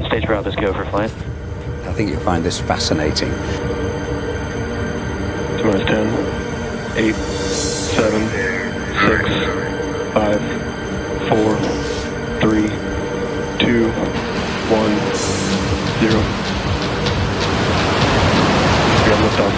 Stage route is go for flight. I think you'll find this fascinating. Tomorrow's 10, 8, 7, 6, 5, 4, 3, 2, 1, 0. We have liftoff.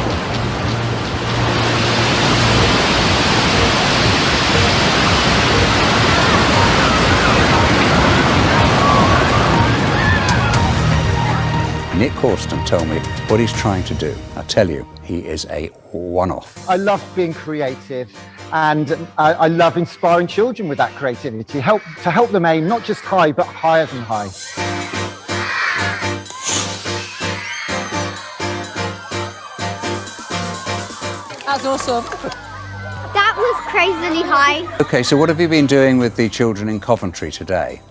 Nick Horston told me what he's trying to do. I tell you, he is a one-off. I love being creative, and I love inspiring children with that creativity, to help them aim not just high, but higher than high. That's awesome. That was crazily high. Okay, so what have you been doing with the children in Coventry today?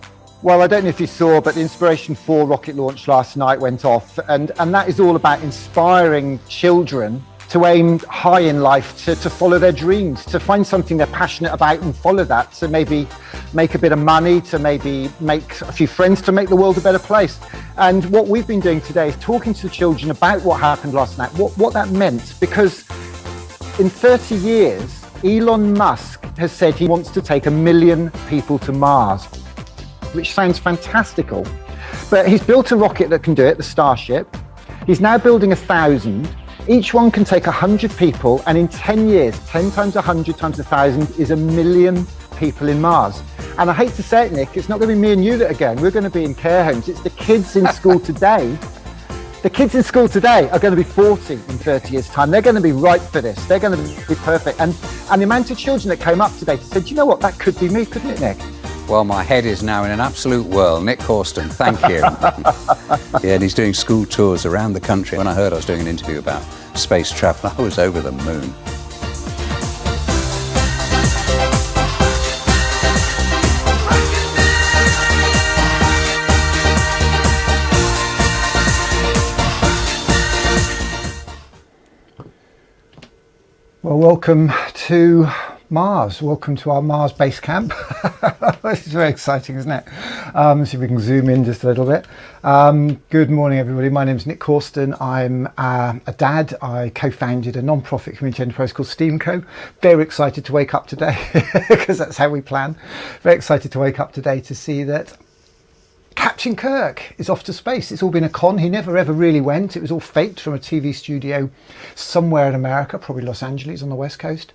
Well, I don't know if you saw, but the Inspiration 4 rocket launch last night went off, and that is all about inspiring children to aim high in life, to follow their dreams, to find something they're passionate about and follow that, to maybe make a bit of money, to maybe make a few friends, to make the world a better place. And what we've been doing today is talking to the children about what happened last night, what that meant, because in 30 years, Elon Musk has said he wants to take 1 million people to Mars, which sounds fantastical. But he's built a rocket that can do it, the Starship. He's now building 1,000. Each one can take 100 people, and in 10 years, 10 times 100 times 1,000 is 1 million people in Mars. And I hate to say it, Nick, it's not going to be me and you that are going. We're going to be in care homes. It's the kids in school today. The kids in school today are going to be 40 in 30 years' time. They're going to be right for this. They're going to be perfect. And the amount of children that came up today said, you know what, that could be me, couldn't it, Nick? Well, my head is now in an absolute whirl. Nick Horston, thank you. Yeah, and he's doing school tours around the country. When I heard I was doing an interview about space travel, I was over the moon. Well, welcome to Mars. Welcome to our Mars base camp. This is very exciting, isn't it? See if we can zoom in just a little bit. Good morning, everybody. My name is Nick Horston. I'm a dad. I co-founded a non-profit community enterprise called STEAMco. Very excited to wake up today because that's how we plan. Very excited to wake up today to see that Caption Kirk is off to space. It's all been a con. He never ever really went. It was all faked from a TV studio somewhere in America, probably Los Angeles on the West Coast.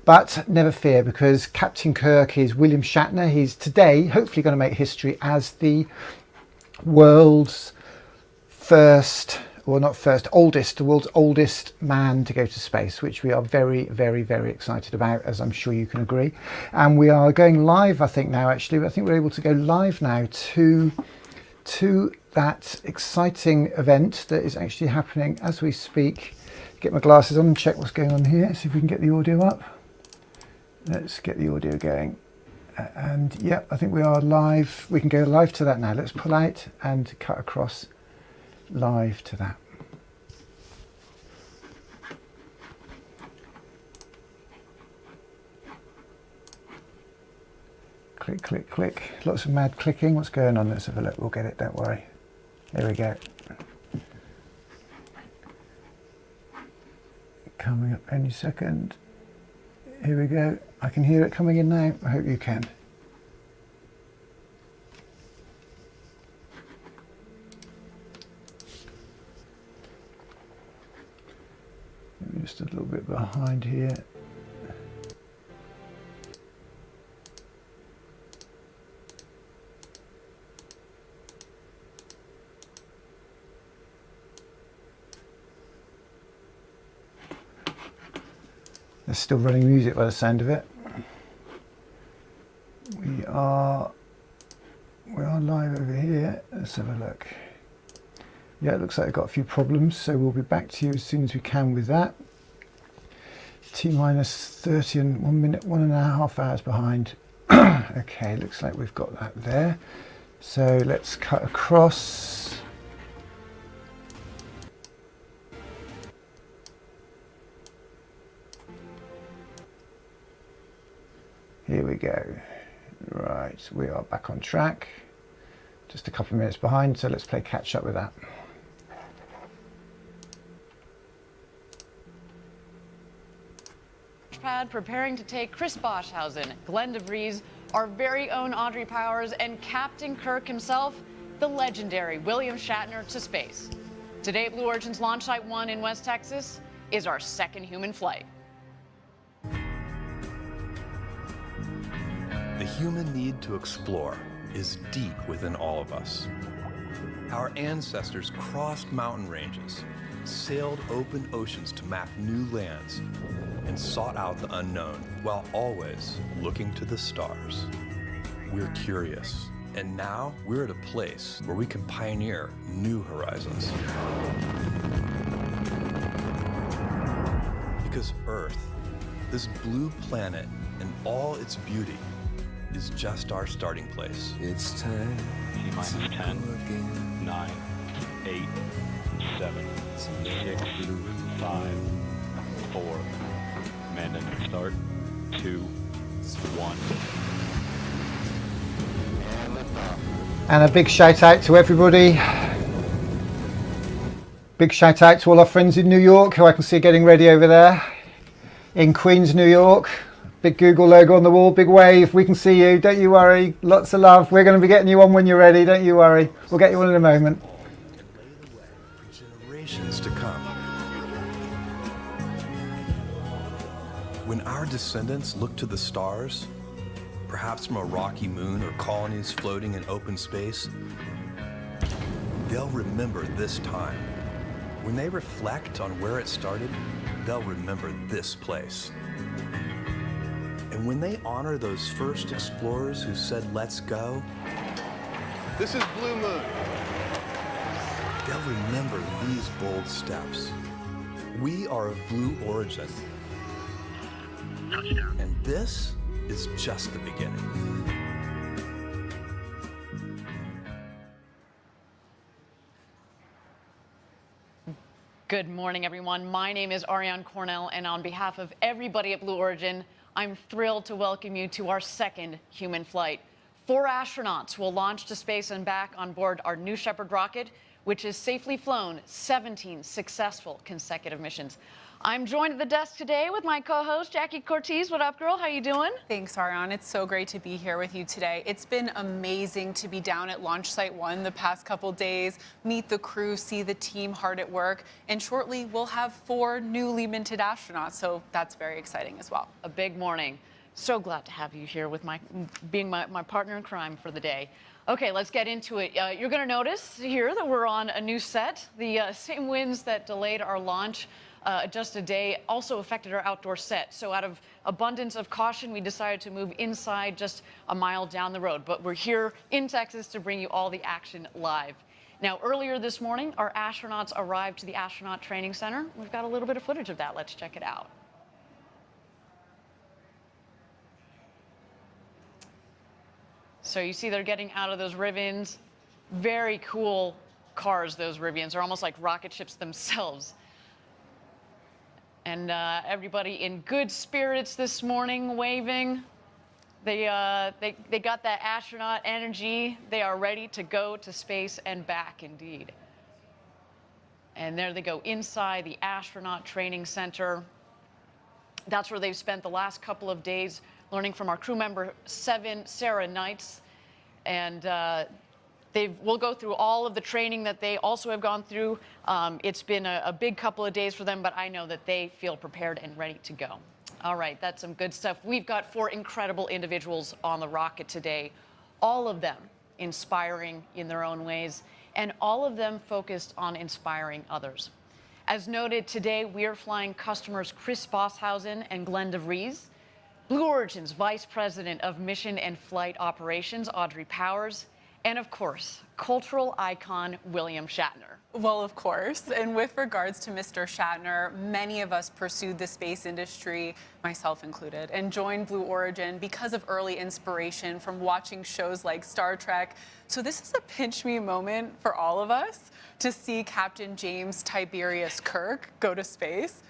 But never fear, because Captain Kirk is William Shatner. He's today hopefully going to make history as the world's world's oldest man to go to space, which we are very, very, very excited about, as I'm sure you can agree. And we are going live, I think now, actually. I think we're able to go live now to that exciting event that is actually happening as we speak. Get my glasses on and check what's going on here. See if we can get the audio up. Let's get the audio going. And yeah, I think we are live. We can go live to that now. Let's pull out and cut across live to that. Click, click, click. Lots of mad clicking. What's going on? Let's have a look. We'll get it, don't worry. There we go. Coming up any second. Here we go. I can hear it coming in now. I hope you can. Just a little bit behind here. There's still running music by the sound of it. We are live over here. Let's have a look. Yeah, it looks like I've got a few problems, so we'll be back to you as soon as we can with that. T-minus 30 and 1 minute, 1.5 hours behind. Okay, looks like we've got that there. So let's cut across. Here we go. Right, we are back on track. Just a couple of minutes behind, so let's play catch up with that. Pad preparing to take Chris Boshausen, Glenn DeVries, our very own Audrey Powers, and Captain Kirk himself, the legendary William Shatner, to space. Today at Blue Origin's Launch Site 1 in West Texas is our second human flight. The human need to explore is deep within all of us. Our ancestors crossed mountain ranges, sailed open oceans to map new lands, and sought out the unknown while always looking to the stars. We're curious, and now we're at a place where we can pioneer new horizons. Because Earth, this blue planet and all its beauty, is just our starting place. It's time. T-minus 10, 9, 8, 7, 6, 5, 4. Command engine start. 2, 1. And a big shout out to everybody. Big shout out to all our friends in New York, who I can see getting ready over there. In Queens, New York. Big Google logo on the wall, big wave. We can see you, don't you worry. Lots of love. We're going to be getting you on when you're ready, don't you worry. We'll get you on in a moment. Lay the way for generations to come. When our descendants look to the stars, perhaps from a rocky moon or colonies floating in open space, they'll remember this time. When they reflect on where it started, they'll remember this place. And when they honor those first explorers who said, "Let's go," This is Blue Moon. they'll remember these bold steps. We are of blue origin. And this is just the beginning. Good morning, everyone. My name is Ariane Cornell, and on behalf of everybody at Blue Origin, I'm thrilled to welcome you to our second human flight. 4 astronauts will launch to space and back on board our New Shepard rocket, which has safely flown 17 successful consecutive missions. I'm joined at the desk today with my co-host, Jackie Cortez. What up, girl? How you doing? Thanks, Ariane. It's so great to be here with you today. It's been amazing to be down at Launch Site 1 the past couple days, meet the crew, see the team hard at work, and shortly we'll have 4 newly minted astronauts, so that's very exciting as well. A big morning. So glad to have you here with being my partner in crime for the day. Okay, let's get into it. You're going to notice here that we're on a new set. The same winds that delayed our launch just a day also affected our outdoor set. So out of abundance of caution, we decided to move inside just a mile down the road. But we're here in Texas to bring you all the action live. Now, earlier this morning, our astronauts arrived to the Astronaut Training Center. We've got a little bit of footage of that. Let's check it out. So you see they're getting out of those Rivians. Very cool cars, those Rivians. They're almost like rocket ships themselves. And everybody in good spirits this morning, waving. They got that astronaut energy. They are ready to go to space and back, indeed. And there they go inside the Astronaut Training Center. That's where they've spent the last couple of days learning from our crew member 7, Sarah Knights. And we'll go through all of the training that they also have gone through. It's been a big couple of days for them, but I know that they feel prepared and ready to go. All right, that's some good stuff. We've got 4 incredible individuals on the rocket today, all of them inspiring in their own ways, and all of them focused on inspiring others. As noted, today we are flying customers Chris Boshausen and Glenn DeVries, Blue Origin's Vice President of Mission and Flight Operations, Audrey Powers, and of course, cultural icon William Shatner. Well, of course. And with regards to Mr. Shatner, many of us pursued the space industry, myself included, and joined Blue Origin because of early inspiration from watching shows like Star Trek. So this is a pinch me moment for all of us to see Captain James Tiberius Kirk go to space.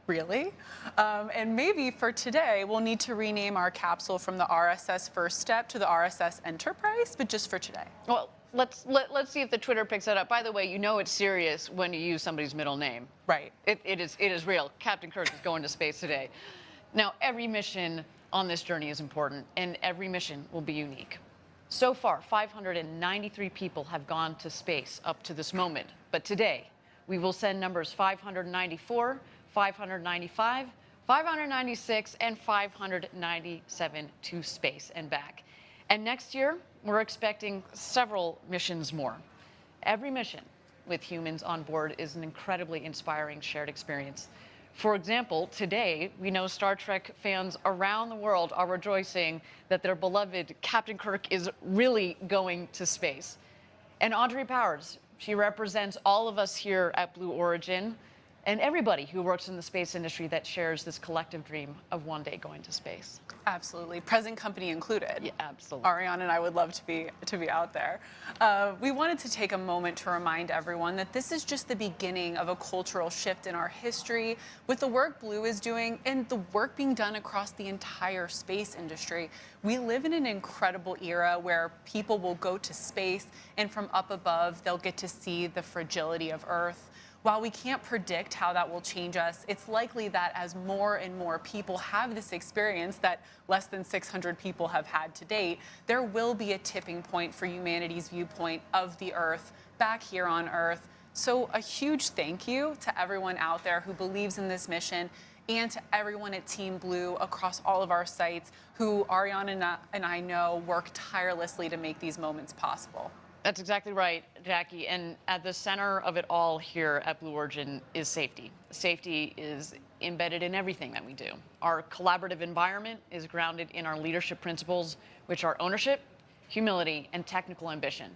Really? And maybe for today, we'll need to rename our capsule from the RSS First Step to the RSS Enterprise, but just for today. Well, Let's see if the Twitter picks that up. By the way, you know it's serious when you use somebody's middle name. Right. It is real. Captain Kirk is going to space today. Now, every mission on this journey is important, and every mission will be unique. So far, 593 people have gone to space up to this moment. But today, we will send numbers 594, 595, 596, and 597 to space and back. And next year, we're expecting several missions more. Every mission with humans on board is an incredibly inspiring shared experience. For example, today, we know Star Trek fans around the world are rejoicing that their beloved Captain Kirk is really going to space. And Audrey Powers, she represents all of us here at Blue Origin and everybody who works in the space industry that shares this collective dream of one day going to space. Absolutely, present company included. Yeah, absolutely. Ariane and I would love to be out there. We wanted to take a moment to remind everyone that this is just the beginning of a cultural shift in our history. With the work Blue is doing and the work being done across the entire space industry, we live in an incredible era where people will go to space and from up above, they'll get to see the fragility of Earth. While we can't predict how that will change us, it's likely that as more and more people have this experience that less than 600 people have had to date, there will be a tipping point for humanity's viewpoint of the Earth back here on Earth. So a huge thank you to everyone out there who believes in this mission and to everyone at Team Blue across all of our sites who Ariane and I know work tirelessly to make these moments possible. That's exactly right, Jackie. And at the center of it all here at Blue Origin is safety. Safety is embedded in everything that we do. Our collaborative environment is grounded in our leadership principles, which are ownership, humility, and technical ambition.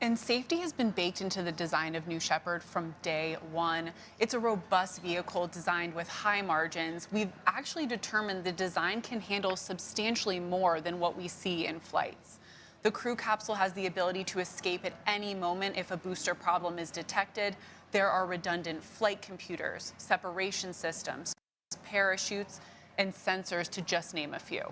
And safety has been baked into the design of New Shepard from day one. It's a robust vehicle designed with high margins. We've actually determined the design can handle substantially more than what we see in flights. The crew capsule has the ability to escape at any moment if a booster problem is detected. There are redundant flight computers, separation systems, parachutes, and sensors, to just name a few.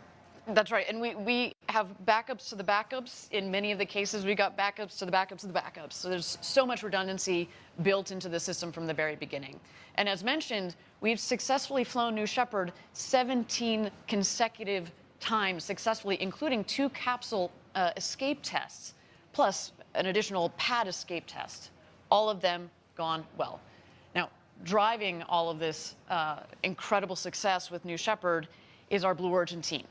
That's right. And we have backups to the backups. In many of the cases, we got backups to the backups to the backups. So there's so much redundancy built into the system from the very beginning. And as mentioned, we've successfully flown New Shepard 17 consecutive times successfully, including 2 capsule escape tests, plus an additional pad escape test. All of them gone well. Now, driving all of this incredible success with New Shepard is our Blue Origin team.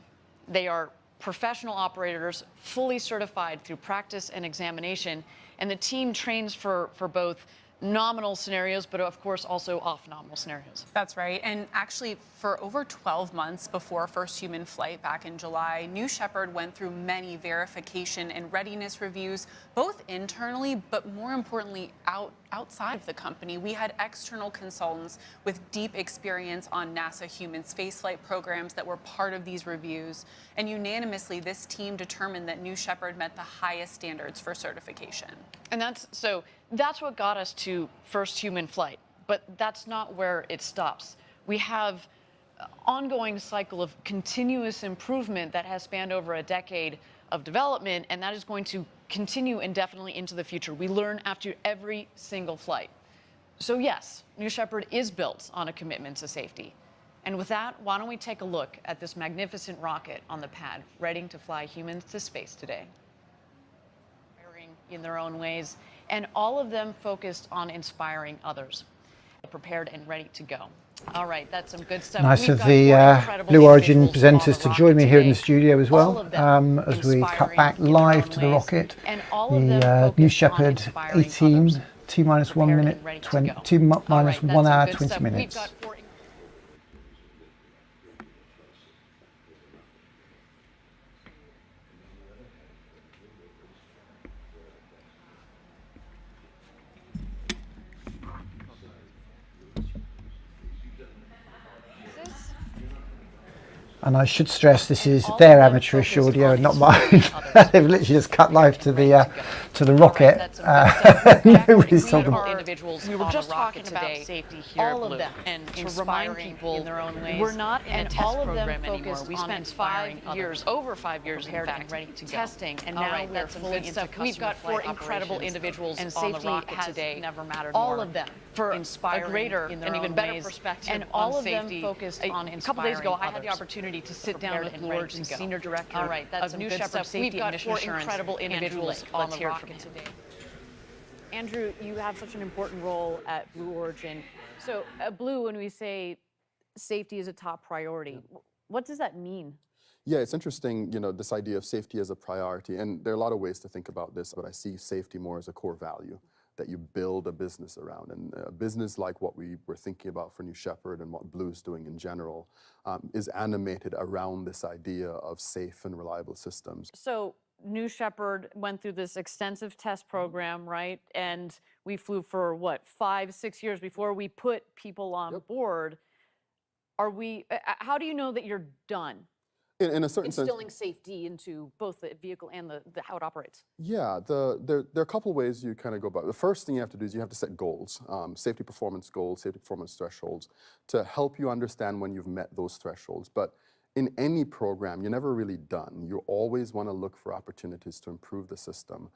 They are professional operators, fully certified through practice and examination, and the team trains for both nominal scenarios, but of course also off-nominal scenarios. That's right. And actually, for over 12 months before first human flight back in July, New Shepard went through many verification and readiness reviews, both internally, but more importantly, outside of the company. We had external consultants with deep experience on NASA human spaceflight programs that were part of these reviews. And unanimously, this team determined that New Shepard met the highest standards for certification. And that's what got us to first human flight. But that's not where it stops. We have an ongoing cycle of continuous improvement that has spanned over a decade of development, and that is going to continue indefinitely into the future. We learn after every single flight. So yes, New Shepard is built on a commitment to safety. And with that, why don't we take a look at this magnificent rocket on the pad, ready to fly humans to space today. In their own ways, and all of them focused on inspiring others, prepared and ready to go. All right, that's some good stuff. Nice of the Blue Origin presenters to join me here in the studio as well, as we cut back live to the rocket. The New Shepard 18, T-minus 1 minute, 2 1 hour, 20 minutes. And I should stress this is their amateurish audio and not mine. They've literally just cut live to the rocket. Nobody's talking about individuals. We were just talking about safety here. All of them, and to remind people in their own ways. We're not in a test program anymore. We spent 5 years, over 5 years, in fact, ready to testing, and now we're fully into stuff. We've got 4 incredible individuals and on the rocket today. Never mattered more. All of them for inspiring a greater and even better perspective, and all of them focused on inspiring. A couple days ago, I had the opportunity to sit down with Blue Origin's senior director of New Shepard Safety and Mission Assurance. We've got 4 incredible individuals on the rocket today. Andrew, you have such an important role at Blue Origin. So at Blue, when we say safety is a top priority, what does that mean? Yeah, it's interesting, this idea of safety as a priority. And there are a lot of ways to think about this, but I see safety more as a core value that you build a business around. And a business like what we were thinking about for New Shepard and what Blue is doing in general is animated around this idea of safe and reliable systems. So New Shepard went through this extensive test program, right? And we flew for, 5-6 years before we put people on board. How do you know that you're done? In a certain sense, instilling safety into both the vehicle and the how it operates. Yeah, there are a couple ways you kind of go about it. The first thing you have to do is you have to set goals, safety performance goals, safety performance thresholds, to help you understand when you've met those thresholds. But in any program, you're never really done. You always want to look for opportunities to improve the system,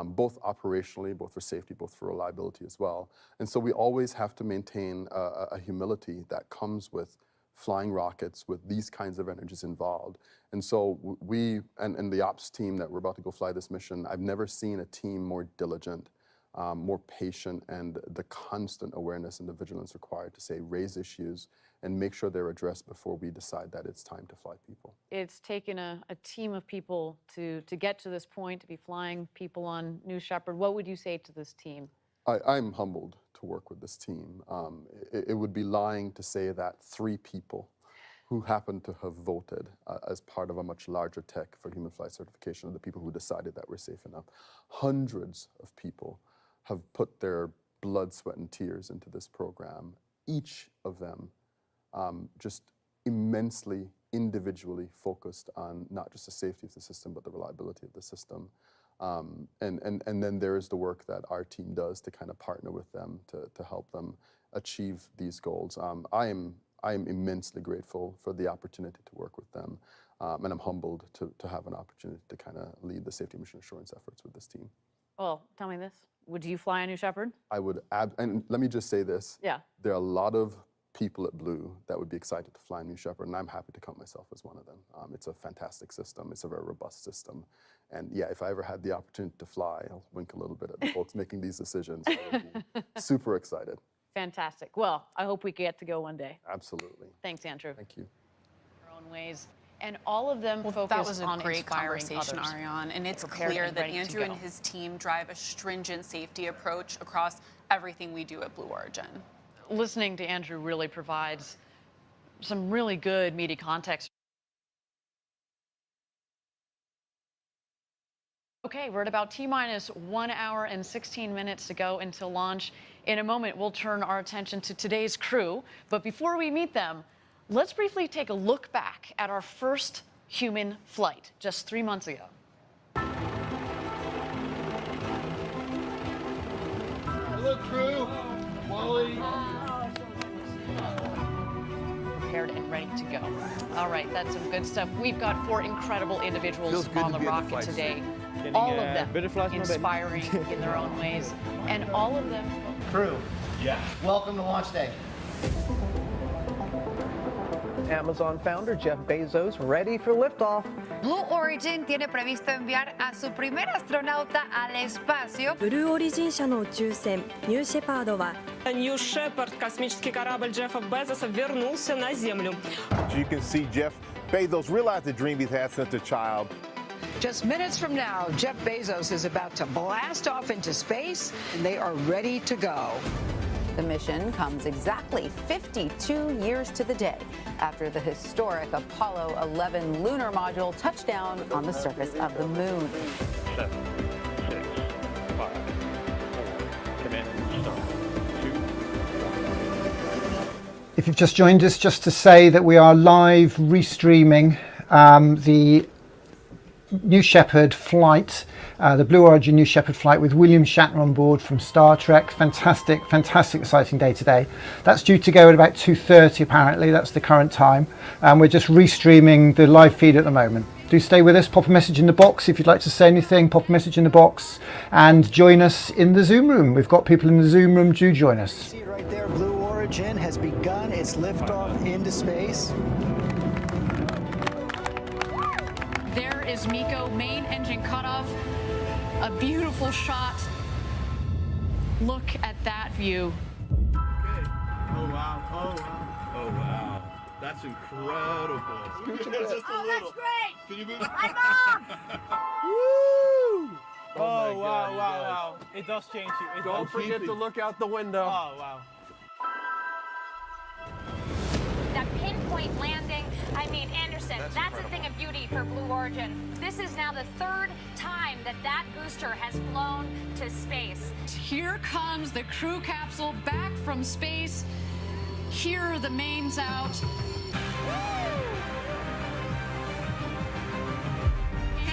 both operationally, both for safety, both for reliability as well. And so we always have to maintain a humility that comes with flying rockets with these kinds of energies involved. And so we, and the ops team that we're about to go fly this mission, I've never seen a team more diligent, more patient, and the constant awareness and the vigilance required to raise issues and make sure they're addressed before we decide that it's time to fly people. It's taken a team of people to get to this point, to be flying people on New Shepard. What would you say to this team? I'm humbled to work with this team. It would be lying to say that 3 people who happen to have voted as part of a much larger tech for human flight certification are the people who decided that we're safe enough. Hundreds of people have put their blood, sweat, and tears into this program. Each of them just immensely individually focused on not just the safety of the system, but the reliability of the system. And then there is the work that our team does to kind of partner with them to help them achieve these goals. I am immensely grateful for the opportunity to work with them, and I'm humbled to have an opportunity to kind of lead the safety mission assurance efforts with this team. Well, tell me this. Would you fly a New Shepard? I would, and let me just say this. Yeah. There are a lot of people at Blue that would be excited to fly a New Shepard, and I'm happy to count myself as one of them. It's a fantastic system. It's a very robust system. And yeah, if I ever had the opportunity to fly, I'll wink a little bit at the folks making these decisions. I would be super excited. Fantastic. Well, I hope we get to go one day. Absolutely. Thanks, Andrew. Thank you. Their own ways. And all of them focus on that was a great conversation, Ariane, and it's clear that Andrew and his team drive a stringent safety approach across everything we do at Blue Origin. Listening to Andrew really provides some really good meaty context. Okay, we're at about T-minus 1 hour and 16 minutes to go until launch. In a moment, we'll turn our attention to today's crew. But before we meet them, let's briefly take a look back at our first human flight just 3 months ago. Hello, crew. Wally. Prepared and ready to go. All right, that's some good stuff. We've got 4 incredible individuals on the rocket today. All of them inspiring in their own ways, and all of them. Crew, yeah. Welcome to launch day. Amazon founder Jeff Bezos ready for liftoff. Blue Origin tiene previsto enviar a su primer astronauta al espacio. Blue Origin 社の宇宙船New ShepardはNew Shepard, космический корабль Джеффа Безоса, вернулся на Землю. You can see Jeff Bezos realize the dream he's had since a child. Just minutes from now, Jeff Bezos is about to blast off into space, and they are ready to go. The mission comes exactly 52 years to the day after the historic Apollo 11 lunar module touched down on the surface of the moon. 7, 6, 5, 4, command start. 2, 1. If you've just joined us, just to say that we are live restreaming the New Shepard flight, the Blue Origin New Shepard flight with William Shatner on board from Star Trek. Fantastic, fantastic, exciting day today. That's due to go at about 2:30 apparently, that's the current time. We're just restreaming the live feed at the moment. Do stay with us, pop a message in the box if you'd like to say anything, pop a message in the box and join us in the Zoom room. We've got people in the Zoom room, do join us. See it right there, Blue Origin has begun its liftoff into space. There is Miko, main engine cutoff. A beautiful shot. Look at that view. Okay. Oh wow, oh wow, oh wow. That's incredible. Just a little. That's great. Can you move? Hi, Mom. Woo! Oh, wow, wow. It does change you. Don't forget to look out the window. Oh, wow. That pinpoint landing, I mean, Anderson, that's a thing of beauty for Blue Origin. This is now the third time that that booster has flown to space. Here comes the crew capsule back from space. Here are the mains out.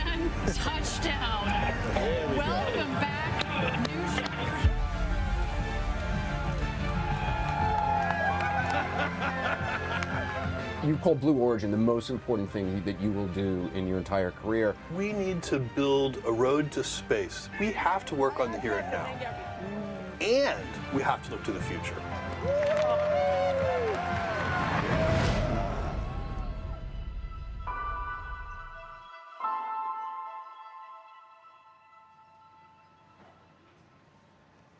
And touchdown. Welcome back, New Shepard. You call Blue Origin the most important thing that you will do in your entire career. We need to build a road to space. We have to work on the here and now. And we have to look to the future.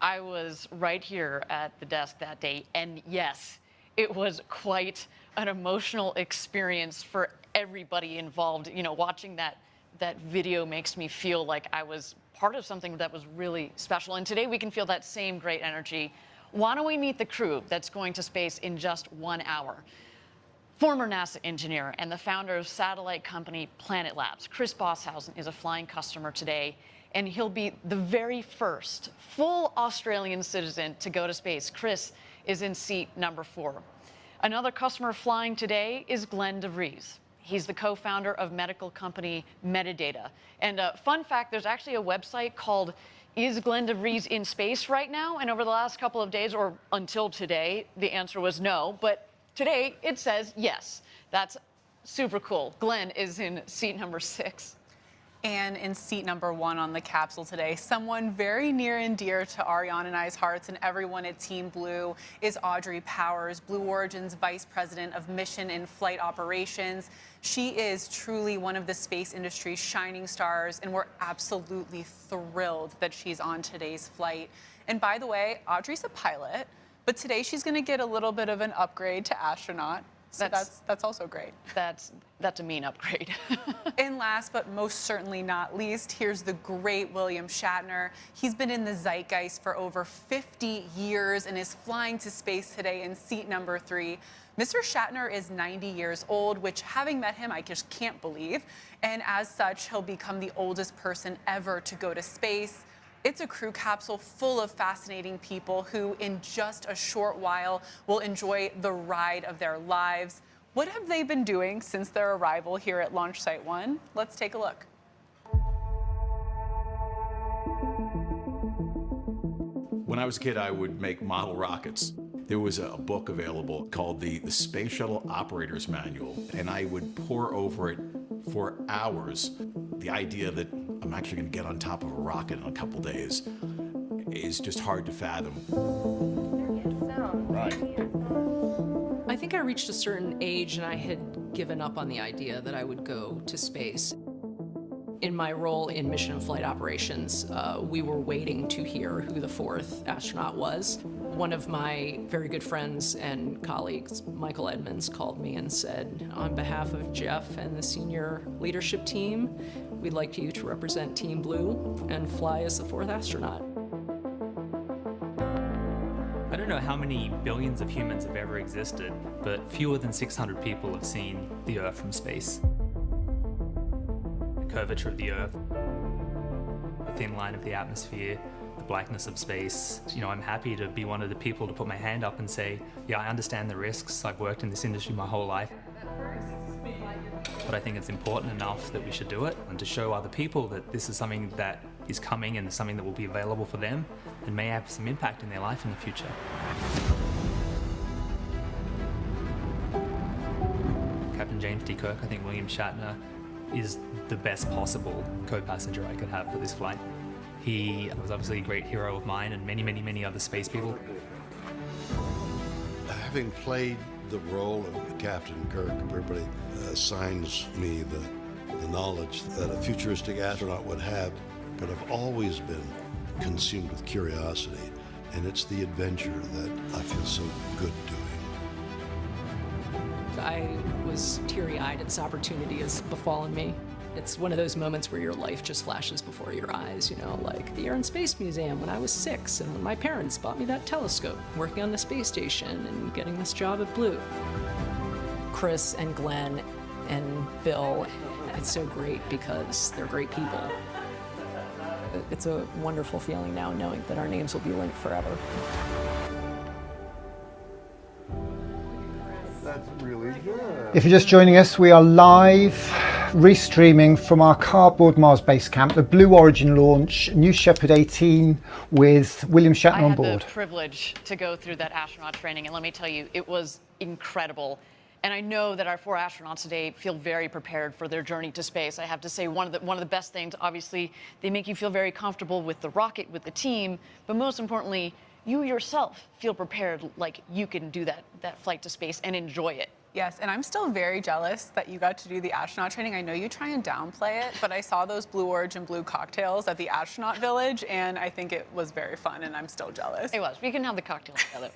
I was right here at the desk that day, and yes, it was quite an emotional experience for everybody involved. You know, watching that video makes me feel like I was part of something that was really special. And today we can feel that same great energy. Why don't we meet the crew that's going to space in just 1 hour? Former NASA engineer and the founder of satellite company Planet Labs, Chris Bosshausen, is a flying customer today, and he'll be the very first full Australian citizen to go to space. Chris is in seat number 4. Another customer flying today is Glenn DeVries. He's the co-founder of medical company Metadata. And fun fact, there's actually a website called Is Glenn DeVries in Space right now? And over the last couple of days, or until today, the answer was no. But today, it says yes. That's super cool. Glenn is in seat number 6. And in seat number 1 on the capsule today, someone very near and dear to Ariane and I's hearts and everyone at Team Blue is Audrey Powers, Blue Origin's Vice President of Mission and Flight Operations. She is truly one of the space industry's shining stars, and we're absolutely thrilled that she's on today's flight. And by the way, Audrey's a pilot, but today she's going to get a little bit of an upgrade to astronaut. So that's also great. That's a mean upgrade. And last but most certainly not least, here's the great William Shatner. He's been in the zeitgeist for over 50 years and is flying to space today in seat number 3. Mr. Shatner is 90 years old, which, having met him, I just can't believe. And as such, he'll become the oldest person ever to go to space. It's a crew capsule full of fascinating people who, in just a short while, will enjoy the ride of their lives. What have they been doing since their arrival here at Launch Site 1? Let's take a look. When I was a kid, I would make model rockets. There was a book available called the Space Shuttle Operator's Manual, and I would pore over it for hours. The idea that I'm actually going to get on top of a rocket in a couple days is just hard to fathom. Right. I think I reached a certain age and I had given up on the idea that I would go to space. In my role in mission and flight operations, we were waiting to hear who the 4th astronaut was. One of my very good friends and colleagues, Michael Edmonds, called me and said, on behalf of Jeff and the senior leadership team, we'd like you to represent Team Blue and fly as the 4th astronaut. I don't know how many billions of humans have ever existed, but fewer than 600 people have seen the Earth from space. The curvature of the Earth, the thin line of the atmosphere, the the blackness of space. You know, I'm happy to be one of the people to put my hand up and say, yeah, I understand the risks. I've worked in this industry my whole life. But I think it's important enough that we should do it, and to show other people that this is something that is coming and something that will be available for them and may have some impact in their life in the future. Captain James T. Kirk, I think William Shatner is the best possible co-passenger I could have for this flight. He was obviously a great hero of mine and many, many, many other space people. Having played the role of Captain Kirk, everybody assigns me the knowledge that a futuristic astronaut would have, but I've always been consumed with curiosity, and it's the adventure that I feel so good doing. I was teary-eyed at this opportunity has befallen me. It's one of those moments where your life just flashes before your eyes, you know, like the Air and Space Museum when I was 6 and when my parents bought me that telescope, working on the space station and getting this job at Blue. Chris and Glenn and Bill, it's so great because they're great people. It's a wonderful feeling now knowing that our names will be linked forever. That's really good. If you're just joining us, we are live restreaming from our cardboard Mars base camp, the Blue Origin launch, New Shepard 18 with William Shatner on board. I had the privilege to go through that astronaut training, and let me tell you, it was incredible. And I know that our 4 astronauts today feel very prepared for their journey to space. I have to say, one of the best things, obviously, they make you feel very comfortable with the rocket, with the team, but most importantly, you yourself feel prepared, like you can do that flight to space and enjoy it. Yes, and I'm still very jealous that you got to do the astronaut training. I know you try and downplay it, but I saw those Blue Origin blue cocktails at the Astronaut Village, and I think it was very fun, and I'm still jealous. It was. We can have the cocktails together.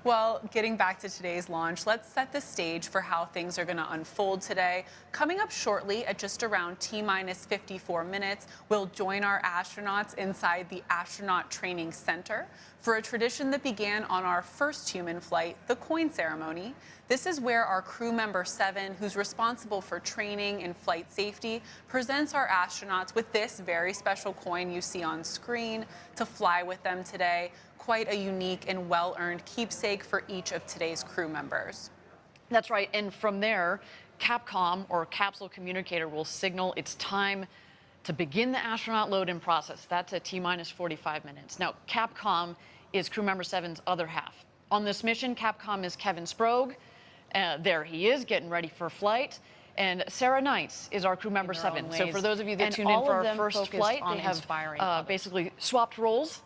Well, getting back to today's launch, let's set the stage for how things are going to unfold today. Coming up shortly, at just around T-minus 54 minutes, we'll join our astronauts inside the Astronaut Training Center for a tradition that began on our first human flight, the coin ceremony. This is where our crew member 7, who's responsible for training and flight safety, presents our astronauts with this very special coin you see on screen to fly with them today. Quite a unique and well-earned keepsake for each of today's crew members. That's right, and from there, Capcom, or Capsule Communicator, will signal it's time to begin the astronaut load-in process. That's at T-minus 45 minutes. Now, Capcom is crew member 7's other half. On this mission, Capcom is Kevin Sprague. There he is, getting ready for flight. And Sarah Knights is our crew member 7. So for those of you that tuned in for our first flight, they have basically swapped roles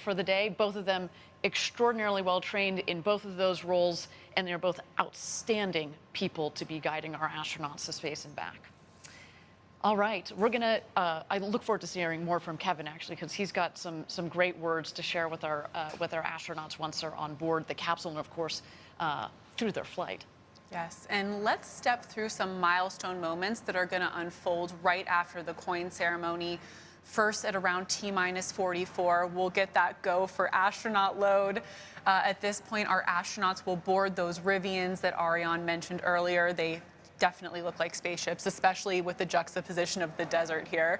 for the day. Both of them extraordinarily well trained in both of those roles, and they're both outstanding people to be guiding our astronauts to space and back. All right, we're gonna, I look forward to hearing more from Kevin, actually, because he's got some great words to share with our astronauts once they're on board the capsule and, of course, through their flight. Yes, and let's step through some milestone moments that are going to unfold right after the coin ceremony. First, at around T-minus 44, we'll get that go for astronaut load. At this point, our astronauts will board those Rivians that Ariane mentioned earlier. They definitely look like spaceships, especially with the juxtaposition of the desert here.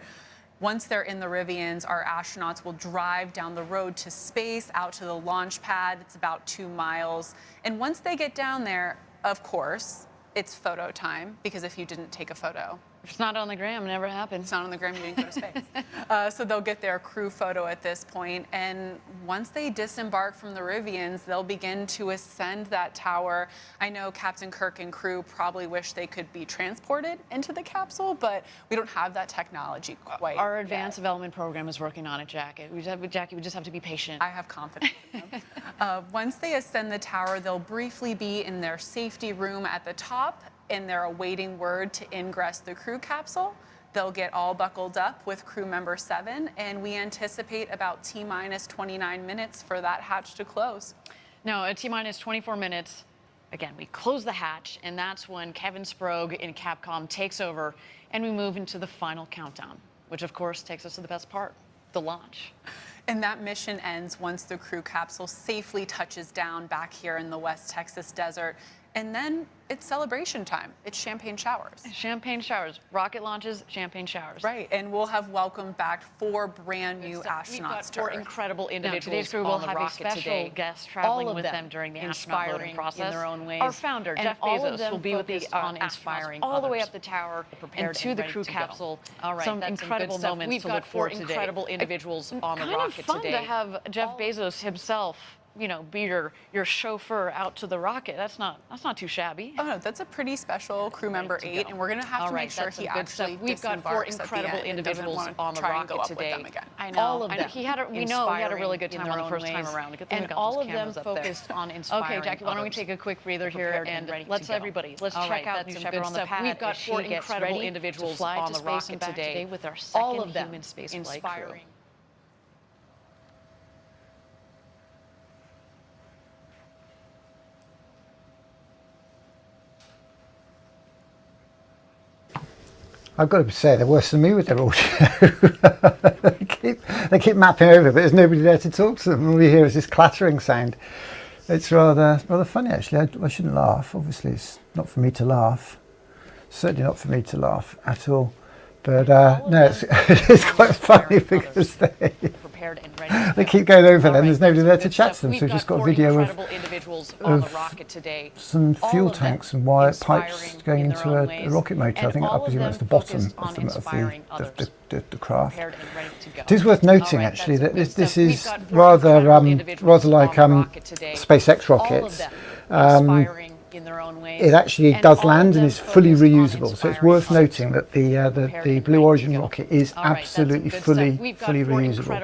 Once they're in the Rivians, our astronauts will drive down the road to space, out to the launch pad. It's about 2 miles. And once they get down there, of course, it's photo time, because if you didn't take a photo, if it's not on the gram, it never happened. It's not on the gram, you didn't go to space. So they'll get their crew photo at this point, and once they disembark from the Rivians, they'll begin to ascend that tower. I know Captain Kirk and crew probably wish they could be transported into the capsule, but we don't have that technology quite Our advanced development program is working on it, Jackie. Jackie, we just have to be patient. I have confidence in them. Once they ascend the tower, they'll briefly be in their safety room at the top, and they're awaiting word to ingress the crew capsule. They'll get all buckled up with crew member 7, and we anticipate about T-minus 29 minutes for that hatch to close. Now, at T-minus 24 minutes, again, we close the hatch, and that's when Kevin Sprague in Capcom takes over, and we move into the final countdown, which, of course, takes us to the best part, the launch. And that mission ends once the crew capsule safely touches down back here in the West Texas desert. And then it's celebration time. It's champagne showers. Champagne showers, rocket launches, champagne showers. Right, and we'll have welcomed back 4 brand new astronauts. We've got to 4 Earth. incredible Now, individuals today's crew on will the have a rocket special today. Guests traveling all of with them them during the astronaut inspiring loading process. in their own ways. Our founder, And Jeff all of Bezos, them will be with the focused on astronauts inspiring all the way others. up the tower Prepared and to and the ready crew to go. capsule. All right, Some that's some incredible good stuff. moments We've to got look 4 forward to today. incredible individuals on the kind rocket of fun today. to have Jeff Bezos himself, you know, be your chauffeur out to the rocket. That's not too shabby. Oh no, that's a pretty special crew member 8, and we're going to have to make sure he actually We've got 4 disembarks at the incredible end and doesn't individuals wanna on the try and go rocket up with today. them again. I know. All of them We know he had a really good inspiring time in on their the first own time ways. around. Good thing And we got all those of them cameras up there. focused on inspiring Okay, Jackie, why don't we others. take a quick breather here Prepared and ready to let's go. everybody let's All check right, out that's new some Shepard good on the stuff. pad. We've got as she 4 gets incredible ready individuals to fly on to the space rocket and back today with our all second of them human space flight crew. inspiring. I've got to say, they're worse than me with their audio. they keep mapping over, but there's nobody there to talk to them. All you hear is this clattering sound. It's rather funny, actually. I shouldn't laugh. Obviously, it's not for me to laugh. Certainly not for me to laugh at all. But no, it's quite funny because they keep going over them. There's nobody there to chat to them, so we've just got a video of some fuel tanks and wire pipes going into a rocket motor. I think I presume that's the bottom of the craft. It is worth noting, actually, that this is rather like SpaceX rockets. It actually does land and is fully reusable, so it's worth noting that the Blue Origin rocket is absolutely fully reusable.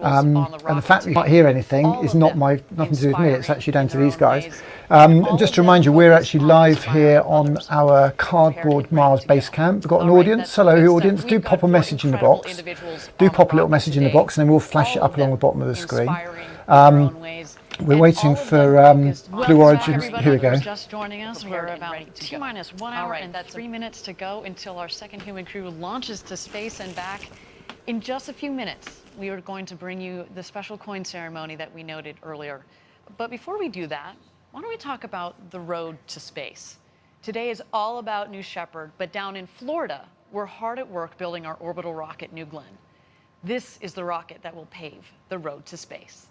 And the fact that you can't hear anything is nothing to do with me. It's actually down to these guys. And just to remind you, we're actually live here on our cardboard Mars base camp. We've got an audience. Hello, audience. Do pop a message in the box. Do pop a little message in the box, and then we'll flash it up along the bottom of the screen. We're waiting for Blue Origin. Here we go. Just joining us. We're about T-minus 1 hour and 3 minutes to go until our second human crew launches to space and back. In just a few minutes, we are going to bring you the special coin ceremony that we noted earlier. But before we do that, why don't we talk about the road to space? Today is all about New Shepard, but down in Florida, we're hard at work building our orbital rocket, New Glenn. This is the rocket that will pave the road to space.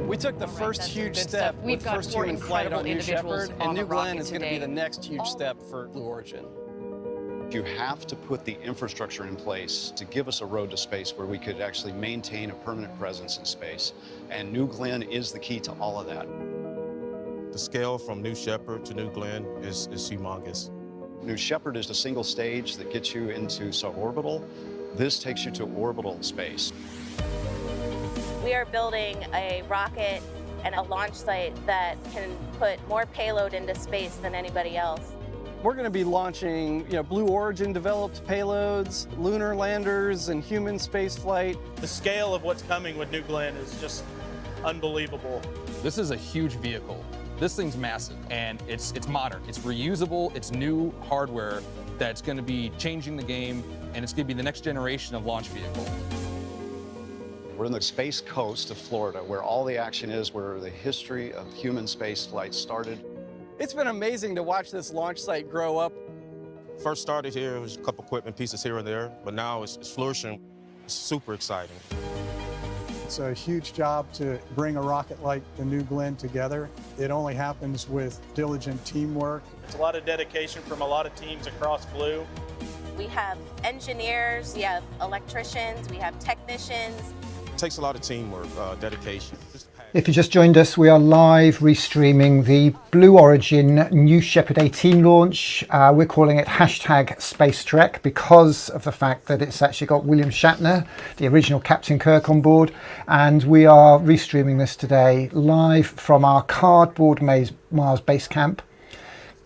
We took the first huge step with first human flight on New Shepard, and New Glenn is going to be the next huge step for Blue Origin. You have to put the infrastructure in place to give us a road to space where we could actually maintain a permanent presence in space. And New Glenn is the key to all of that. The scale from New Shepard to New Glenn is humongous. New Shepard is the single stage that gets you into suborbital. This takes you to orbital space. We are building a rocket and a launch site that can put more payload into space than anybody else. We're going to be launching, Blue Origin developed payloads, lunar landers, and human space flight. The scale of what's coming with New Glenn is just unbelievable. This is a huge vehicle. This thing's massive, and it's modern. It's reusable. It's new hardware that's going to be changing the game, and it's going to be the next generation of launch vehicle. We're in the space coast of Florida, where all the action is, where the history of human space flight started. It's been amazing to watch this launch site grow up. First started here, it was a couple equipment pieces here and there, but now it's flourishing. It's super exciting. It's a huge job to bring a rocket like the New Glenn together. It only happens with diligent teamwork. It's a lot of dedication from a lot of teams across Blue. We have engineers, we have electricians, we have technicians. It takes a lot of teamwork, dedication. If you just joined us, we are live restreaming the Blue Origin New Shepard 18 launch. We're calling it #SpaceTrek because of the fact that it's actually got William Shatner, the original Captain Kirk, on board. And we are restreaming this today live from our cardboard Mars base camp.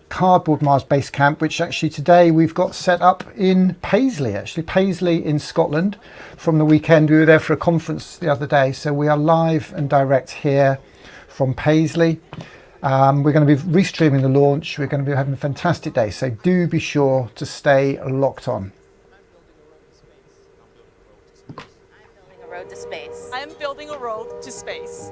Which actually today we've got set up in Paisley in Scotland. From the weekend, we were there for a conference the other day, so we are live and direct here from Paisley. We're going to be restreaming the launch. We're going to be having a fantastic day, so do be sure to stay locked on. A road to space. I'm building a road to space.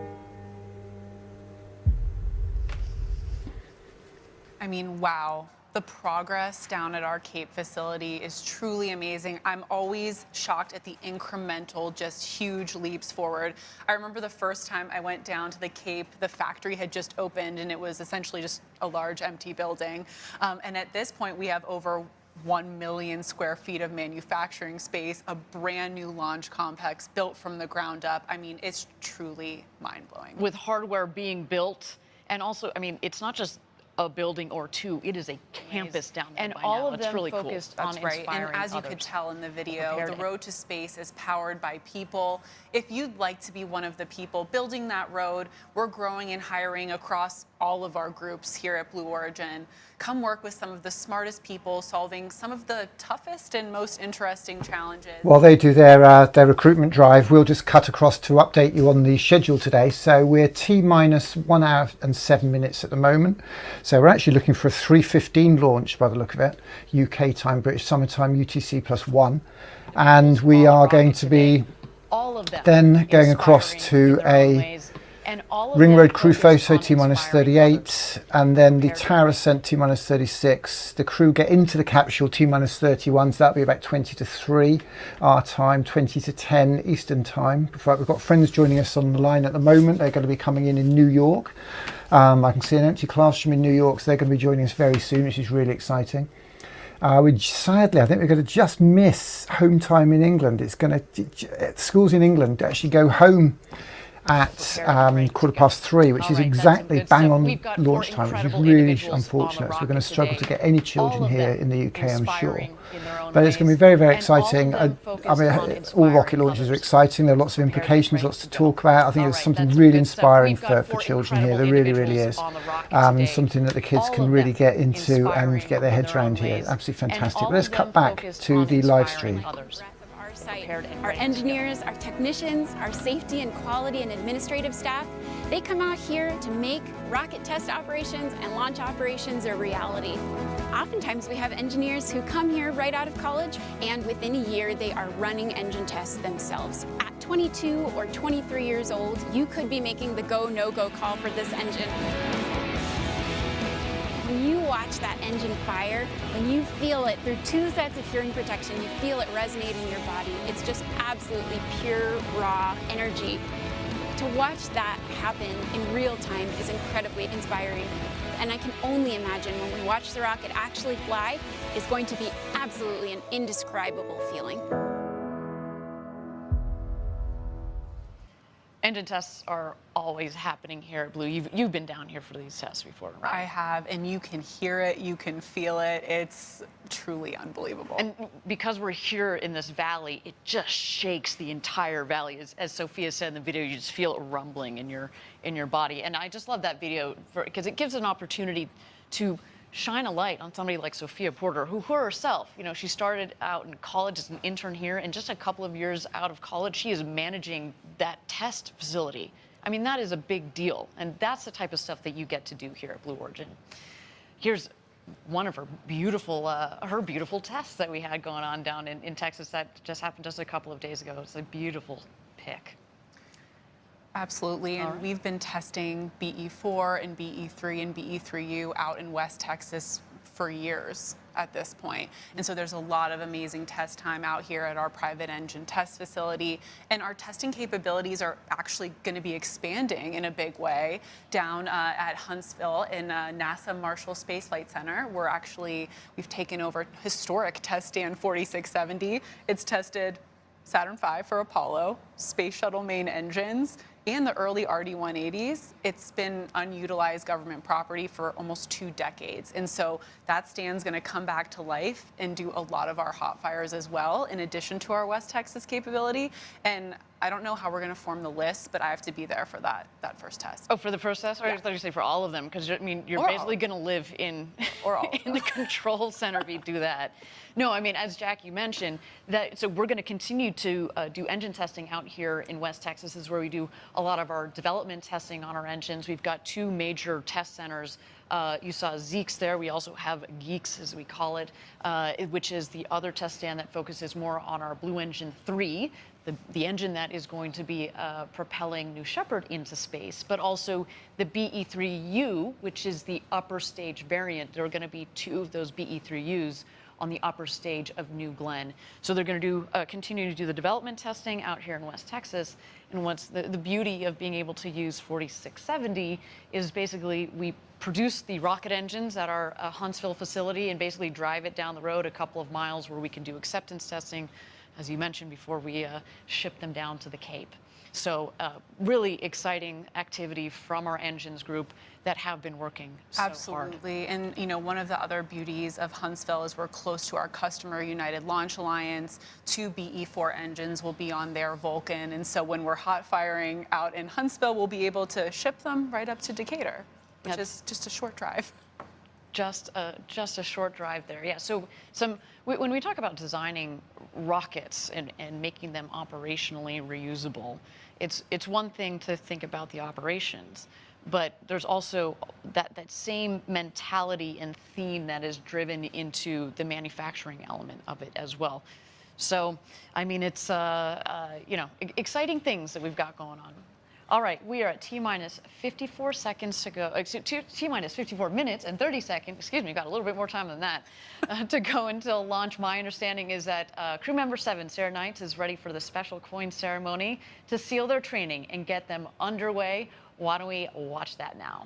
I mean, wow. The progress down at our Cape facility is truly amazing. I'm always shocked at the incremental, just huge leaps forward. I remember the first time I went down to the Cape, the factory had just opened and it was essentially just a large empty building. And at this point, we have over 1 million square feet of manufacturing space, a brand new launch complex built from the ground up. I mean, it's truly mind-blowing. With hardware being built, and also, I mean, it's not just a building or two, it is a campus down there. And by all now. of It's them really focused cool. on inspiring. And as you could tell in the video, the road to space is powered by people. If you'd like to be one of the people building that road, we're growing and hiring across all of our groups here at Blue Origin. Come work with some of the smartest people solving some of the toughest and most interesting challenges. While they do their recruitment drive, we'll just cut across to update you on the schedule today. So we're T-minus 1 hour and 7 minutes at the moment. So we're actually looking for a 3:15 launch by the look of it, UK time, British Summer Time, UTC +1. And we are going to be then going across to a Ring Road crew photo, T-minus 38, and then the tower ascent, T-minus 36. The crew get into the capsule, T-minus 31, so that'll be about 20 to 3 our time, 20 to 10 Eastern time. In fact, we've got friends joining us on the line at the moment. They're going to be coming in New York. I can see an empty classroom in New York, so they're going to be joining us very soon, which is really exciting. Sadly, I think we're going to just miss home time in England. It's going to, schools in England actually go home at 3:15, which is exactly bang on launch time, which is really unfortunate. So we're going to struggle to get any children here in the UK, I'm sure. But it's going to be very, very exciting. I mean, all rocket launches are exciting. There are lots of implications, lots to talk about. I think there's something really inspiring for children here. There really, really is. Something that the kids can really get into and get their heads around here. Absolutely fantastic. But let's cut back to the live stream. Our engineers, our technicians, our safety and quality and administrative staff, they come out here to make rocket test operations and launch operations a reality. Oftentimes we have engineers who come here right out of college, and within a year they are running engine tests themselves. At 22 or 23 years old, you could be making the go, no-go call for this engine. When you watch that engine fire, when you feel it through 2 sets of hearing protection, you feel it resonate in your body. It's just absolutely pure, raw energy. To watch that happen in real time is incredibly inspiring. And I can only imagine when we watch the rocket actually fly, it's going to be absolutely an indescribable feeling. Engine tests are always happening here at Blue. You've been down here for these tests before, right? I have, and you can hear it, you can feel it. It's truly unbelievable. And because we're here in this valley, it just shakes the entire valley. As Sophia said in the video, you just feel it rumbling in your body. And I just love that video because it gives an opportunity to shine a light on somebody like Sophia Porter, who herself, you know, she started out in college as an intern here, and just a couple of years out of college, she is managing that test facility. I mean, that is a big deal, and that's the type of stuff that you get to do here at Blue Origin. Here's one of her beautiful tests that we had going on down in Texas that just happened just a couple of days ago. It's a beautiful pic. Absolutely, and we've been testing BE4 and BE3 and BE3U out in West Texas for years at this point. And so there's a lot of amazing test time out here at our private engine test facility. And our testing capabilities are actually going to be expanding in a big way down at Huntsville in NASA Marshall Space Flight Center. We've taken over historic test stand 4670. It's tested Saturn V for Apollo, Space Shuttle main engines, and the early RD-180s. It's been unutilized government property for almost 2 decades. And so that stand's gonna come back to life and do a lot of our hot fires as well, in addition to our West Texas capability. And I don't know how we're gonna form the list, but I have to be there for that first test. Oh, for the first test? Or I thought you say for all of them, because I mean, you're basically gonna live in, in the control center if you do that. No, I mean, as Jackie mentioned, so we're gonna continue to do engine testing out here in West Texas. This is where we do a lot of our development testing on our engines. We've got 2 major test centers. You saw Zeeks there. We also have Geeks, as we call it, which is the other test stand that focuses more on our Blue Engine 3. the engine that is going to be propelling New Shepard into space, but also the BE-3U, which is the upper stage variant. There are going to be 2 of those BE-3Us on the upper stage of New Glenn. So they're going to continue to do the development testing out here in West Texas. And what's the beauty of being able to use 4670 is basically we produce the rocket engines at our Huntsville facility and basically drive it down the road a couple of miles where we can do acceptance testing, as you mentioned, before we ship them down to the Cape. So really exciting activity from our engines group that have been working so Absolutely. hard. And, you know, one of the other beauties of Huntsville is we're close to our customer, United Launch Alliance. 2 BE-4 engines will be on their Vulcan. And so when we're hot firing out in Huntsville, we'll be able to ship them right up to Decatur, which is just a short drive. Just a short drive there. Yeah, so when we talk about designing rockets and making them operationally reusable, it's one thing to think about the operations, but there's also that same mentality and theme that is driven into the manufacturing element of it as well. So, I mean, it's you know, exciting things that we've got going on. All right, we are at T-minus 54 seconds to go. T-minus 54 minutes and 30 seconds. Excuse me, got a little bit more time than that to go until launch. My understanding is that crew member 7, Sarah Knights, is ready for the special coin ceremony to seal their training and get them underway. Why don't we watch that now?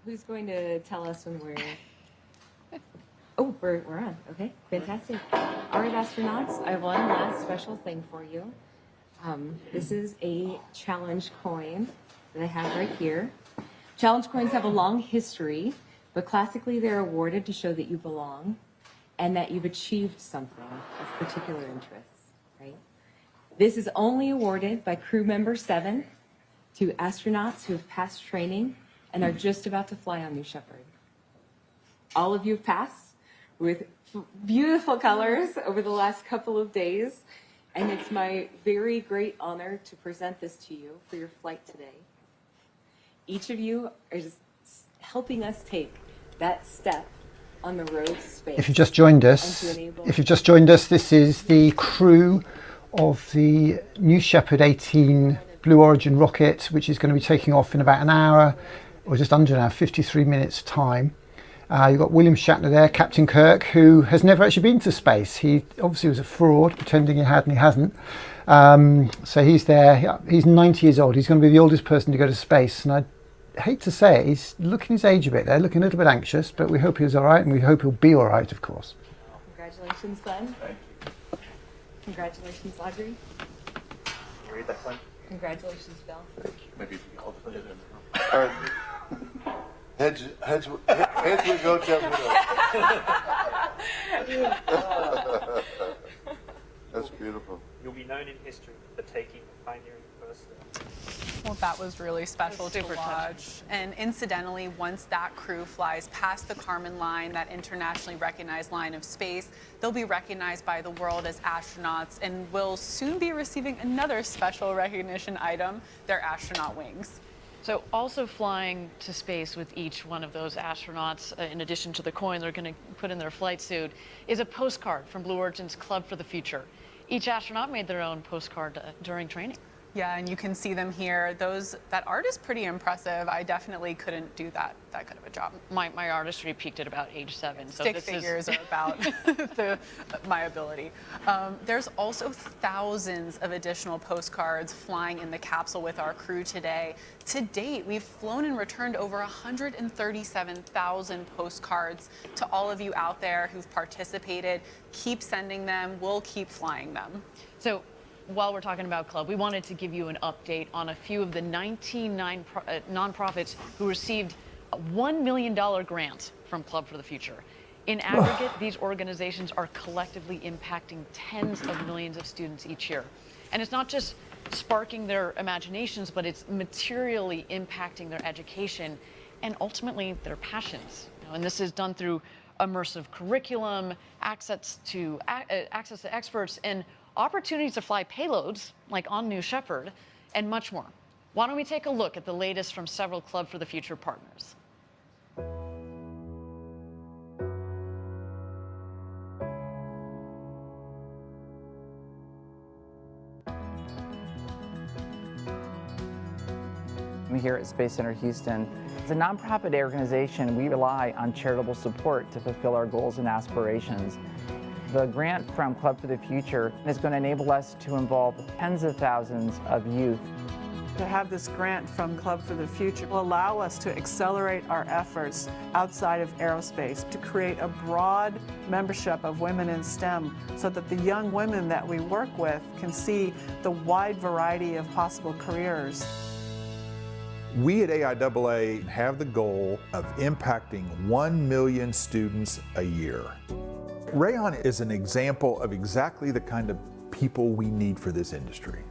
Who's going to tell us when we're... Oh, we're on. Okay, fantastic. All right, astronauts, I have one last special thing for you. This is a challenge coin that I have right here. Challenge coins have a long history, but classically they're awarded to show that you belong and that you've achieved something of particular interest, right? This is only awarded by crew member 7 to astronauts who have passed training and are just about to fly on New Shepard. All of you have passed with beautiful colors over the last couple of days. And it's my very great honor to present this to you for your flight today. Each of you are just helping us take that step on the road to space. If you've just joined us, this is the crew of the New Shepard 18 Blue Origin rocket, which is going to be taking off in about an hour, or just under an hour, 53 minutes time. You've got William Shatner there, Captain Kirk, who has never actually been to space. He obviously was a fraud, pretending he had and he hasn't. So he's there. He's 90 years old. He's going to be the oldest person to go to space. And I hate to say it, he's looking his age a bit there, looking a little bit anxious, but we hope he's all right, and we hope he'll be all right, of course. Congratulations, Glenn. Thank you. Congratulations, Audrey. Can you read that, Glenn? Congratulations, Bill. Maybe if you can put it in. All right. Heads we go, tails we go. That's beautiful. You'll be known in history for taking the pioneering first step. Well, that was really special to watch. And incidentally, once that crew flies past the Kármán line, that internationally recognized line of space, they'll be recognized by the world as astronauts and will soon be receiving another special recognition item, their astronaut wings. So also flying to space with each one of those astronauts, in addition to the coin they're going to put in their flight suit, is a postcard from Blue Origin's Club for the Future. Each astronaut made their own postcard during training. Yeah, and you can see them here. That art is pretty impressive. I definitely couldn't do that kind of a job. My artistry peaked at about age 7. So Stick figures are about my ability. There's also thousands of additional postcards flying in the capsule with our crew today. To date, we've flown and returned over 137,000 postcards to all of you out there who've participated. Keep sending them. We'll keep flying them. So, while we're talking about Club, we wanted to give you an update on a few of the 19 nonprofits who received a $1 million grant from Club for the Future. In aggregate, these organizations are collectively impacting tens of millions of students each year. And it's not just sparking their imaginations, but it's materially impacting their education and ultimately their passions. And this is done through immersive curriculum, access to experts, and opportunities to fly payloads, like on New Shepard, and much more. Why don't we take a look at the latest from several Club for the Future partners? Here at Space Center Houston, as a nonprofit organization, we rely on charitable support to fulfill our goals and aspirations. The grant from Club for the Future is going to enable us to involve tens of thousands of youth. To have this grant from Club for the Future will allow us to accelerate our efforts outside of aerospace, to create a broad membership of women in STEM so that the young women that we work with can see the wide variety of possible careers. We at AIAA have the goal of impacting 1 million students a year. Rayon is an example of exactly the kind of people we need for this industry.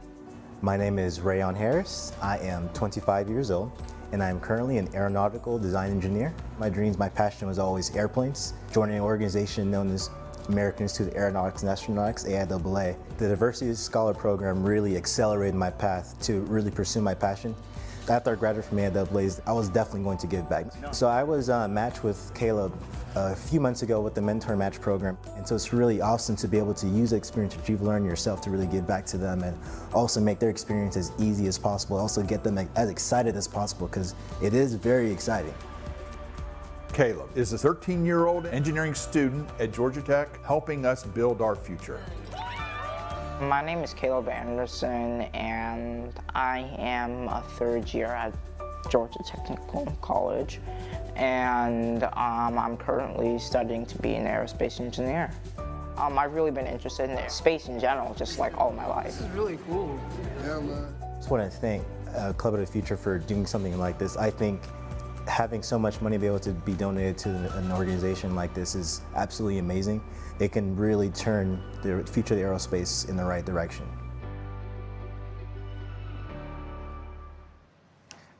My name is Rayon Harris. I am 25 years old, and I am currently an aeronautical design engineer. My dreams, my passion was always airplanes. Joining an organization known as American Institute of Aeronautics and Astronautics, AIAA, the Diversity Scholar Program really accelerated my path to really pursue my passion. After I graduated from AIAA, I was definitely going to give back. So I was matched with Caleb a few months ago with the Mentor Match program. And so it's really awesome to be able to use the experience that you've learned yourself to really give back to them and also make their experience as easy as possible. Also get them as excited as possible because it is very exciting. Caleb is a 13-year-old engineering student at Georgia Tech helping us build our future. My name is Caleb Anderson, and I am a third year at Georgia Technical College, and I'm currently studying to be an aerospace engineer. I've really been interested in space in general, just like all my life. This is really cool. I just want to thank Club of the Future for doing something like this. I think having so much money be able to be donated to an organization like this is absolutely amazing. It can really turn the future of the aerospace in the right direction.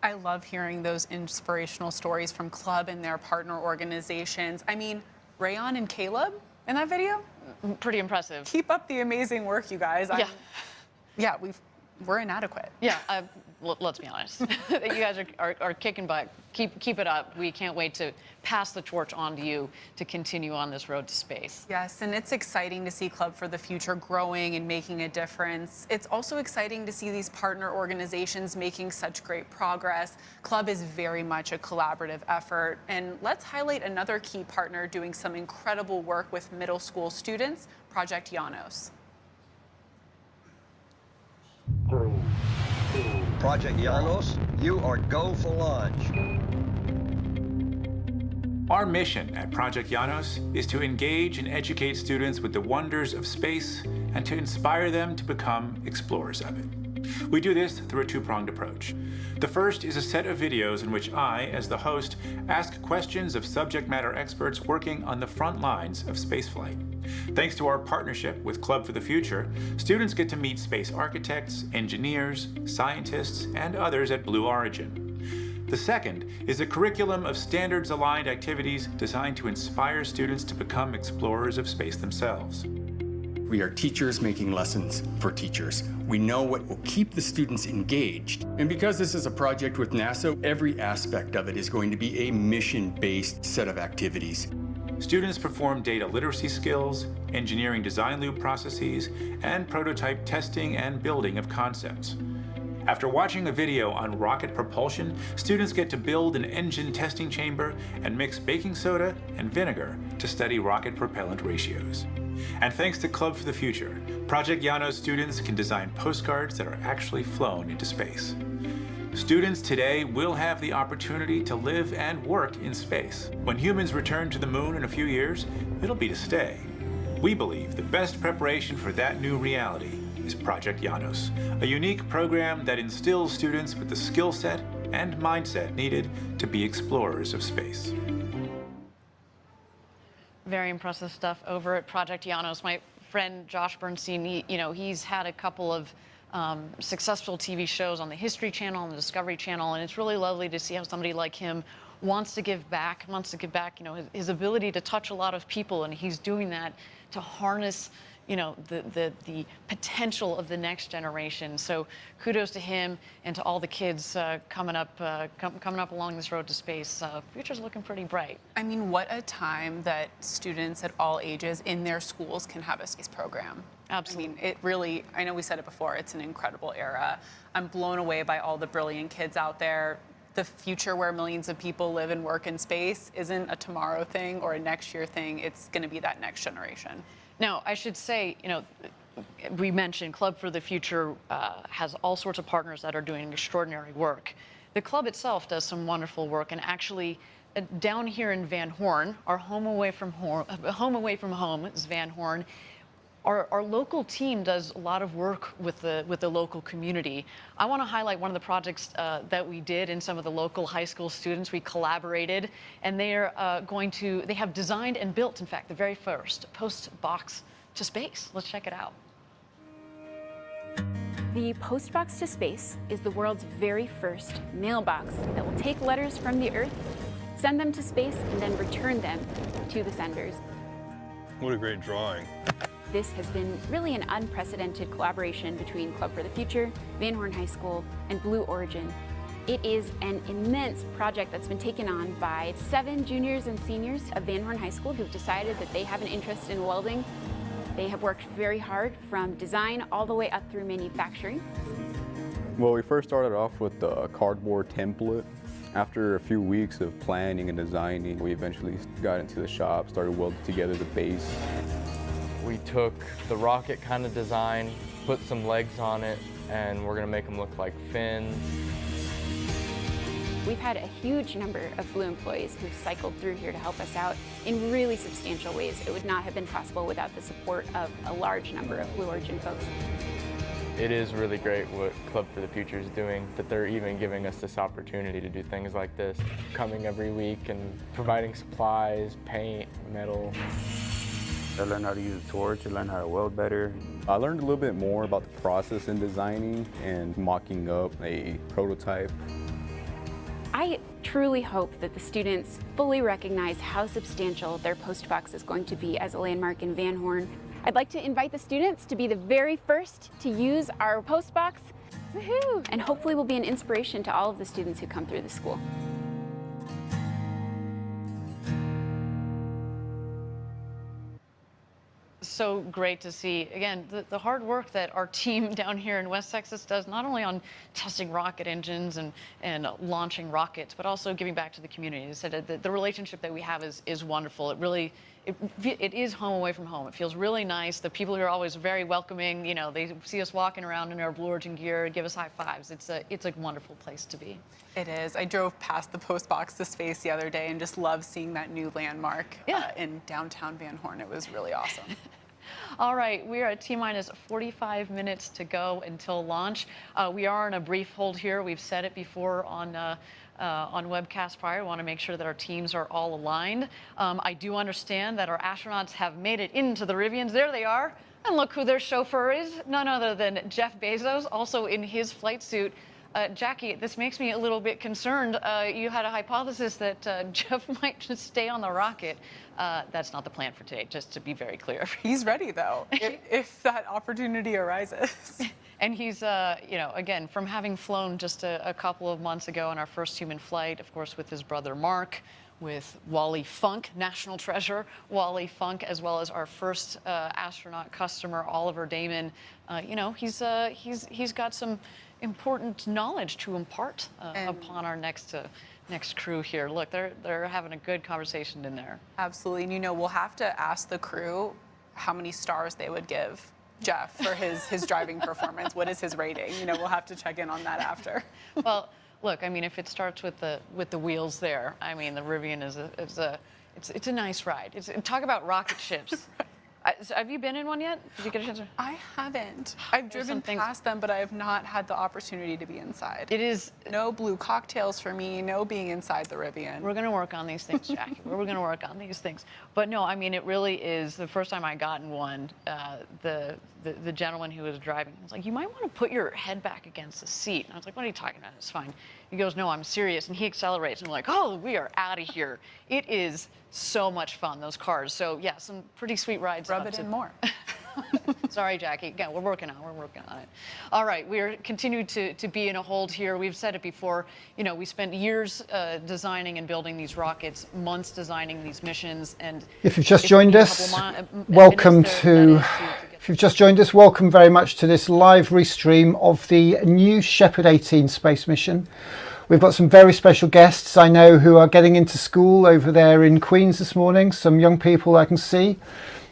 I love hearing those inspirational stories from Club and their partner organizations. I mean, Rayon and Caleb in that video? Pretty impressive. Keep up the amazing work, you guys. Yeah. We're inadequate. Yeah, let's be honest. You guys are kicking butt. Keep it up. We can't wait to pass the torch on to you to continue on this road to space. Yes, and it's exciting to see Club for the Future growing and making a difference. It's also exciting to see these partner organizations making such great progress. Club is very much a collaborative effort. And let's highlight another key partner doing some incredible work with middle school students, Project Janos. Project Janos, you are go for launch. Our mission at Project Janos is to engage and educate students with the wonders of space and to inspire them to become explorers of it. We do this through a two-pronged approach. The first is a set of videos in which I, as the host, ask questions of subject matter experts working on the front lines of spaceflight. Thanks to our partnership with Club for the Future, students get to meet space architects, engineers, scientists, and others at Blue Origin. The second is a curriculum of standards-aligned activities designed to inspire students to become explorers of space themselves. We are teachers making lessons for teachers. We know what will keep the students engaged. And because this is a project with NASA, every aspect of it is going to be a mission-based set of activities. Students perform data literacy skills, engineering design loop processes, and prototype testing and building of concepts. After watching a video on rocket propulsion, students get to build an engine testing chamber and mix baking soda and vinegar to study rocket propellant ratios. And thanks to Club for the Future, Project Janos students can design postcards that are actually flown into space. Students today will have the opportunity to live and work in space. When humans return to the moon in a few years, it'll be to stay. We believe the best preparation for that new reality is Project Janos, a unique program that instills students with the skill set and mindset needed to be explorers of space. Very impressive stuff over at Project Janos. My friend Josh Bernstein, he's had a couple of successful TV shows on the History Channel and the Discovery Channel, and it's really lovely to see how somebody like him wants to give back, his ability to touch a lot of people, and he's doing that to harness, the potential of the next generation. So kudos to him and to all the kids coming up along this road to space. Future's looking pretty bright. I mean, what a time that students at all ages in their schools can have a space program. Absolutely. I mean, it really, I know we said it before, it's an incredible era. I'm blown away by all the brilliant kids out there. The future where millions of people live and work in space isn't a tomorrow thing or a next year thing. It's going to be that next generation. Now, I should say, we mentioned Club for the Future has all sorts of partners that are doing extraordinary work. The club itself does some wonderful work, and actually, down here in Van Horn, our home away from home is Van Horn. Our local team does a lot of work with the local community. I want to highlight one of the projects that we did in some of the local high school students. We collaborated, and they have designed and built, in fact, the very first post box to space. Let's check it out. The Postbox to Space is the world's very first mailbox that will take letters from the Earth, send them to space, and then return them to the senders. What a great drawing. This has been really an unprecedented collaboration between Club for the Future, Van Horn High School, and Blue Origin. It is an immense project that's been taken on by 7 juniors and seniors of Van Horn High School who've decided that they have an interest in welding. They have worked very hard from design all the way up through manufacturing. Well, we first started off with the cardboard template. After a few weeks of planning and designing, we eventually got into the shop, started welding together the base. We took the rocket kind of design, put some legs on it, and we're gonna make them look like fins. We've had a huge number of Blue employees who've cycled through here to help us out in really substantial ways. It would not have been possible without the support of a large number of Blue Origin folks. It is really great what Club for the Future is doing, that they're even giving us this opportunity to do things like this, coming every week and providing supplies, paint, metal. I learned how to use a torch, I learned how to weld better. I learned a little bit more about the process in designing and mocking up a prototype. I truly hope that the students fully recognize how substantial their postbox is going to be as a landmark in Van Horn. I'd like to invite the students to be the very first to use our postbox. Woohoo! And hopefully will be an inspiration to all of the students who come through the school. So great to see, again, the hard work that our team down here in West Texas does, not only on testing rocket engines and launching rockets, but also giving back to the community. I said the relationship that we have is wonderful. It is home away from home. It feels really nice. The people here are always very welcoming. They see us walking around in our Blue Origin gear, give us high fives. It's a wonderful place to be. It is. I drove past the Postbox to Space the other day and just loved seeing that new landmark in downtown Van Horn. It was really awesome. All right, we are at T-minus 45 minutes to go until launch. We are on a brief hold here. We've said it before on webcast prior. We want to make sure that our teams are all aligned. I do understand that our astronauts have made it into the Rivians. There they are. And look who their chauffeur is. None other than Jeff Bezos, also in his flight suit. Jackie, this makes me a little bit concerned. You had a hypothesis that Jeff might just stay on the rocket. That's not the plan for today, just to be very clear. He's ready, though, if that opportunity arises. And he's, again, from having flown just a couple of months ago on our first human flight, of course, with his brother Mark, with Wally Funk, national treasure, Wally Funk, as well as our first astronaut customer, Oliver Damon. He's got some important knowledge to impart upon our next crew here. Look, they're having a good conversation in there. Absolutely, and we'll have to ask the crew how many stars they would give Jeff for his driving performance. What is his rating? We'll have to check in on that after. Well, look, I mean, if it starts with the wheels there, I mean, the Rivian it's a nice ride. Talk about rocket ships. Have you been in one yet? Did you get a chance? I haven't. I've driven past them, but I have not had the opportunity to be inside. It is no blue cocktails for me, no being inside the Rivian. We're going to work on these things, Jackie. We're going to work on these things. But no, I mean, it really is. The first time I got in one, the gentleman who was driving was like, "You might want to put your head back against the seat." And I was like, "What are you talking about? It's fine." He goes, "No, I'm serious." And he accelerates. And I'm like, "Oh, we are out of here." It is so much fun, those cars. So yeah, some pretty sweet rides. Rub it in more. Sorry, Jackie. Again, we're working on it. All right, we are continuing to be in a hold here. We've said it before. You know, we spent years designing and building these rockets, months designing these missions, and if you've just joined us, welcome to. If you've just joined us, welcome very much to this live restream of the new Shepard 18 space mission. We've got some very special guests I know who are getting into school over there in Queens this morning. Some young people I can see.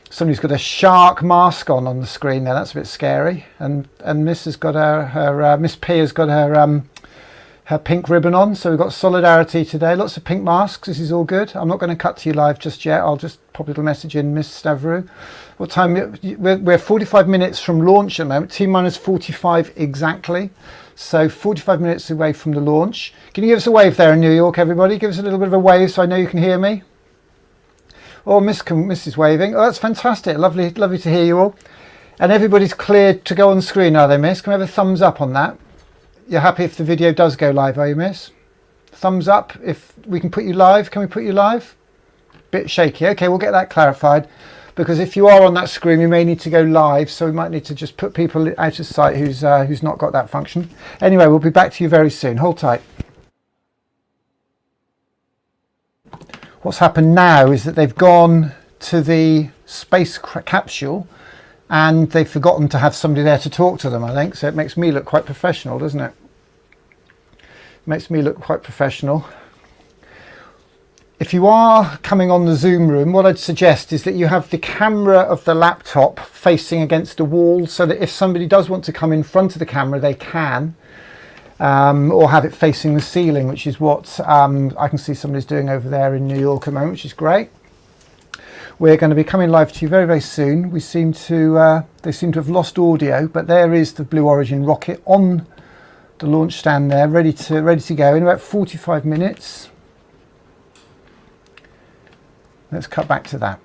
Somebody's got a shark mask on the screen there. That's a bit scary. And Miss has got her Miss P has got her pink ribbon on. So we've got solidarity today. Lots of pink masks. This is all good. I'm not going to cut to you live just yet. I'll just pop a little message in, Miss Stavru. What time? We're 45 minutes from launch at the moment. T-minus 45 exactly. So 45 minutes away from the launch. Can you give us a wave there in New York, everybody? Give us a little bit of a wave so I know you can hear me. Oh, Miss is waving. Oh, that's fantastic. Lovely to hear you all. And everybody's cleared to go on screen, are they, Miss? Can we have a thumbs up on that? You're happy if the video does go live, are you, Miss? Thumbs up if we can put you live. Can we put you live? Bit shaky. Okay, we'll get that clarified. Because if you are on that screen, we may need to go live, so we might need to just put people out of sight who's not got that function. Anyway, we'll be back to you very soon. Hold tight. What's happened now is that they've gone to the space capsule and they've forgotten to have somebody there to talk to them, I think. So it makes me look quite professional, doesn't it? Makes me look quite professional. If you are coming on the Zoom room, what I'd suggest is that you have the camera of the laptop facing against a wall so that if somebody does want to come in front of the camera, they can, or have it facing the ceiling, which is what I can see somebody's doing over there in New York at the moment, which is great. We're going to be coming live to you very, very soon. We seem to, they seem to have lost audio, but there is the Blue Origin rocket on the launch stand there, ready to go in about 45 minutes. Let's cut back to that.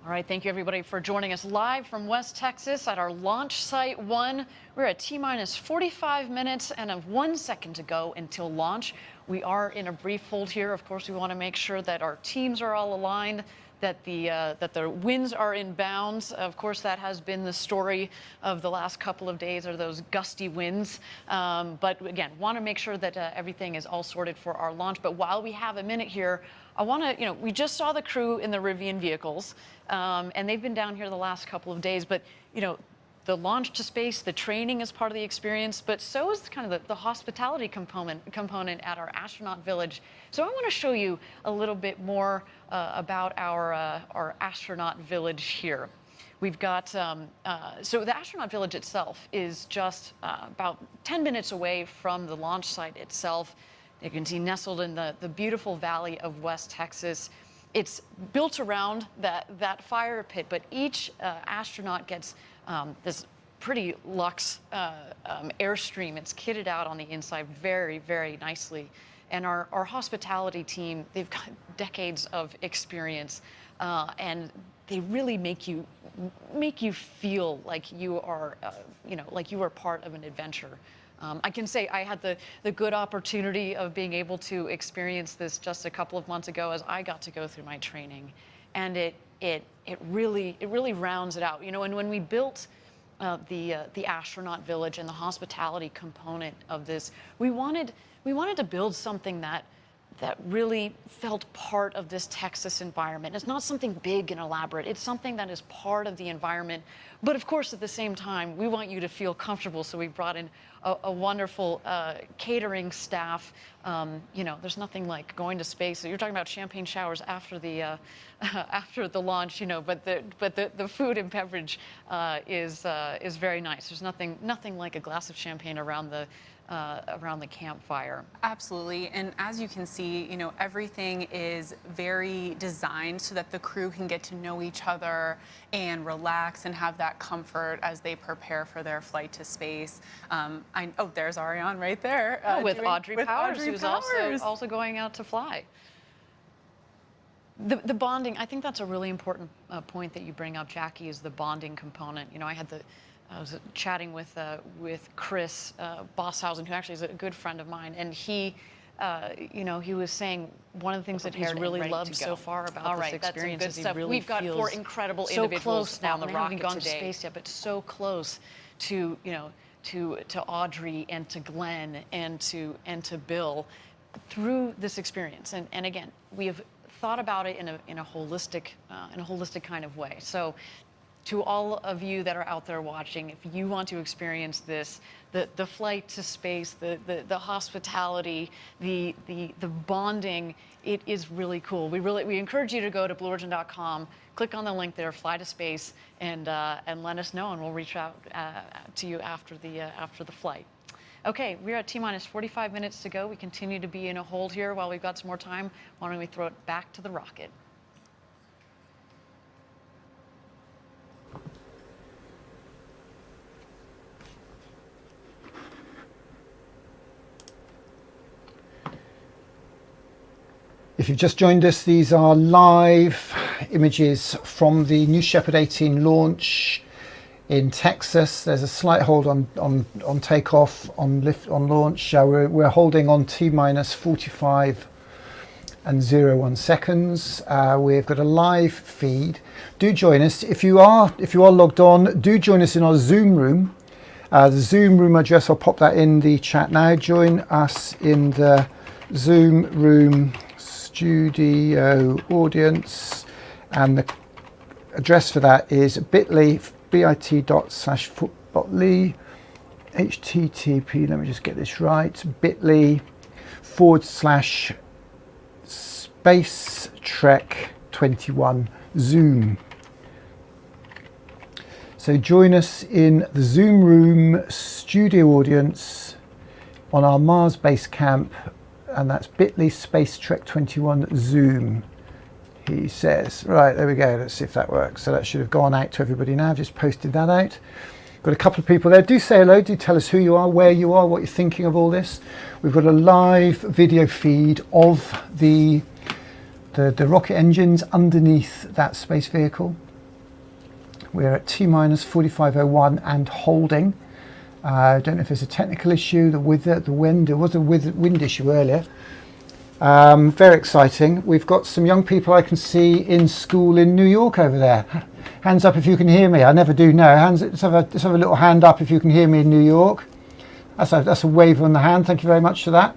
All right, thank you everybody for joining us live from West Texas at our launch site 1. We're at T-minus 45 minutes and have 1 second to go until launch. We are in a brief hold here. Of course, we want to make sure that our teams are all aligned, that the winds are in bounds. Of course, that has been the story of the last couple of days, are those gusty winds. But again, want to make sure that everything is all sorted for our launch. But while we have a minute here, I want to, we just saw the crew in the Rivian vehicles, and they've been down here the last couple of days. But, the launch to space, the training is part of the experience, but so is kind of the hospitality component at our Astronaut Village. So I want to show you a little bit more about our Astronaut Village here. We've got, so the Astronaut Village itself is just about 10 minutes away from the launch site itself. You can see nestled in the beautiful valley of West Texas. It's built around that fire pit, but each astronaut gets this pretty luxe Airstream. It's kitted out on the inside very, very nicely. And our hospitality team, they've got decades of experience, and they really make you feel like you are, like you are part of an adventure. I can say I had the good opportunity of being able to experience this just a couple of months ago as I got to go through my training, and it really rounds it out. And when we built the Astronaut Village and the hospitality component of this, we wanted to build something that really felt part of this Texas environment. It's not something big and elaborate. It's something that is part of the environment. But of course, at the same time, we want you to feel comfortable. So we brought in a wonderful catering staff. There's nothing like going to space. So you're talking about champagne showers after the launch, But the food and beverage is very nice. There's nothing like a glass of champagne around the campfire. Absolutely, and as you can see, everything is very designed so that the crew can get to know each other and relax and have that comfort as they prepare for their flight to space. There's Ariane right there. With Audrey Powers, who's also going out to fly. The bonding, I think that's a really important point that you bring up, Jackie, is the bonding component. I was chatting with Chris Bosshausen, who actually is a good friend of mine, and he you know, he was saying one of the things that he's really loved so far about this experience is he really We've got feels 4 incredible so individuals close now on the they haven't rocket gone today. to space yet, but so close to, you know, to Audrey and to Glenn and to Bill through this experience. And again, we have thought about it in a holistic kind of way. So to all of you that are out there watching, if you want to experience this, the flight to space, the hospitality, the bonding, it is really cool. We encourage you to go to blueorigin.com, click on the link there, fly to space, and let us know, and we'll reach out to you after the flight. Okay, we're at T-minus 45 minutes to go. We continue to be in a hold here while we've got some more time. Why don't we throw it back to the rocket? If you've just joined us, these are live images from the New Shepard 18 launch in Texas. There's a slight hold on takeoff, on launch. We're holding on T-minus 45 and 01 seconds. We've got a live feed. Do join us. If you are logged on, do join us in our Zoom room. The Zoom room address, I'll pop that in the chat now. Join us in the Zoom room studio audience, and the address for that is bit.ly bit.ly http, let me just get this right, bit.ly/Space Trek 21 Zoom. So join us in the Zoom room studio audience on our Mars base camp, and that's bit.ly Space Trek 21 Zoom, he says. Right, there we go. Let's see if that works. So that should have gone out to everybody now. I've just posted that out. Got a couple of people there. Do say hello. Do tell us who you are, where you are, what you're thinking of all this. We've got a live video feed of the rocket engines underneath that space vehicle. We're at T-minus 4501 and holding. I don't know if there's a technical issue, the wind. There was a wind issue earlier. Very exciting. We've got some young people I can see in school in New York over there. Hands up if you can hear me. I never do know. Let's have a little hand up if you can hear me in New York. That's a wave on the hand. Thank you very much for that.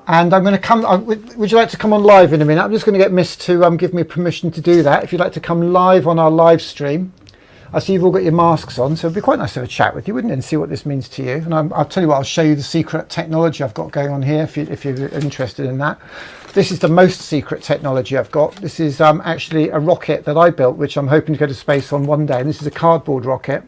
And I'm going to come. Would you like to come on live in a minute? I'm just going to get Miss to give me permission to do that. If you'd like to come live on our live stream. I see you've all got your masks on, so it'd be quite nice to have a chat with you, wouldn't it, and see what this means to you. And I'll tell you what, I'll show you the secret technology I've got going on here if you're interested in that. This is the most secret technology I've got. This is actually a rocket that I built, which I'm hoping to go to space on one day. And this is a cardboard rocket.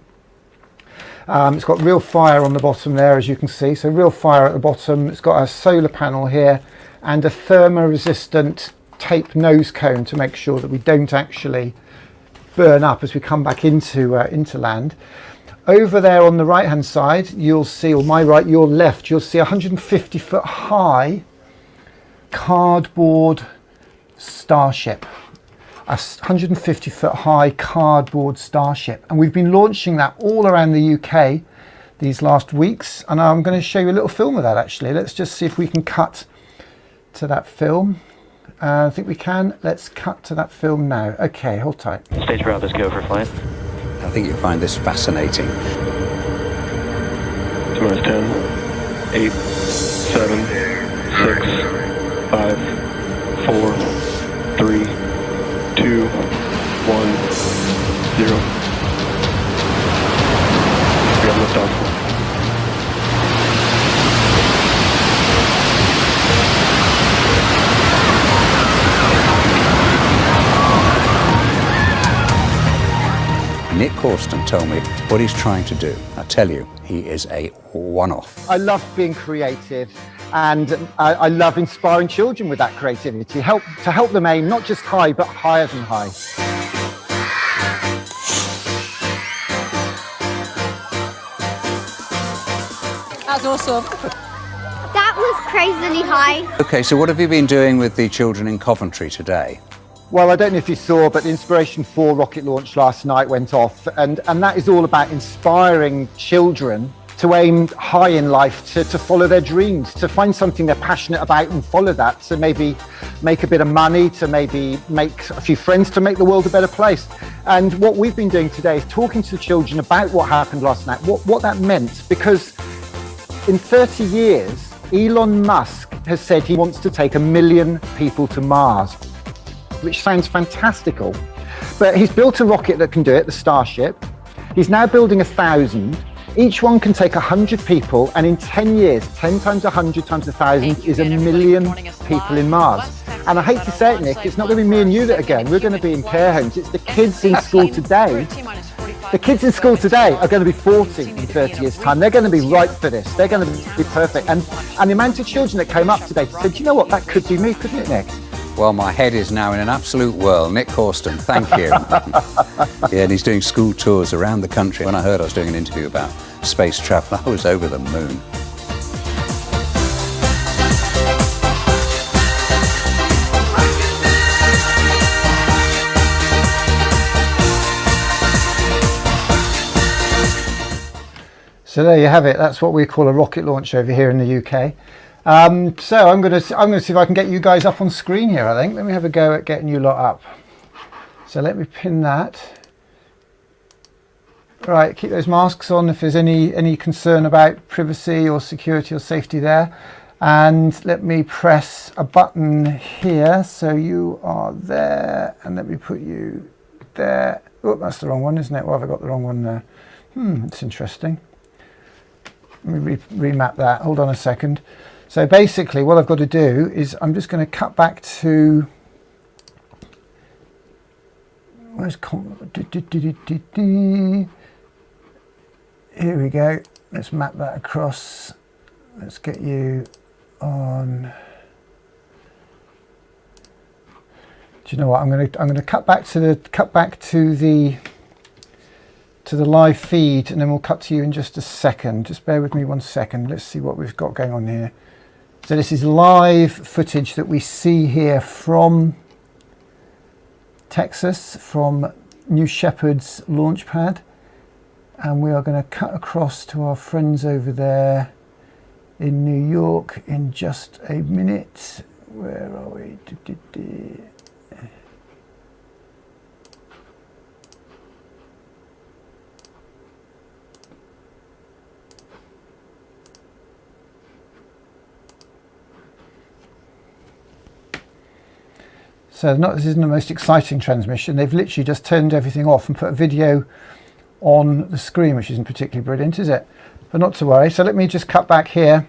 It's got real fire on the bottom there, as you can see. So real fire at the bottom. It's got a solar panel here and a thermo-resistant tape nose cone to make sure that we don't actually burn up as we come back into land. Over there on the right hand side you'll see, or my right, your left, you'll see a 150 foot high cardboard starship. A 150 foot high cardboard starship, and we've been launching that all around the UK these last weeks, and I'm going to show you a little film of that actually. Let's just see if we can cut to that film. I think we can. Let's cut to that film now. Okay, hold tight. Stage route is go for flight. I think you'll find this fascinating. Towards 10, 8, 7, 6, 5, 4, 3, 2, 1, 0. We have liftoff. Nick Corsten told me what he's trying to do. I tell you, he is a one-off. I love being creative, and I love inspiring children with that creativity, to help them aim not just high, but higher than high. That's awesome. That was crazily high. Okay, so what have you been doing with the children in Coventry today? Well, I don't know if you saw, but the Inspiration 4 rocket launch last night went off, and that is all about inspiring children to aim high in life, to follow their dreams, to find something they're passionate about and follow that, to maybe make a bit of money, to maybe make a few friends, to make the world a better place. And what we've been doing today is talking to the children about what happened last night, what that meant, because in 30 years, Elon Musk has said he wants to take 1 million people to Mars, which sounds fantastical. But he's built a rocket that can do it, the Starship. He's now building 1,000. Each one can take 100 people, and in 10 years, 10 times 100 times 1,000 is 1 million people in Mars. And I hate to say it, Nick, it's not going to be me and you that are going. We're going to be in care homes. It's the kids in school today. The kids in school today are going to be 40 in 30 years' time. They're going to be ripe for this. They're going to be perfect. And the amount of children that came up today said, do you know what, that could be me, couldn't it, Nick? Well, my head is now in an absolute whirl. Nick Horston, thank you. Yeah, and he's doing school tours around the country. When I heard I was doing an interview about space travel, I was over the moon. So there you have it. That's what we call a rocket launch over here in the UK. So I'm going to see if I can get you guys up on screen here, I think. Let me have a go at getting you lot up. So let me pin that. Right, keep those masks on if there's any concern about privacy or security or safety there. And let me press a button here so you are there, and let me put you there. Oh, that's the wrong one, isn't it? Well, have I got the wrong one there? It's interesting. Let me remap that. Hold on a second. So basically what I've got to do is I'm just going to cut back to, where's here we go. Let's map that across. Let's get you on. Do you know what? I'm going to cut back to the live feed, and then we'll cut to you in just a second. Just bear with me 1 second. Let's see what we've got going on here. So this is live footage that we see here from Texas, from New Shepard's launch pad. And we are going to cut across to our friends over there in New York in just a minute. Where are we? So this isn't the most exciting transmission. They've literally just turned everything off and put a video on the screen, which isn't particularly brilliant, is it? But not to worry. So let me just cut back here,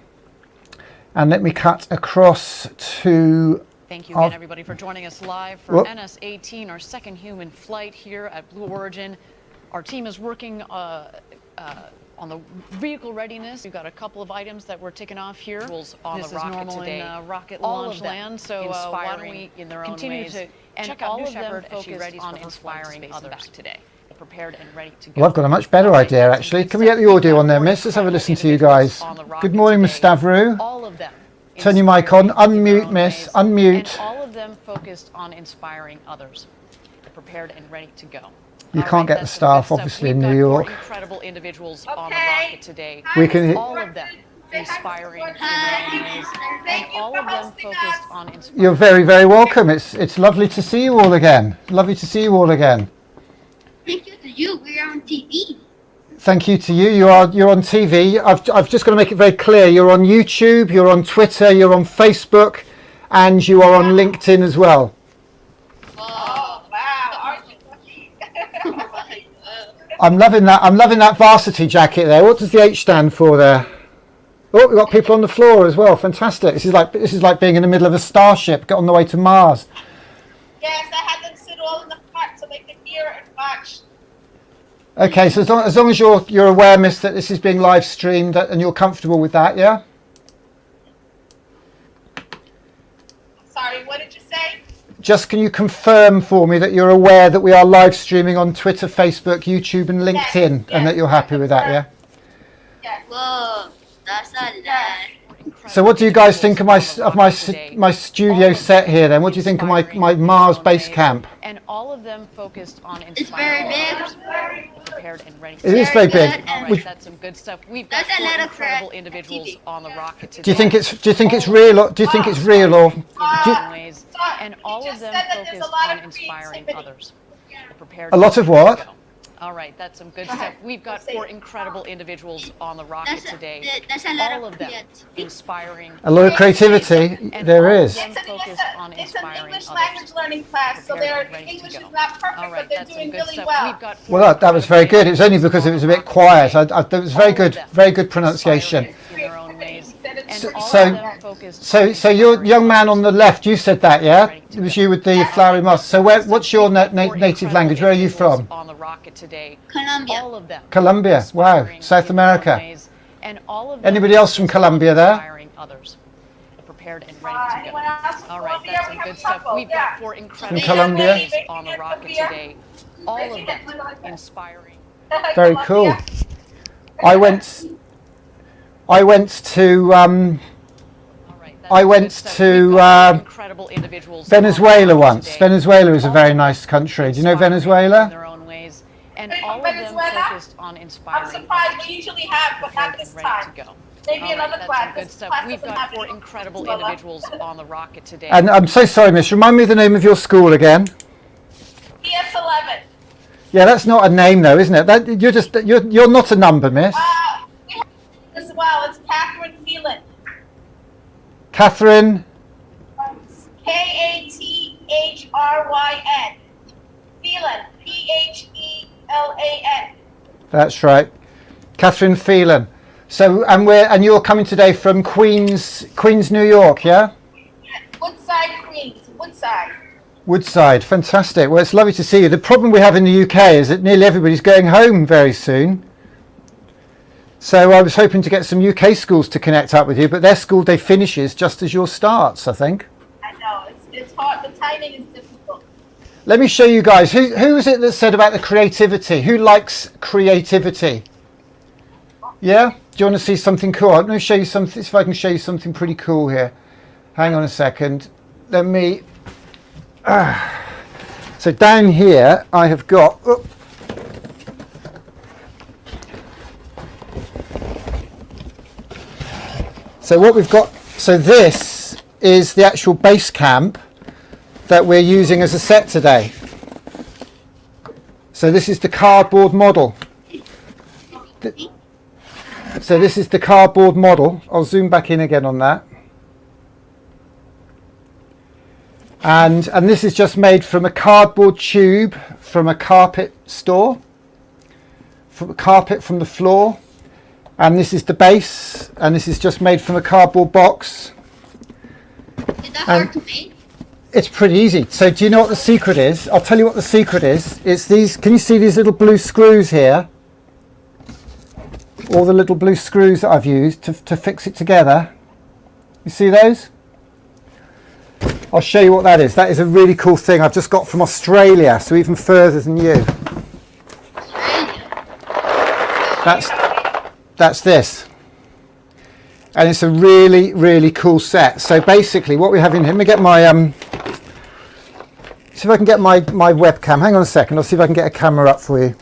and let me cut across to... Thank you again, everybody, for joining us live for NS-18, our second human flight here at Blue Origin. Our team is working on the vehicle readiness. We've got a couple of items that we're ticking off here. On this the rocket is normal today. In rocket launch land, so why don't we in their continue own ways to check out New Shepard as she readies on inspiring others back today. Prepared and ready to go. Well, I've got a much better idea, actually. Can we get the audio on there, miss? Let's have a listen to you guys. Good morning, Miss Stavru. All of them. Turn your mic on. Unmute, miss. Unmute. And all of them focused on inspiring others. Prepared and ready to go. You can't get the staff, obviously, in New York. Incredible individuals on the rocket today. We can. All of them inspiring in their own ways, and all of them focused on inspiring. You're very, very welcome. It's lovely to see you all again. Lovely to see you all again. Thank you to you. We're on TV. Thank you to you. You're on TV. I've just got to make it very clear. You're on YouTube. You're on Twitter. You're on Facebook, and you are on LinkedIn as well. Oh wow! I'm loving that. I'm loving that varsity jacket there. What does the H stand for there? Oh, we've got people on the floor as well. Fantastic. This is like being in the middle of a starship, get on the way to Mars. Yes, I had them sit all in the front so they could hear and watch. Okay, so as long as you're aware, miss, that this is being live streamed and you're comfortable with that, yeah? Sorry, what did you say? Just can you confirm for me that you're aware that we are live streaming on Twitter, Facebook, YouTube and LinkedIn, and that you're happy with that, yeah? Yes. Whoa, that's not that. So what do you guys think of my studio set here then? What do you think of my Mars base camp? And all of them focused on inspiring others. Prepared and ready. It is very big. All right, that's some good stuff. We've got 4 incredible individuals on the rocket today. Do you think it's real or and all of them focused on inspiring others. Prepared a lot of what? All right, that's some good stuff. We've got 4 incredible individuals on the rocket today. All of them inspiring. A lot of creativity. There is. It's an English language learning class, so their English is not perfect, but they're doing really well. Well, that was very good. It was only because it was a bit quiet. It was very good pronunciation. So your young man on the left, you said that, yeah? It was you with the flowery moss. So what's your native language? Where are you from? On the rocket today. Colombia. All of them. Colombia. Wow. South America. And all of Anybody else from Colombia there? Others. Prepared and ready to go. All right, that's some good stuff. We've got 4 incredible Colombia on the rocket today. All of them inspiring. Very cool. I went to Venezuela once. Venezuela is a very nice country. Do you know Venezuela? And all of them focused on inspiring. I'm surprised we usually have, but not this time. Maybe another class. Good stuff. We've got 4 incredible individuals on the rocket today. And I'm so sorry, miss. Remind me of the name of your school again. PS11. Yeah, that's not a name though, isn't it? You're not a number, miss. As well, it's Catherine Phelan. Catherine. Kathryn. Phelan. Phelan. That's right, Catherine Phelan. So, and you're coming today from Queens, New York, yeah? Woodside, Queens. Woodside, fantastic. Well, it's lovely to see you. The problem we have in the UK is that nearly everybody's going home very soon. So I was hoping to get some UK schools to connect up with you, but their school day finishes just as yours starts, I think. I know, it's hard. The timing is difficult. Let me show you guys. Who was it that said about the creativity? Who likes creativity? Yeah? Do you want to see something cool? I'm going to show you something, see if I can show you something pretty cool here. Hang on a second. Let me... So down here I have got... So what we've got... So this is the actual base camp that we're using as a set today. So this is the cardboard model. So this is the cardboard model. I'll zoom back in again on that. And this is just made from a cardboard tube from a carpet store, from a carpet from the floor. And this is the base, and this is just made from a cardboard box. Is that hard to make? It's pretty easy. So do you know what the secret is? I'll tell you what the secret is. It's these, can you see these little blue screws here? All the little blue screws that I've used to fix it together. You see those? I'll show you what that is. That is a really cool thing I've just got from Australia, so even further than you. That's this. And it's a really, really cool set. So basically what we have in here, let me get my, see if I can get my webcam. Hang on a second, I'll see if I can get a camera up for you.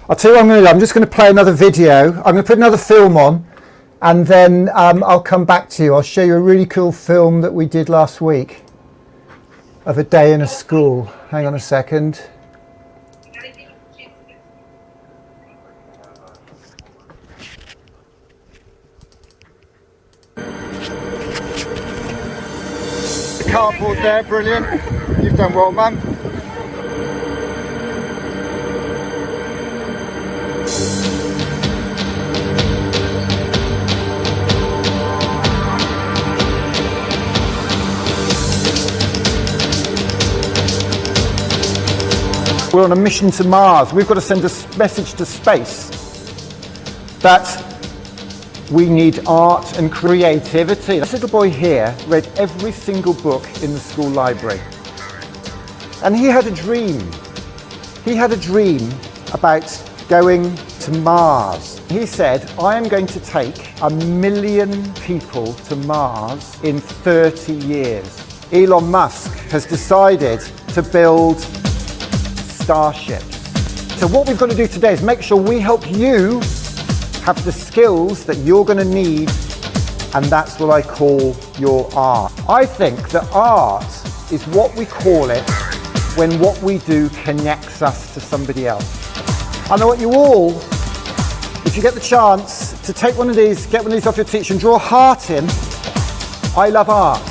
I'll tell you what I'm going to do. I'm just going to play another video. I'm going to put another film on, and then I'll come back to you. I'll show you a really cool film that we did last week of a day in a school. Hang on a second. The cardboard there, brilliant. You've done well, man. We're on a mission to Mars. We've got to send a message to space that we need art and creativity. This little boy here read every single book in the school library. And he had a dream. He had a dream about going to Mars. He said, I am going to take 1 million people to Mars in 30 years. Elon Musk has decided to build starships. So what we've got to do today is make sure we help you have the skills that you're going to need, and that's what I call your art. I think that art is what we call it when what we do connects us to somebody else. And I want you all, if you get the chance, to take one of these, get one of these off your teacher and draw a heart in. I love art.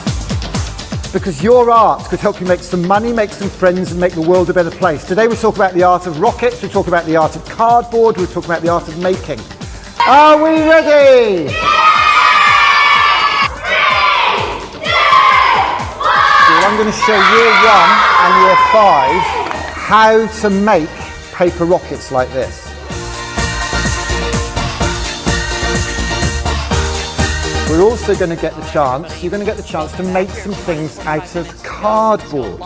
Because your art could help you make some money, make some friends, and make the world a better place. Today we talk about the art of rockets, we talk about the art of cardboard, we talk about the art of making. Are we ready? So I'm going to show year 1 and year 5 how to make paper rockets like this. We're also going to get the chance, you're going to get the chance to make some things out of cardboard.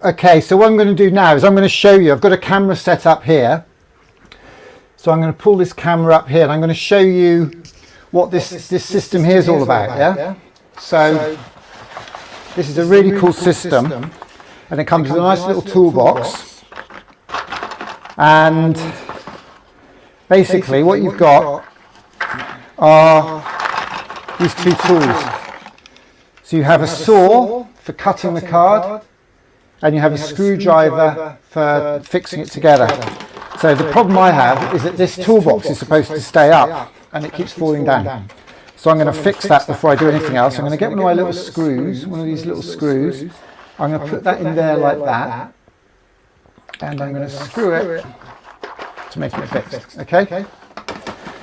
Okay, so what I'm going to do now is I'm going to show you, I've got a camera set up here. So I'm going to pull this camera up here and I'm going to show you what this system here is all about, yeah? So this is a really cool system and it comes with a nice little toolbox. And basically what you've got are these two tools. So you have a saw for cutting the card, and you have a screwdriver for fixing it together. So the problem I have is that this toolbox is supposed to stay up and it keeps falling down. So I'm going to fix that before I do anything else. I'm going to get one of my little screws, one of these little screws. I'm going to put that in there like that, and I'm going to screw it to make it fit. Okay?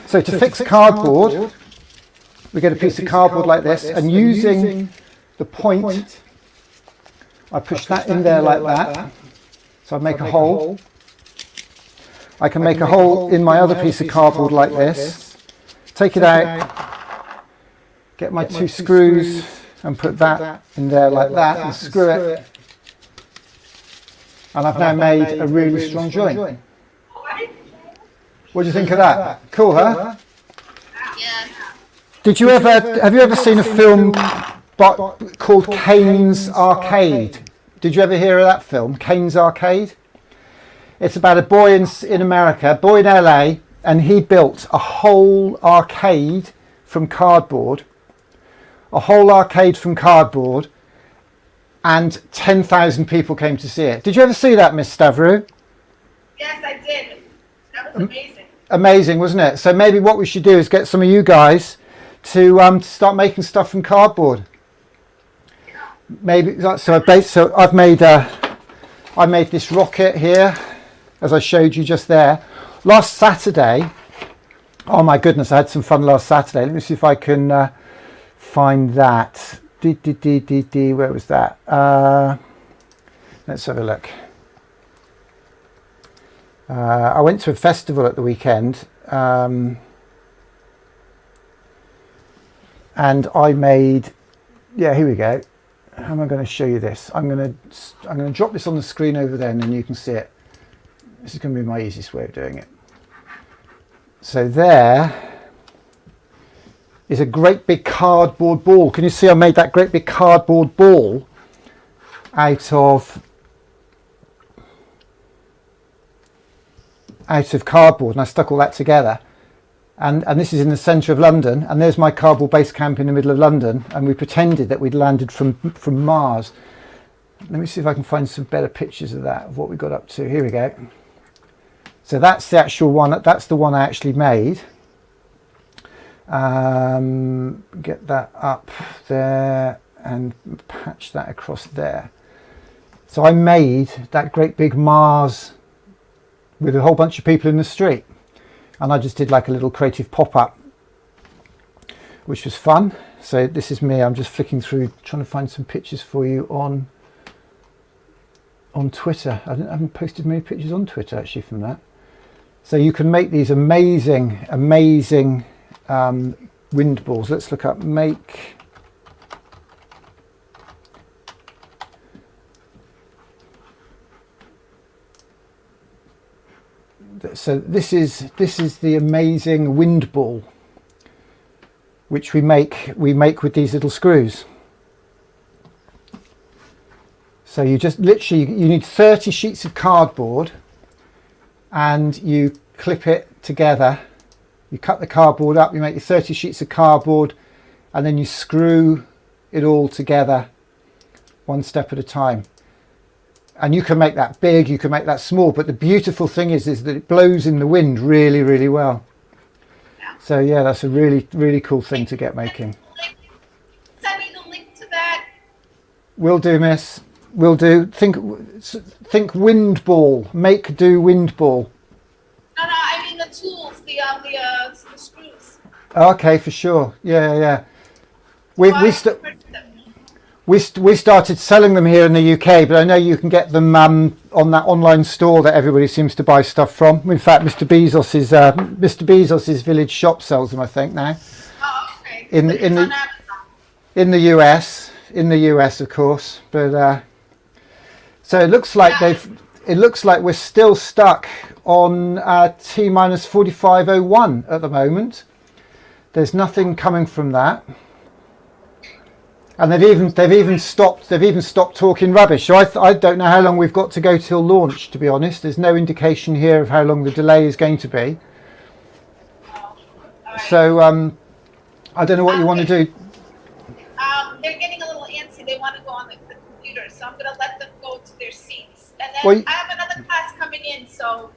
So to fix cardboard, we get a piece of cardboard like this, and using the point, I push that in there like that, so I make a hole. I can make a hole in my other piece of cardboard like this, take it out, get my two screws and put that in there like that and screw it. And I've now made a really strong joint. What do you think of that? Cool, huh? Yeah. Have you ever seen a film called Kane's Arcade? Did you ever hear of that film, Kane's Arcade? It's about a boy in America, a boy in LA, and he built a whole arcade from cardboard. A whole arcade from cardboard, and 10,000 people came to see it. Did you ever see that, Miss Stavru? Yes, I did. That was amazing. Amazing, wasn't it? So maybe what we should do is get some of you guys to start making stuff from cardboard. Maybe so. I made this rocket here, as I showed you just there. Last Saturday, oh my goodness, I had some fun last Saturday. Let me see if I can find that. Where was that? Let's have a look. I went to a festival at the weekend, and I made. Yeah, here we go. How am I going to show you this? I'm going to drop this on the screen over there, and then you can see it. This is going to be my easiest way of doing it. So there is a great big cardboard ball. Can you see I made that great big cardboard ball out of cardboard, and I stuck all that together. And this is in the centre of London, and there's my cardboard base camp in the middle of London, and we pretended that we'd landed from Mars. Let me see if I can find some better pictures of that, of what we got up to. Here we go. So that's the actual one, that's the one I actually made. Get that up there and patch that across there. So I made that great big Mars with a whole bunch of people in the street, and I just did like a little creative pop-up, which was fun. So this is me. I'm just flicking through trying to find some pictures for you on Twitter. I haven't posted many pictures on Twitter actually from that. So you can make these amazing wind balls. Let's look up make. So this is the amazing wind ball, which we make with these little screws. So you just literally, you need 30 sheets of cardboard, and you clip it together. You cut the cardboard up, you make your 30 sheets of cardboard, and then you screw it all together one step at a time. And you can make that big, you can make that small, but the beautiful thing is that it blows in the wind really, really well. So yeah, that's a really, really cool thing to get making. Send me the link to that. Will do, miss. Will do. Think wind ball. Make do wind ball. No, I mean the tools, the screws. Okay, for sure. Yeah. We started selling them here in the UK, but I know you can get them on that online store that everybody seems to buy stuff from. In fact, Mr. Bezos's Village shop sells them, I think now. Oh, okay. In the US, of course. But so it looks like we're still stuck on T-minus 4501 at the moment. There's nothing coming from that. And they've even stopped talking rubbish. So I don't know how long we've got to go till launch, to be honest. There's no indication here of how long the delay is going to be. So I don't know what you want to do. They're getting a little antsy. They want to go on the computer, so I'm going to let them go to their seats. And then I have another class coming in, so.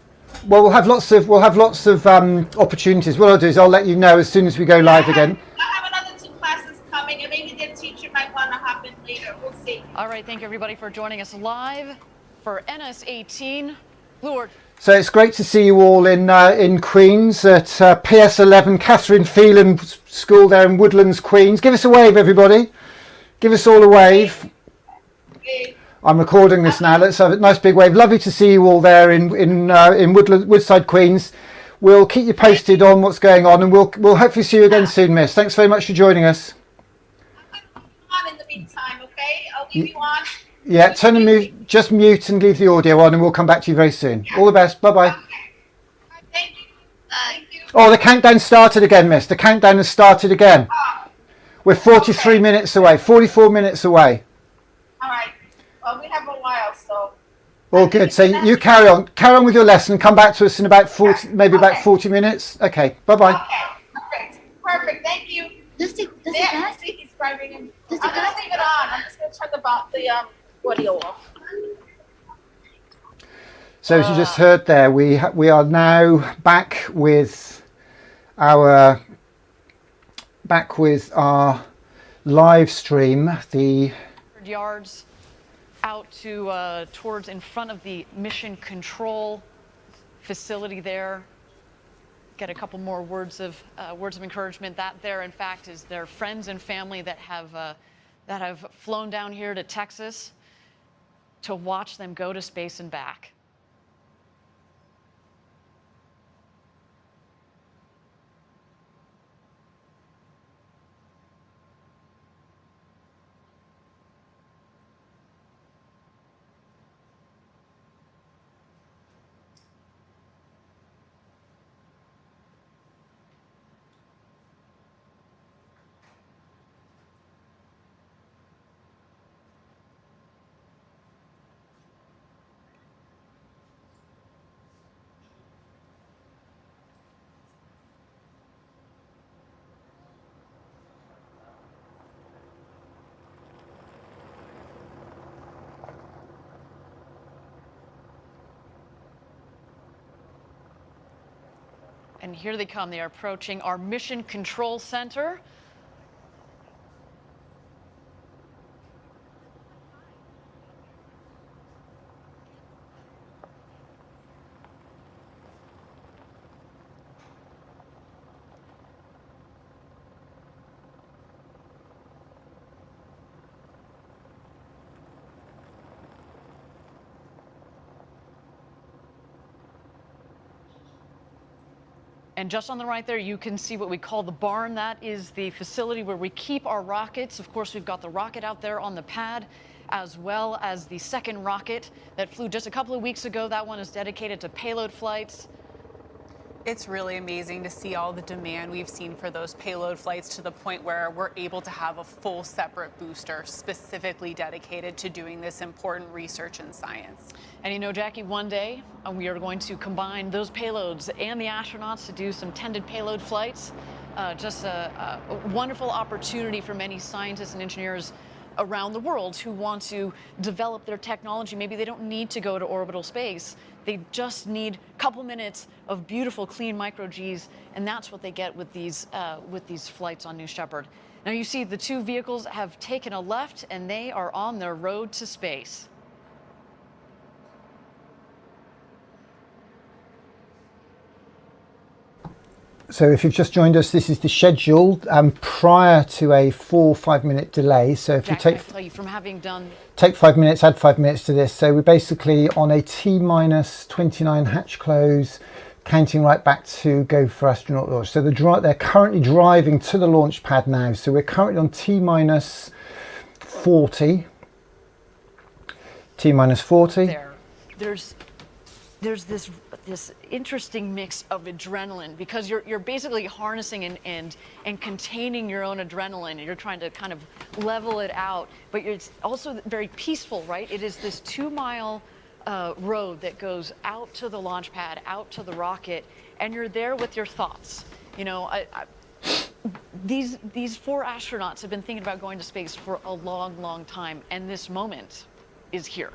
Well, we'll have lots of opportunities. What I'll do is I'll let you know as soon as we go live again. I have another 2 classes coming, and maybe their teacher might want to hop in later. We'll see. All right, thank you everybody for joining us live for NS18 Blue Origin. So it's great to see you all in Queens at PS11 Catherine Phelan School there in Woodlands, Queens. Give us a wave, everybody. Give us all a wave. I'm recording this now. Let's have a nice big wave. Lovely to see you all there in Woodside, Queens. We'll keep you posted on what's going on, and we'll hopefully see you again soon, miss. Thanks very much for joining us. On in the meantime, okay? I'll leave you on. Yeah, just mute and leave the audio on, and we'll come back to you very soon. All the best. Bye-bye. Thank you. Oh, the countdown started again, miss. The countdown has started again. We're 43 minutes away, 44 minutes away. All right. Well, we have a while, so. All good. So you carry on with your lesson, and come back to us in about 40, maybe about 40 minutes. Okay. Bye-bye. Okay. Perfect. Thank you. Does it see he's driving in. I'm going to leave it on. I'm just going to turn the audio off. So as you just heard there, we are now back with our live stream. The yards out to towards in front of the mission control facility there. Get a couple more words of encouragement. That there, in fact, is their friends and family that have flown down here to Texas to watch them go to space and back. And here they come. They are approaching our Mission Control Center. And just on the right there, you can see what we call the barn. That is the facility where we keep our rockets. Of course, we've got the rocket out there on the pad, as well as the second rocket that flew just a couple of weeks ago. That one is dedicated to payload flights. It's really amazing to see all the demand we've seen for those payload flights, to the point where we're able to have a full separate booster specifically dedicated to doing this important research in science. And you know, Jackie, one day we are going to combine those payloads and the astronauts to do some tended payload flights. Just a wonderful opportunity for many scientists and engineers around the world who want to develop their technology. Maybe they don't need to go to orbital space. They just need a couple minutes of beautiful, clean micro-Gs, and that's what they get with these flights on New Shepard. Now you see the two vehicles have taken a left, and they are on their road to space. So if you've just joined us, this is the schedule prior to a 4 or 5 minute delay. So if Jack, you take, I tell you, from having done take 5 minutes, add 5 minutes to this. So we're basically on a T-29 hatch close, counting right back to go for astronaut launch. So they're currently driving to the launch pad now. So we're currently on T-40. T-40. There's this interesting mix of adrenaline, because you're basically harnessing and containing your own adrenaline, and you're trying to kind of level it out, but it's also very peaceful, right? It is this 2-mile road that goes out to the launch pad, out to the rocket, and you're there with your thoughts. You know, these 4 astronauts have been thinking about going to space for a long, long time, and this moment is here.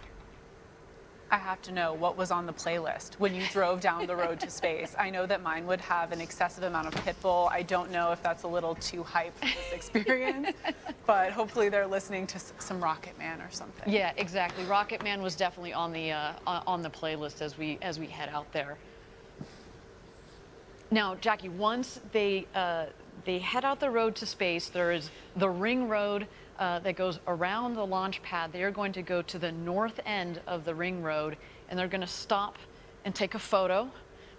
I have to know, what was on the playlist when you drove down the road to space? I know that mine would have an excessive amount of Pitbull. I don't know if that's a little too hype for this experience, but hopefully they're listening to some Rocket Man or something. Yeah, exactly. Rocket Man was definitely on the playlist as we head out there. Now, Jackie, once they head out the road to space, there is the ring road that goes around the launch pad. They are going to go to the north end of the ring road, and they're going to stop and take a photo,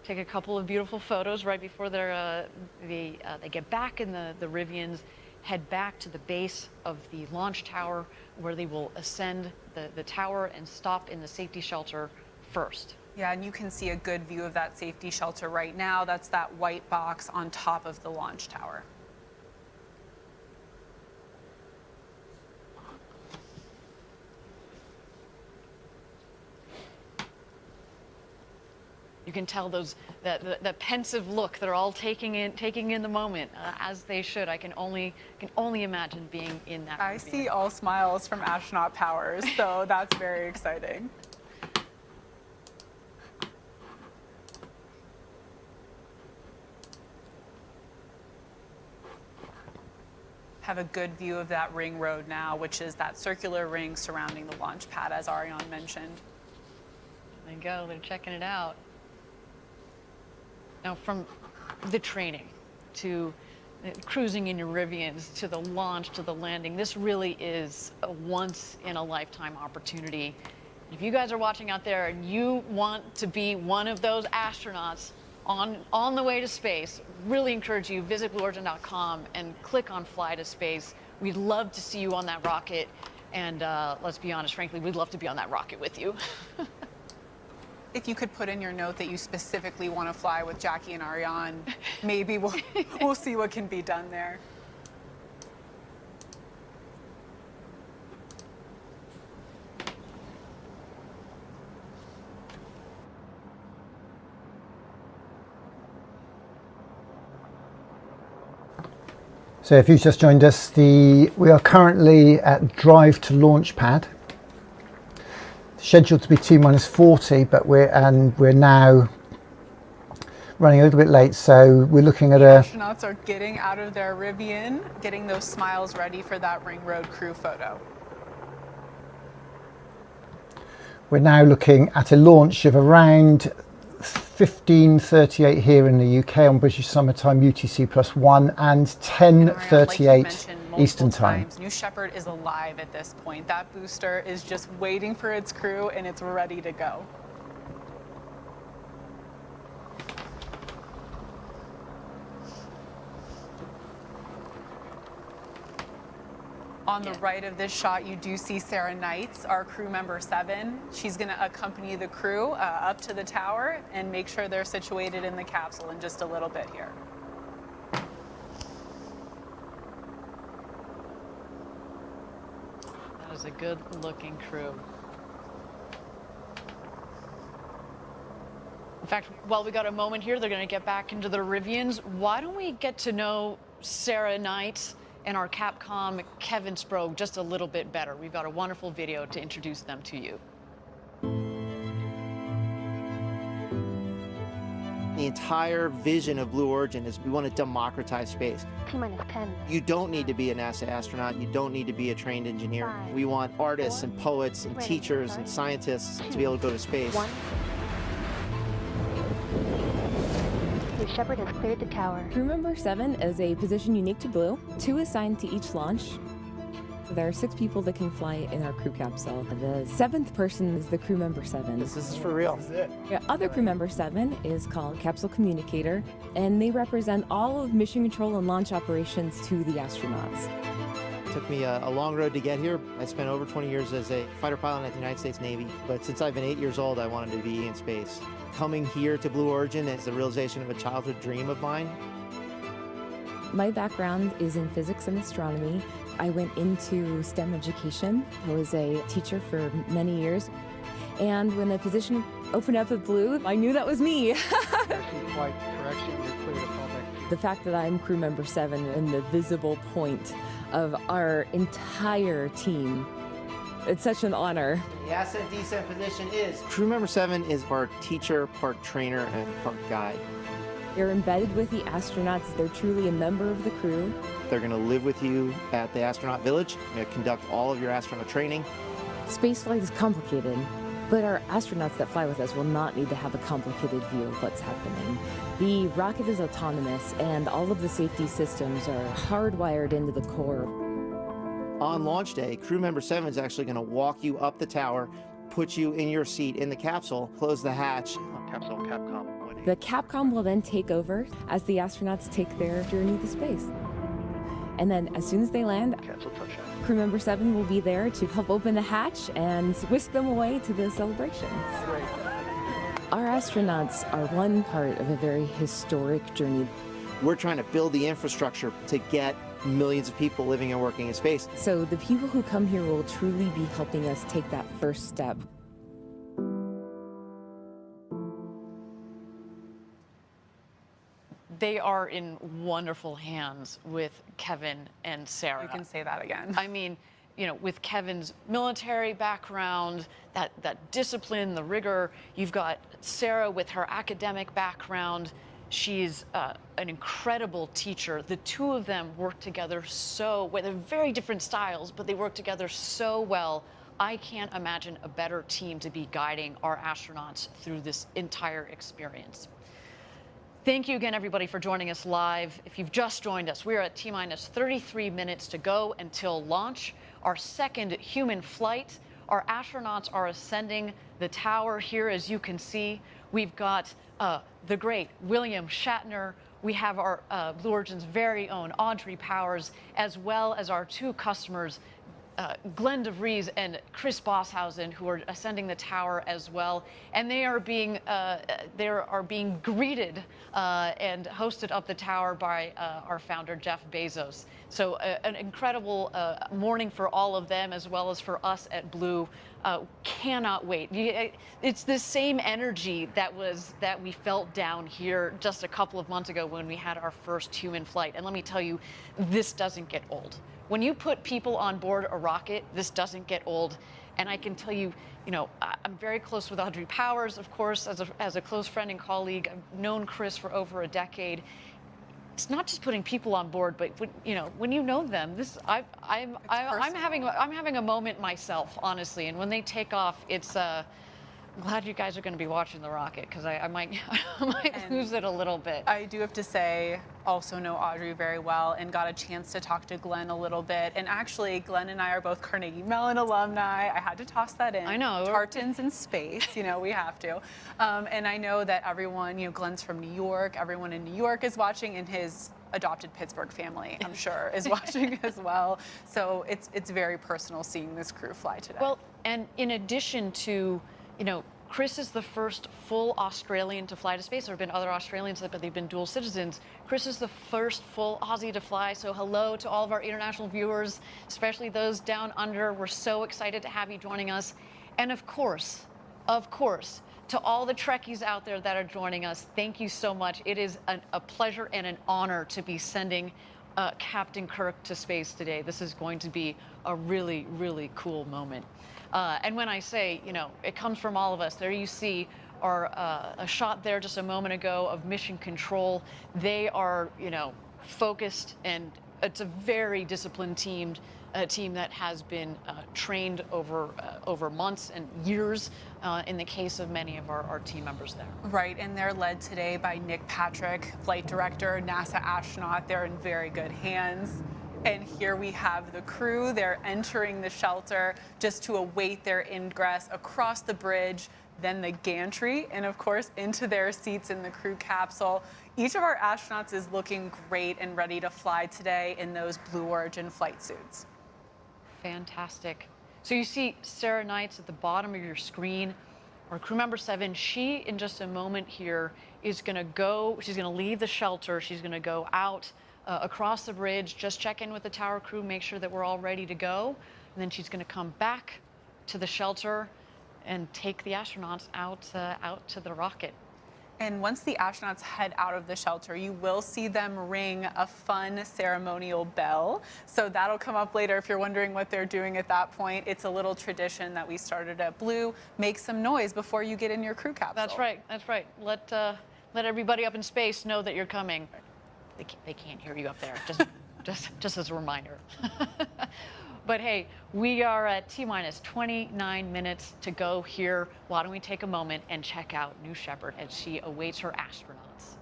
take a couple of beautiful photos right before they get back in the Rivians, head back to the base of the launch tower, where they will ascend the tower and stop in the safety shelter first. Yeah, and you can see a good view of that safety shelter right now. That's that white box on top of the launch tower. You can tell that pensive look they're all taking in the moment, as they should. I can only imagine being in that. I see all smiles from Astronaut Powers, so that's very exciting. Have a good view of that ring road now, which is that circular ring surrounding the launch pad, as Ariane mentioned. There you go, they're checking it out. Now, from the training to cruising in your Rivians, to the launch, to the landing, this really is a once-in-a-lifetime opportunity. If you guys are watching out there and you want to be one of those astronauts on the way to space, really encourage you, visit BlueOrigin.com and click on Fly to Space. We'd love to see you on that rocket, and let's be honest, frankly, we'd love to be on that rocket with you. If you could put in your note that you specifically want to fly with Jackie and Ariane, maybe we'll see what can be done there. So if you've just joined us, we are currently at drive to launch pad. Scheduled to be T-40, but we're now running a little bit late, so we're looking at Astronauts are getting out of their Rivian, getting those smiles ready for that ring road crew photo. We're now looking at a launch of around 15:38 here in the UK on British Summertime UTC +1 and 10:38 Eastern Time. New Shepard is alive at this point. That booster is just waiting for its crew, and it's ready to go. On the right of this shot, you do see Sarah Knights, our crew member 7. She's going to accompany the crew up to the tower and make sure they're situated in the capsule in just a little bit here. That is a good-looking crew. In fact, while we got a moment here, they're going to get back into the Rivians. Why don't we get to know Sarah Knight and our Capcom Kevin Sprague just a little bit better? We've got a wonderful video to introduce them to you. The entire vision of Blue Origin is we want to democratize space. T-minus 10. You don't need to be a NASA astronaut. You don't need to be a trained engineer. 5, we want artists 4, and poets and ready, teachers start. and scientists 2, to be able to go to space. 1. Your Shepard has cleared the tower. Crew member 7 is a position unique to Blue, 2 assigned to each launch. There are 6 people that can fly in our crew capsule. The 7th person is the crew member 7. This is for real. This is it. The other crew member 7 is called Capsule Communicator, and they represent all of mission control and launch operations to the astronauts. It took me a long road to get here. I spent over 20 years as a fighter pilot at the United States Navy, but since I've been 8 years old, I wanted to be in space. Coming here to Blue Origin is the realization of a childhood dream of mine. My background is in physics and astronomy. I went into STEM education. I was a teacher for many years. And when the position opened up at Blue, I knew that was me. The fact that I'm crew member 7 and the visible point of our entire team, it's such an honor. The ascent descent position is crew member 7 is part teacher, part trainer, and part guide. They're embedded with the astronauts. They're truly a member of the crew. They're going to live with you at the Astronaut Village. They're going to conduct all of your astronaut training. Spaceflight is complicated, but our astronauts that fly with us will not need to have a complicated view of what's happening. The rocket is autonomous, and all of the safety systems are hardwired into the core. On launch day, crew member 7 is actually going to walk you up the tower, put you in your seat in the capsule, close the hatch. Capsule Capcom. The Capcom will then take over as the astronauts take their journey to space. And then as soon as they land, crew member 7 will be there to help open the hatch and whisk them away to the celebration. Our astronauts are one part of a very historic journey. We're trying to build the infrastructure to get millions of people living and working in space. So the people who come here will truly be helping us take that first step. They are in wonderful hands with Kevin and Sarah. You can say that again. I mean, you know, with Kevin's military background, that discipline, the rigor. You've got Sarah with her academic background. She's an incredible teacher. The two of them work together they're very different styles, but they work together so well. I can't imagine a better team to be guiding our astronauts through this entire experience. Thank you again, everybody, for joining us live. If you've just joined us, we're at T-minus 33 minutes to go until launch, our second human flight. Our astronauts are ascending the tower here, as you can see. We've got the great William Shatner. We have our Blue Origin's very own Audrey Powers, as well as our 2 customers, Glenn DeVries and Chris Bosshausen, who are ascending the tower as well, and they are being greeted and hosted up the tower by our founder Jeff Bezos. So an incredible morning for all of them, as well as for us at Blue. Cannot wait. It's the same energy that we felt down here just a couple of months ago when we had our first human flight. And let me tell you, this doesn't get old. When you put people on board a rocket, this doesn't get old. And I can tell you, I'm very close with Audrey Powers, of course, as a close friend and colleague. I've known Chris for over a decade. It's not just putting people on board, but when you know them, I'm having a moment myself, honestly. And when they take off, I'm glad you guys are going to be watching the rocket, because I might lose it a little bit. I do have to say, also know Audrey very well and got a chance to talk to Glenn a little bit. And actually, Glenn and I are both Carnegie Mellon alumni. I had to toss that in. I know. Tartans in space, we have to. And I know that everyone, Glenn's from New York. Everyone in New York is watching, and his adopted Pittsburgh family, I'm sure, is watching as well. So it's very personal seeing this crew fly today. Well, and in addition to, you know, Chris is the first full Australian to fly to space. There have been other Australians, but they've been dual citizens. Chris is the first full Aussie to fly. So hello to all of our international viewers, especially those down under. We're so excited to have you joining us. And of course, to all the Trekkies out there that are joining us, thank you so much. It is a pleasure and an honor to be sending Captain Kirk to space today. This is going to be a really, really cool moment. And when I say, you know, it comes from all of us. There you see our a shot there just a moment ago of mission control. They are, you know, focused, and it's a very disciplined team that has been trained over months and years in the case of many of our team members there. Right, and they're led today by Nick Patrick, flight director, NASA astronaut. They're in very good hands. And here we have the crew. They're entering the shelter just to await their ingress across the bridge, then the gantry, and of course into their seats in the crew capsule. Each of our astronauts is looking great and ready to fly today in those Blue Origin flight suits. Fantastic. So you see Sarah Knights at the bottom of your screen, or crew member 7. She, in just a moment here, is going to go, she's going to leave the shelter. She's going to go out across the bridge, just check in with the tower crew, make sure that we're all ready to go. And then she's going to come back to the shelter and take the astronauts out to the rocket. And once the astronauts head out of the shelter, you will see them ring a fun ceremonial bell. So that'll come up later if you're wondering what they're doing at that point. It's a little tradition that we started at Blue. Make some noise before you get in your crew capsule. That's right. That's right. Let everybody up in space know that you're coming. They can't hear you up there. Just as a reminder. But hey, we are at T-minus 29 minutes to go here. Why don't we take a moment and check out New Shepard as she awaits her astronauts.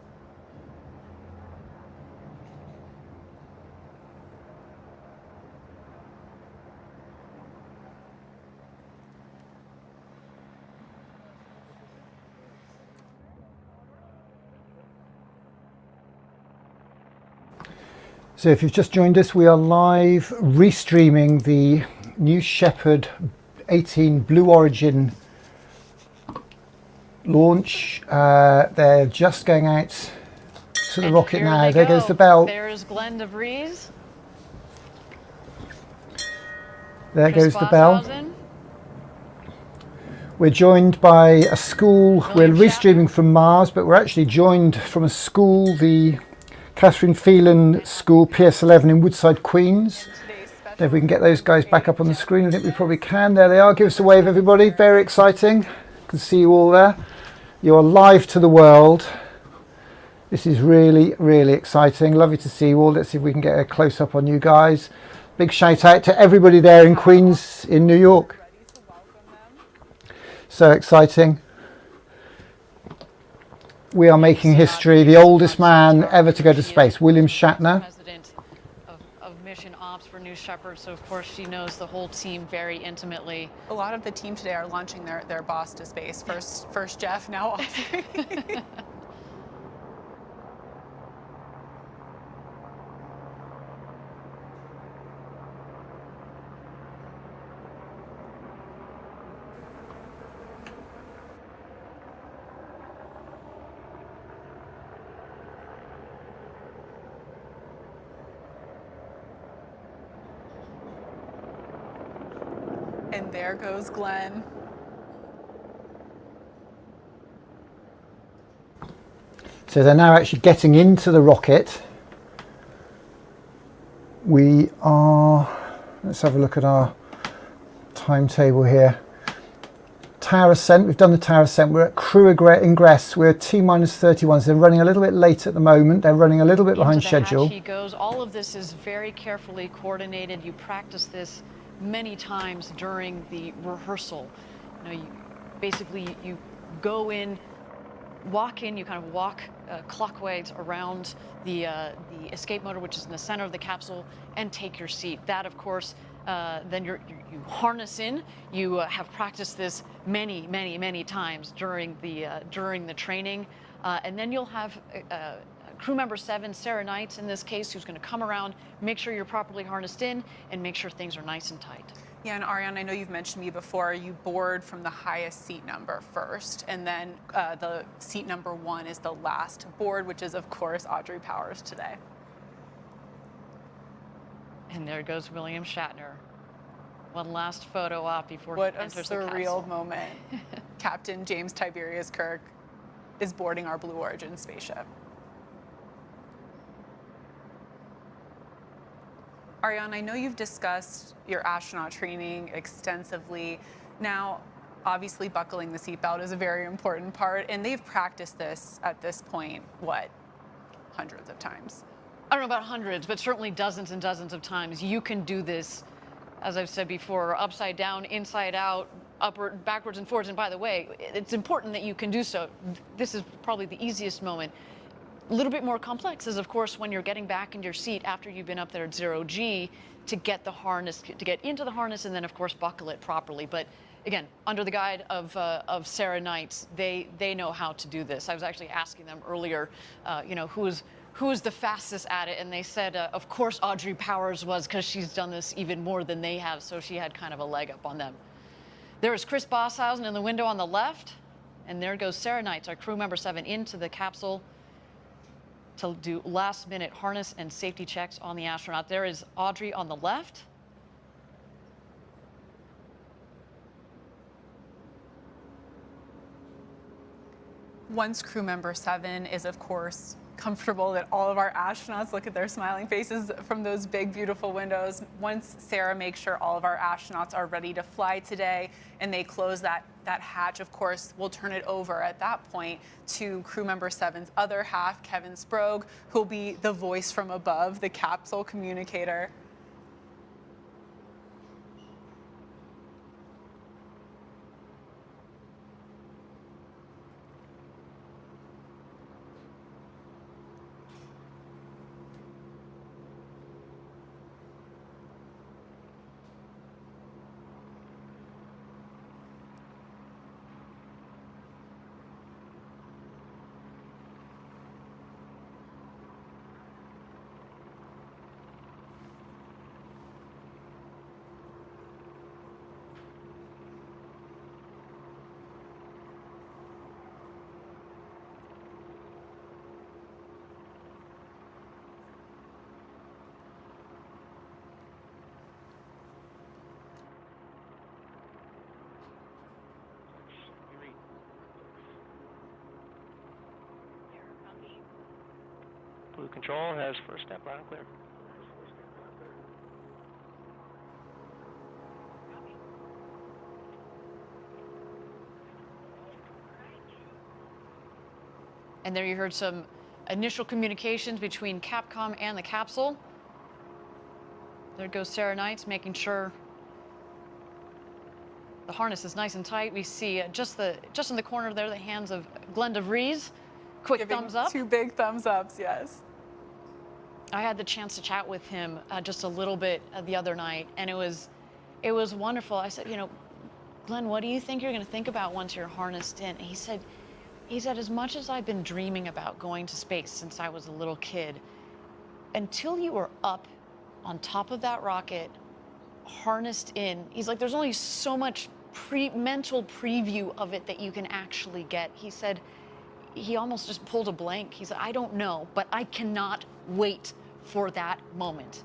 So if you've just joined us, we are live restreaming the New Shepard 18 Blue Origin launch. They're just going out to the rocket now. There goes the bell. There's Glenn DeVries. There goes the bell. We're joined by a school. We're restreaming from Mars, but we're actually joined from a school, the Catherine Phelan School, PS11 in Woodside, Queens. If we can get those guys back up on the screen, I think we probably can. There they are. Give us a wave, everybody. Very exciting. I can see you all there. You're live to the world. This is really, really exciting. Lovely to see you all. Let's see if we can get a close-up on you guys. Big shout out to everybody there in Queens, in New York. So exciting. We are making history. The oldest man ever to go to space, William Shatner. President of Mission Ops for New Shepard, so of course she knows the whole team very intimately. A lot of the team today are launching their boss to space. First Jeff, now Audrey. And there goes Glenn. So they're now actually getting into the rocket. We are, let's have a look at our timetable here. Tower ascent, we've done the tower ascent. We're at crew ingress. We're T-minus 31, so they're running a little bit late at the moment. They're running a little bit behind schedule. He goes. All of this is very carefully coordinated. You practice this many times during the rehearsal. You know, you go in, walk in, you kind of walk clockwise around the escape motor, which is in the center of the capsule, and take your seat. That, of course, then you harness in. You have practiced this many times during the training, and then you'll have crew member 7, Sarah Knights in this case, who's going to come around, make sure you're properly harnessed in, and make sure things are nice and tight. Yeah, and Ariane, I know you've mentioned to me before, you board from the highest seat number first, and then the seat number 1 is the last board, which is, of course, Audrey Powers today. And there goes William Shatner. One last photo op before he enters the capsule. What a surreal moment. Captain James Tiberius Kirk is boarding our Blue Origin spaceship. Ariane, I know you've discussed your astronaut training extensively. Now, obviously buckling the seatbelt is a very important part, and they've practiced this at this point, what, hundreds of times? I don't know about hundreds, but certainly dozens and dozens of times. You can do this, as I've said before, upside down, inside out, upward, backwards and forwards. And by the way, it's important that you can do so. This is probably the easiest moment. A little bit more complex is, of course, when you're getting back into your seat after you've been up there at 0G to get the harness, to get into the harness, and then, of course, buckle it properly. But again, under the guide of Sarah Knights, they know how to do this. I was actually asking them earlier, you know, who is the fastest at it, and they said, of course, Audrey Powers was, because she's done this even more than they have, so she had kind of a leg up on them. There is Chris Bosshausen in the window on the left, and there goes Sarah Knights, our crew member 7, into the capsule to do last-minute harness and safety checks on the astronaut. There is Audrey on the left. Once crew member 7 is, of course, comfortable that all of our astronauts look at their smiling faces from those big, beautiful windows. Once Sarah makes sure all of our astronauts are ready to fly today and they close that hatch, of course, we'll turn it over at that point to crew member 7's other half, Kevin Sprague, who'll be the voice from above, the capsule communicator. Blue Control has first step loud and clear. And there you heard some initial communications between Capcom and the capsule. There goes Sarah Knights, making sure the harness is nice and tight. We see just in the corner there the hands of Glenn DeVries. Quick thumbs up. 2 big thumbs ups, yes. I had the chance to chat with him just a little bit the other night, and it was wonderful. I said, you know, Glenn, what do you think you're going to think about once you're harnessed in? And he said, as much as I've been dreaming about going to space since I was a little kid, until you are up on top of that rocket, harnessed in, he's like, there's only so much mental preview of it that you can actually get. He said, he almost just pulled a blank. He said, I don't know, but I cannot wait for that moment.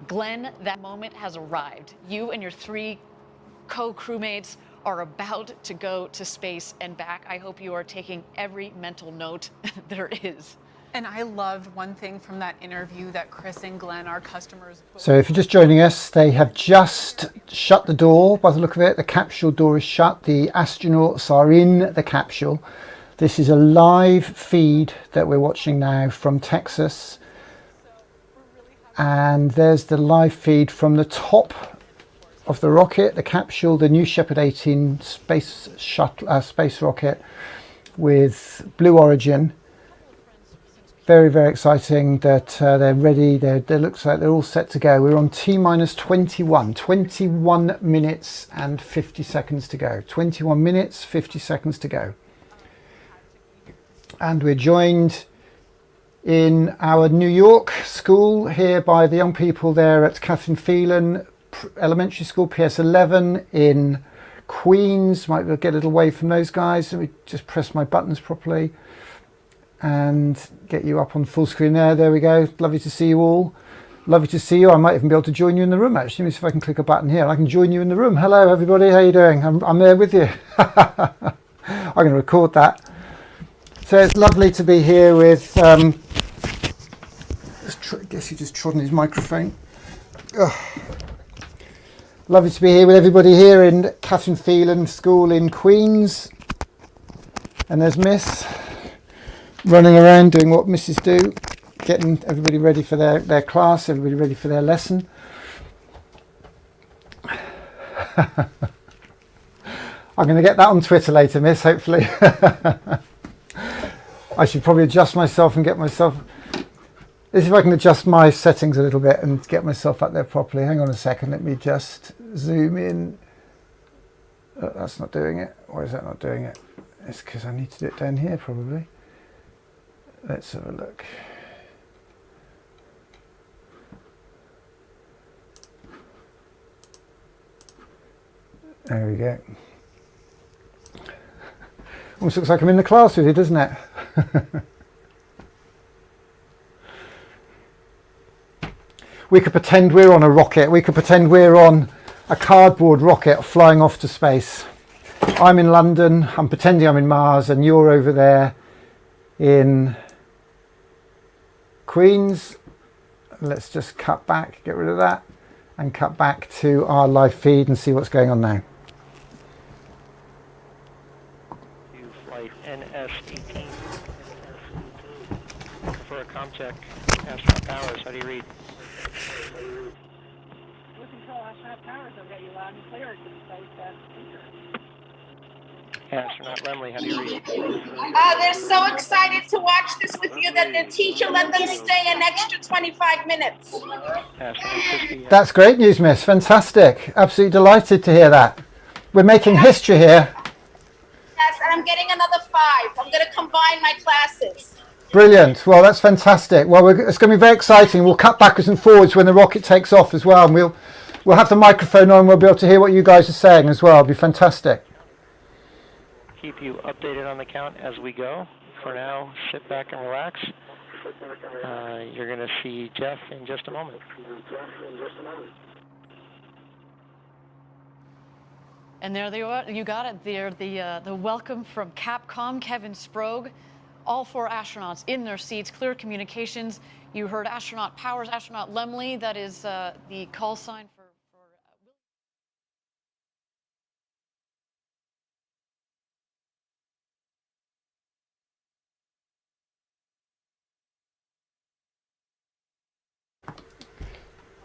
Glenn, that moment has arrived. You and your 3 co-crewmates are about to go to space and back. I hope you are taking every mental note there is. And I loved one thing from that interview that Chris and Glenn, our customers... So if you're just joining us, they have just shut the door. By the look of it, the capsule door is shut. The astronauts are in the capsule. This is a live feed that we're watching now from Texas. And there's the live feed from the top of the rocket, the capsule, the New Shepard 18 space rocket with Blue Origin. Very, very exciting that they're ready. They looks like they're all set to go. We're on T-minus 21 minutes and 50 seconds to go. 21 minutes, 50 seconds to go. And we're joined in our New York school here by the young people there at Catherine Phelan Elementary School, PS11 in Queens. Might get a little wave from those guys. Let me just press my buttons properly and get you up on full screen there. There we go. Lovely to see you all. Lovely to see you. I might even be able to join you in the room actually. Let me see if I can click a button here. I can join you in the room. Hello everybody, how are you doing? I'm there with you. I'm going to record that. So it's lovely to be here with, I guess he just trod on his microphone. Ugh. Lovely to be here with everybody here in Caption Kirk School in Queens. And there's Miss running around doing what misses do, getting everybody ready for their class, everybody ready for their lesson. I'm going to get that on Twitter later, Miss, hopefully. I should probably adjust myself and get myself... Let's see if I can adjust my settings a little bit and get myself up there properly. Hang on a second, let me just zoom in. Oh, that's not doing it. Why is that not doing it? It's because I need to do it down here probably. Let's have a look. There we go. Almost looks like I'm in the class with you, doesn't it? We could pretend we're on a rocket. We could pretend we're on a cardboard rocket flying off to space. I'm in London. I'm pretending I'm in Mars, and you're over there in Queens. Let's just cut back, get rid of that, and cut back to our live feed and see what's going on now. Flight NS-18 for a comm check. Astronaut Powers, how do you read? Control Astronaut Powers, I've got you loud and clear to the space speaker. Astronaut Lemley, how do you read? They're so excited to watch this with you that the teacher let them stay an extra 25 minutes. That's great news, Miss. Fantastic. Absolutely delighted to hear that. We're making history here. Yes, and I'm getting another 5. I'm going to combine my classes. Brilliant. Well, that's fantastic. Well, it's going to be very exciting. We'll cut backwards and forwards when the rocket takes off as well. And we'll have the microphone on. We'll be able to hear what you guys are saying as well. It'll be fantastic. Keep you updated on the count as we go. For now, sit back and relax. You're going to see Jeff in just a moment. And there they are. You got it. They're the welcome from Capcom, Kevin Sprogge. All 4 astronauts in their seats, clear communications. You heard Astronaut Powers, Astronaut Lemley. That is the call sign for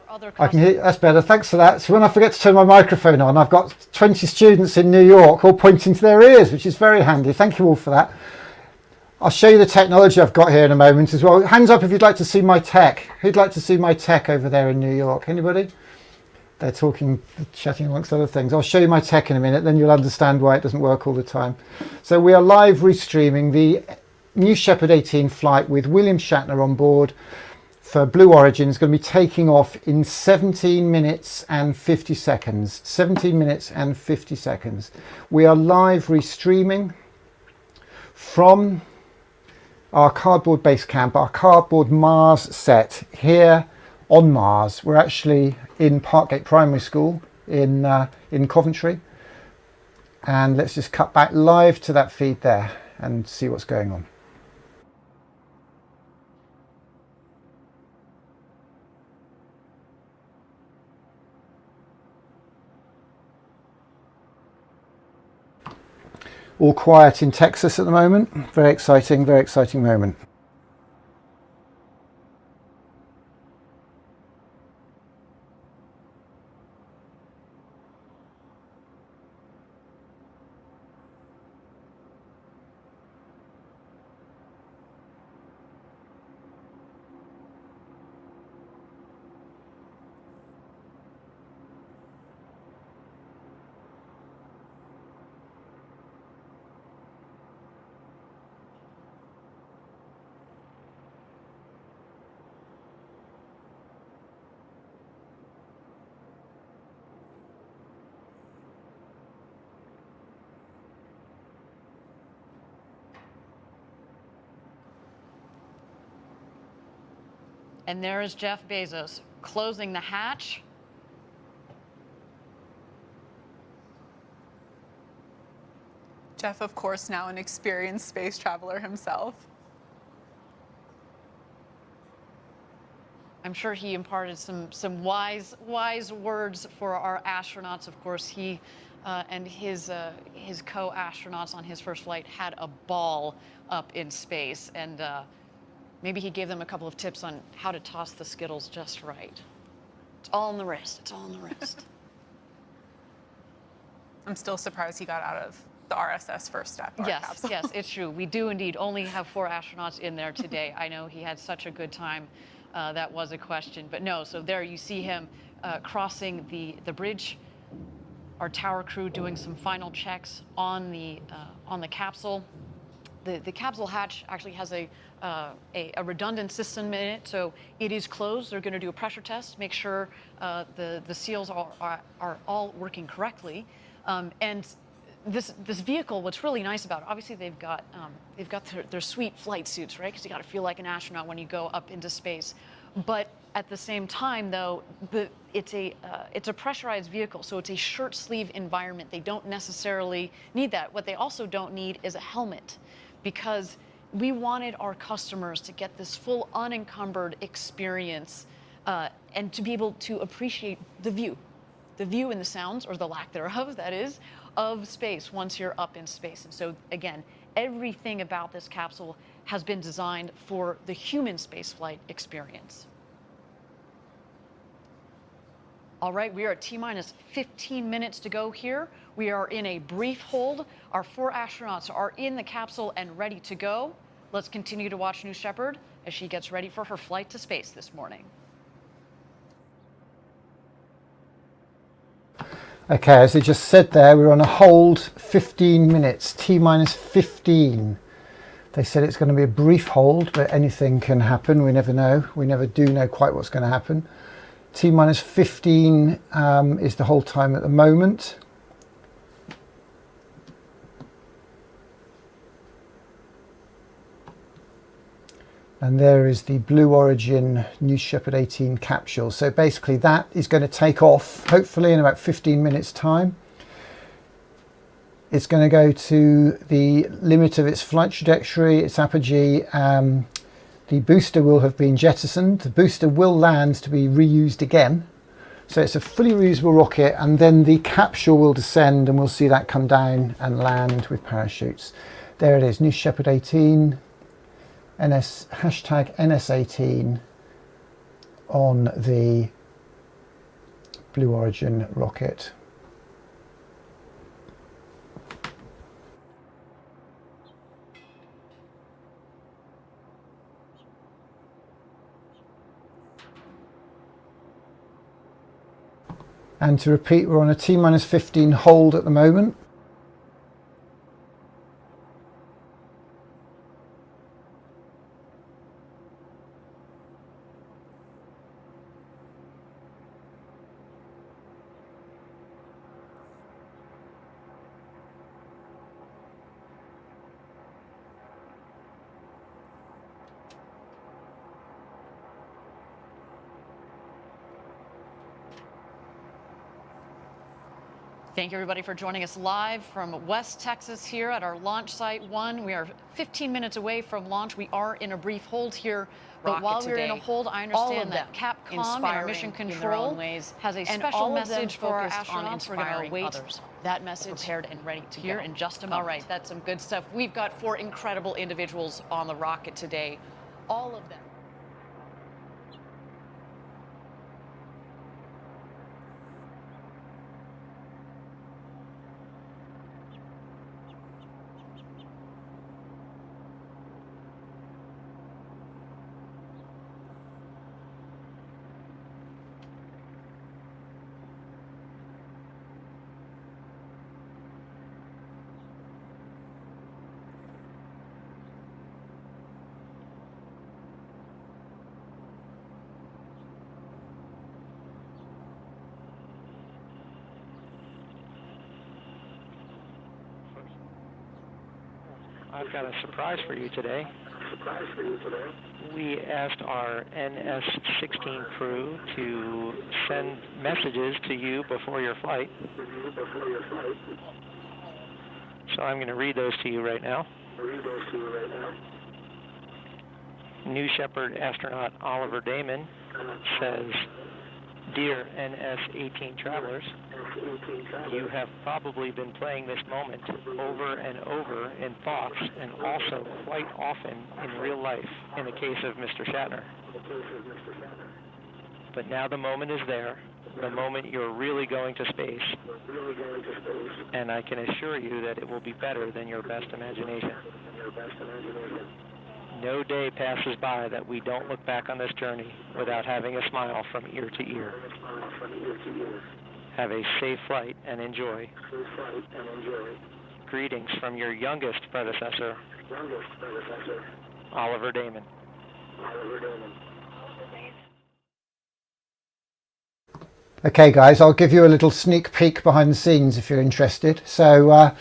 other I can hear, that's better, thanks for that. So when I forget to turn my microphone on, I've got 20 students in New York all pointing to their ears, which is very handy. Thank you all for that. I'll show you the technology I've got here in a moment as well. Hands up if you'd like to see my tech. Who'd like to see my tech over there in New York? Anybody? They're chatting amongst other things. I'll show you my tech in a minute, then you'll understand why it doesn't work all the time. So we are live restreaming the New Shepard 18 flight with William Shatner on board for Blue Origin. Is going to be taking off in 17 minutes and 50 seconds. 17 minutes and 50 seconds. We are live restreaming from our cardboard base camp, our cardboard Mars set here on Mars. We're actually in Parkgate Primary School in Coventry. And let's just cut back live to that feed there and see what's going on. All quiet in Texas at the moment. Very exciting moment. And there is Jeff Bezos closing the hatch. Jeff, of course, now an experienced space traveler himself. I'm sure he imparted some wise words for our astronauts. Of course, he and his co-astronauts on his first flight had a ball up in space, and maybe he gave them a couple of tips on how to toss the Skittles just right. It's all in the wrist. It's all in the wrist. I'm still surprised he got out of the RSS first step. Yes, yes, it's true. We do indeed only have 4 astronauts in there today. I know he had such a good time. That was a question, but no. So there you see him crossing the bridge. Our tower crew doing some final checks on the capsule. The capsule hatch actually has a redundant system in it, so it is closed. They're going to do a pressure test, make sure the seals are all working correctly. And this vehicle, what's really nice about it, obviously they've got their sweet flight suits, right? Because you got to feel like an astronaut when you go up into space. But at the same time, though, it's a pressurized vehicle, so it's a shirt sleeve environment. They don't necessarily need that. What they also don't need is a helmet, because we wanted our customers to get this full unencumbered experience and to be able to appreciate the view and the sounds, or the lack thereof, that is, of space once you're up in space. And so again, everything about this capsule has been designed for the human spaceflight experience. All right, we are at T-minus 15 minutes to go here. We are in a brief hold. Our 4 astronauts are in the capsule and ready to go. Let's continue to watch New Shepard as she gets ready for her flight to space this morning. Okay, as I just said there, we're on a hold 15 minutes, T-minus 15. They said it's going to be a brief hold, but anything can happen. We never know. We never do know quite what's going to happen. T-minus 15 is the hold time at the moment. And there is the Blue Origin New Shepard 18 capsule. So basically that is going to take off, hopefully in about 15 minutes time. It's going to go to the limit of its flight trajectory, its apogee. The booster will have been jettisoned. The booster will land to be reused again. So it's a fully reusable rocket, and then the capsule will descend and we'll see that come down and land with parachutes. There it is, New Shepard 18. Hashtag NS18 on the Blue Origin rocket. And to repeat, we're on a T-minus 15 hold at the moment. Thank you, everybody, for joining us live from West Texas here at our launch site 1. We are 15 minutes away from launch. We are in a brief hold here. But while we're in a hold, I understand that Capcom and our mission control has a special message for our astronauts. We're going to await that message prepared and ready to here in just a moment. All right, that's some good stuff. We've got 4 incredible individuals on the rocket today. All of them. I've got a surprise for you today. surprise for you today? We asked our NS-16 crew to send messages to you before your flight. So I'm going to read those to you right now. New Shepard astronaut Oliver Damon says, "Dear NS-18 travelers, you have probably been playing this moment over and over in thoughts and also quite often in real life in the case of Mr. Shatner. But now the moment is there, the moment you're really going to space, and I can assure you that it will be better than your best imagination. No day passes by that we don't look back on this journey without having a smile from ear to ear. Have a safe flight and enjoy. Greetings from your youngest predecessor, Oliver Damon." Okay, guys, I'll give you a little sneak peek behind the scenes if you're interested. So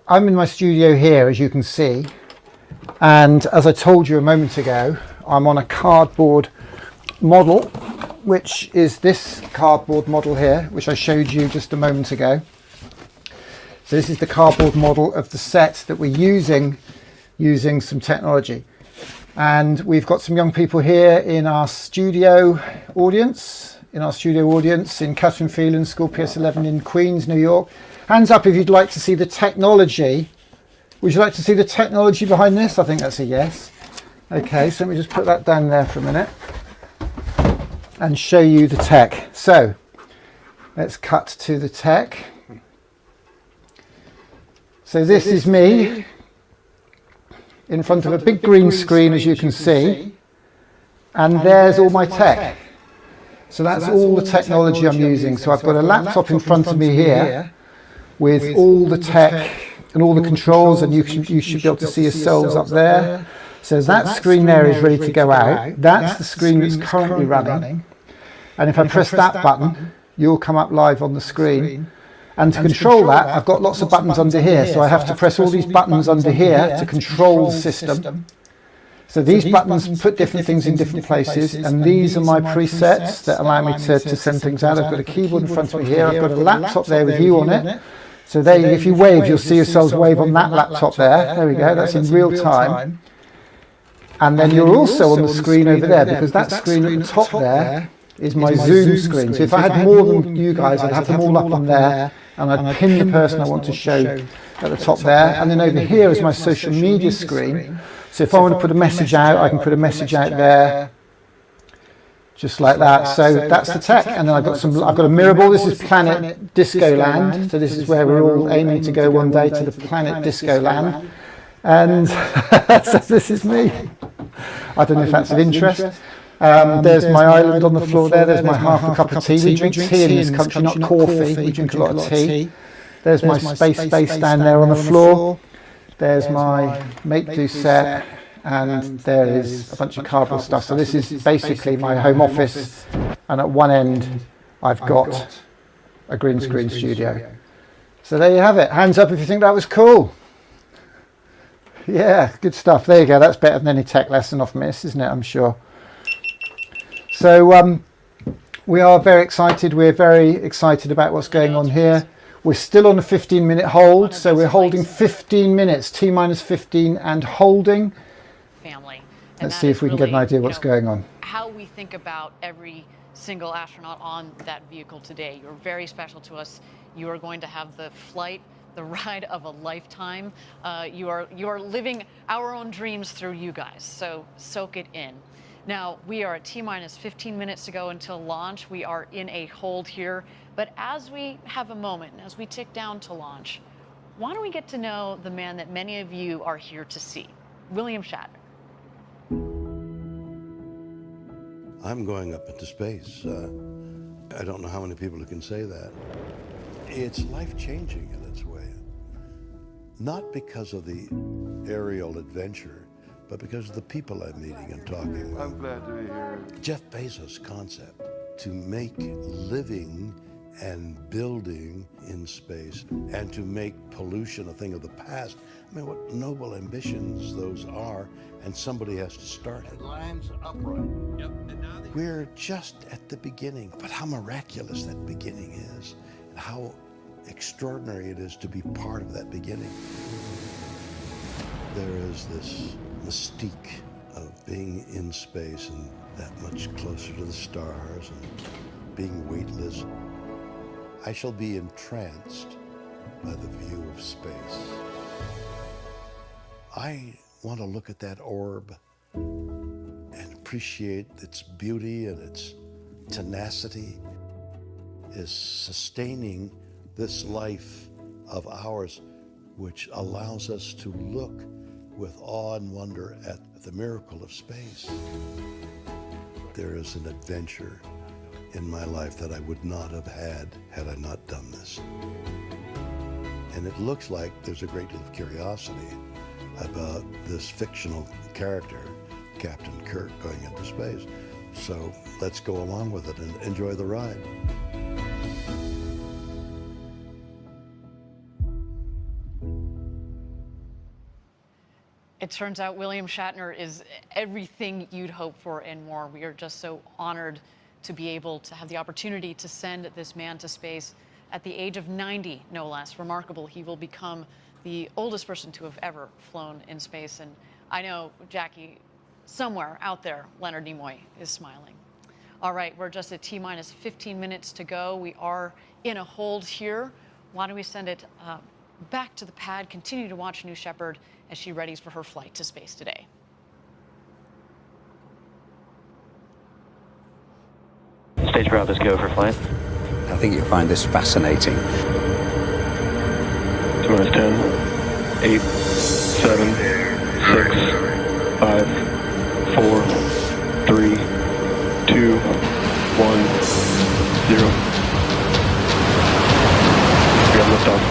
I'm in my studio here, as you can see. And as I told you a moment ago, I'm on a cardboard model, which is this cardboard model here, which I showed you just a moment ago. So this is the cardboard model of the set that we're using some technology. And we've got some young people here in our studio audience, in Caption Kirk School PS11 in Queens, New York. Hands up if you'd like to see the technology. Would you like to see the technology behind this? I think that's a yes. Okay, so let me just put that down there for a minute and show you the tech. So let's cut to the tech. So this is me in front of a big green screen, as you can see, and there's all my tech. So that's all the technology I'm using. So I've got a laptop in front of me here with all the tech and all the controls, and you should be able to see yourselves up there. So that screen there is ready to go out. That's the screen that's currently running. And if I press that button, you'll come up live on the screen. And to control that, I've got lots of buttons under here. So I have to press all these buttons under here to control the system. So these buttons put different things in different places, and these are my presets that allow me to send things out. I've got a keyboard in front of me here. I've got a laptop there with you on it. So there, if you wave, you'll see yourselves wave on that laptop there. There we go, that's in real time. And then you're also on the screen over there, because that screen at the top there is my Zoom screen. So if I had more than you guys, I'd have them all up on there, and I'd pin the person I want to show at the top there. And then over here is my social media screen. So if I want to put a message out, I can put a message out there, just like that. So that's the tech. And then I've got a mirror ball. This is Planet Disco Land. So this is where we're all aiming to go one day, to the Planet Disco Land. And so this is me. I don't know if that's of interest. There's my island on the floor there. There's my half a cup of tea. We drink tea in this country, not coffee. We drink a lot of tea. There's my space down there on the floor. There's my make-do set, and there is a bunch of cardboard stuff. So this is basically my home office, and at one end I've got a green screen studio. So there you have it. Hands up if you think that was cool. Yeah, good stuff. There you go. That's better than any tech lesson off Miss, isn't it? I'm sure. So we are very excited. We're very excited about what's going on here. We're still on a 15-minute hold, so we're holding 15 minutes, T-minus 15, and holding. Family. Let's see if we can get an idea what's going on. How we think about every single astronaut on that vehicle today. You're very special to us. You are going to have the flight, the ride of a lifetime. You are living our own dreams through you guys, so soak it in. Now, we are at T-minus 15 minutes to go until launch. We are in a hold here. But as we have a moment, as we tick down to launch, why don't we get to know the man that many of you are here to see, William Shatner. I'm going up into space. I don't know how many people can say that. It's life-changing in its way. Not because of the aerial adventure, but because of the people I'm meeting and talking with. I'm glad to be here. Jeff Bezos' concept to make living and building in space, and to make pollution a thing of the past. I mean, what noble ambitions those are, and somebody has to start it. Lines upright. Yep. We're just at the beginning, but how miraculous that beginning is, and how extraordinary it is to be part of that beginning. There is this mystique of being in space and that much closer to the stars and being weightless. I shall be entranced by the view of space. I want to look at that orb and appreciate its beauty and its tenacity is sustaining this life of ours, which allows us to look with awe and wonder at the miracle of space. There is an adventure in my life that I would not have had I not done this. And it looks like there's a great deal of curiosity about this fictional character, Captain Kirk, going into space. So let's go along with it and enjoy the ride. It turns out William Shatner is everything you'd hope for and more. We are just so honored to be able to have the opportunity to send this man to space at the age of 90, no less. Remarkable. He will become the oldest person to have ever flown in space. And I know, Jackie, somewhere out there, Leonard Nimoy is smiling. All right, we're just at T-minus 15 minutes to go. We are in a hold here. Why don't we send it back to the pad, continue to watch New Shepard as she readies for her flight to space today. Stage Bravo's go for flight. I think you'll find this fascinating. T-minus 10, 8, 7, 6, 5, 4, 3, 2, 1, 0. We got liftoff.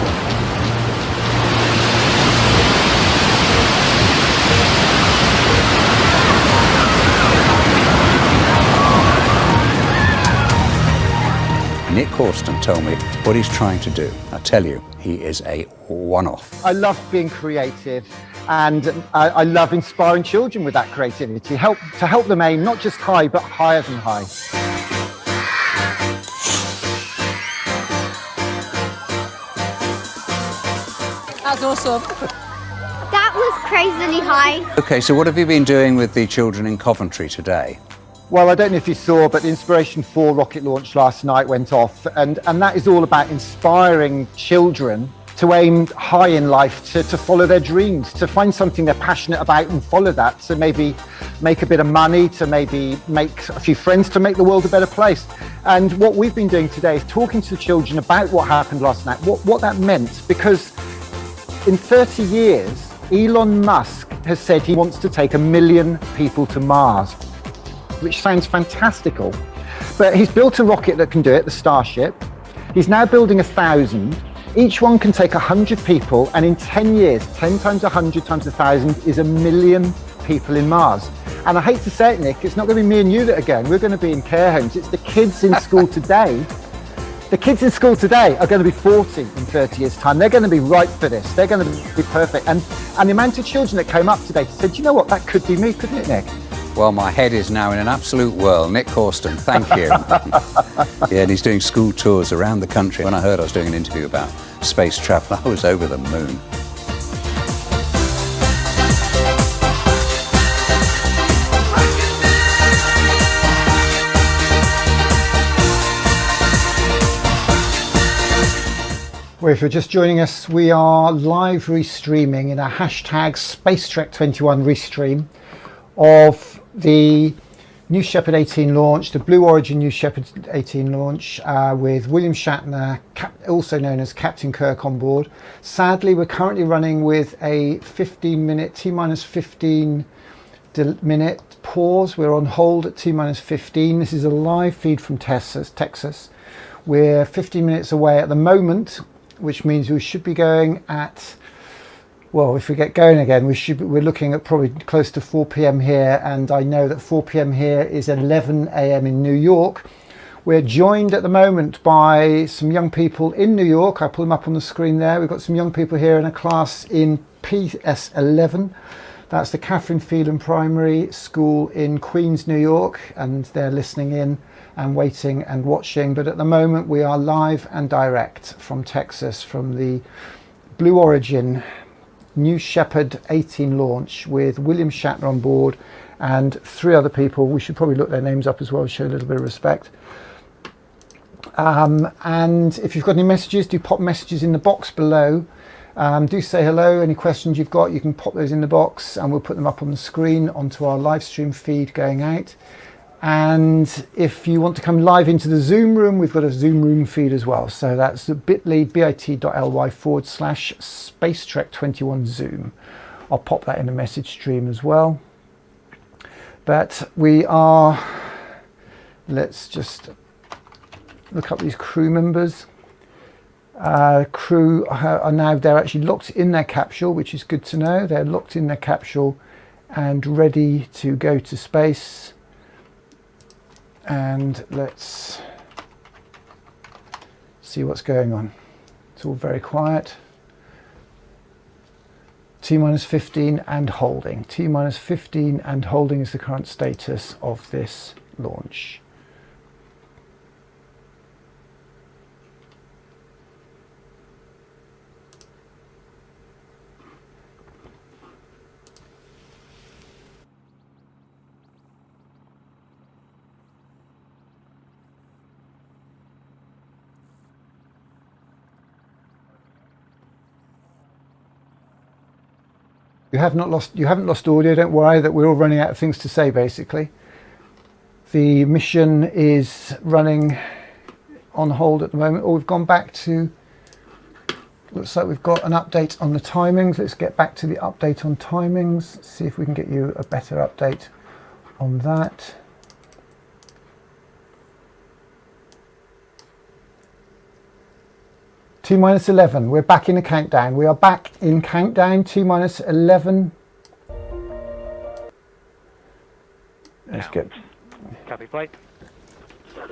Nick Horston told me what he's trying to do. I tell you, he is a one-off. I love being creative, and I love inspiring children with that creativity, to help them aim not just high, but higher than high. That's awesome. That was crazily high. Okay, so what have you been doing with the children in Coventry today? Well, I don't know if you saw, but the Inspiration 4 rocket launch last night went off, and that is all about inspiring children to aim high in life, to follow their dreams, to find something they're passionate about and follow that, to maybe make a bit of money, to maybe make a few friends, to make the world a better place. And what we've been doing today is talking to the children about what happened last night, what that meant, because in 30 years, Elon Musk has said he wants to take 1 million people to Mars, which sounds fantastical. But he's built a rocket that can do it, the Starship. He's now building 1,000. Each one can take 100 people, and in 10 years, 10 times 100 times 1,000 is 1 million people in Mars. And I hate to say it, Nick, it's not going to be me and you that are going. We're going to be in care homes. It's the kids in school today. The kids in school today are going to be 40 in 30 years' time. They're going to be right for this. They're going to be perfect. And the amount of children that came up today said, you know what, that could be me, couldn't it, Nick? Well, my head is now in an absolute whirl. Nick Horston, thank you. Yeah, and he's doing school tours around the country. When I heard I was doing an interview about space travel, I was over the moon. Well, if you're just joining us, we are live restreaming in a hashtag SpaceTrek21 restream of the New Shepard 18 launch, the Blue Origin New Shepard 18 launch with William Shatner, also known as Captain Kirk, on board. Sadly, we're currently running with a 15-minute, T-minus 15-minute pause. We're on hold at T-minus 15. This is a live feed from Texas. We're 15 minutes away at the moment, which means we should be going at, well, if we get going again, we're looking at probably close to 4 p.m. here, and I know that 4 p.m. here is 11 a.m. in New York, We're joined at the moment by some young people in New York. I'll pull them up on the screen there. We've got some young people here in a class in PS11. That's the Catherine Phelan Primary School in Queens, New York, and they're listening in and waiting and watching. But at the moment we are live and direct from Texas, from the Blue Origin New Shepard 18 launch with William Shatner on board and 3 other people. We should probably look their names up as well, show a little bit of respect. And if you've got any messages, do pop messages in the box below. Do say hello. Any questions you've got, you can pop those in the box and we'll put them up on the screen onto our live stream feed going out. And if you want to come live into the Zoom room, we've got a Zoom room feed as well. So that's bit.ly/SpaceTrek21 Zoom. I'll pop that in the message stream as well. But we are, let's just look up these crew members. Crew are now, they're actually locked in their capsule, which is good to know. They're locked in their capsule and ready to go to space. And let's see what's going on. It's all very quiet. T-15 and holding. T-15 and holding is the current status of this launch. You haven't lost audio, don't worry, that we're all running out of things to say basically. The mission is running on hold at the moment. Or we've gone back to, looks like we've got an update on the timings. Let's get back to the update on timings, see if we can get you a better update on that. T-11, we're back in the countdown. We are back in countdown, T-11. Let's get Copy flight.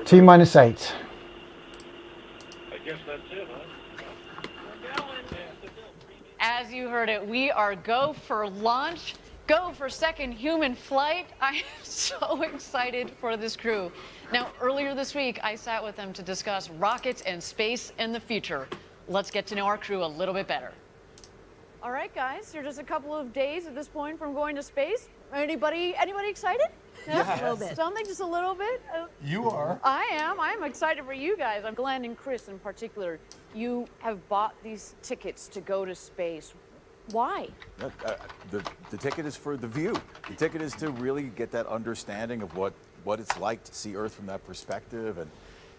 T-8. I guess that's it, huh? As you heard it, we are go for launch, go for second human flight. I am so excited for this crew. Now, earlier this week, I sat with them to discuss rockets and space in the future. Let's get to know our crew a little bit better. All right, guys, you're just a couple of days at this point from going to space. Anybody excited? Yeah, a little bit. Something, just a little bit? You are. I am. I'm excited for you guys. I'm Glenn and Chris in particular. You have bought these tickets to go to space. Why? The ticket is for the view. The ticket is to really get that understanding of what it's like to see Earth from that perspective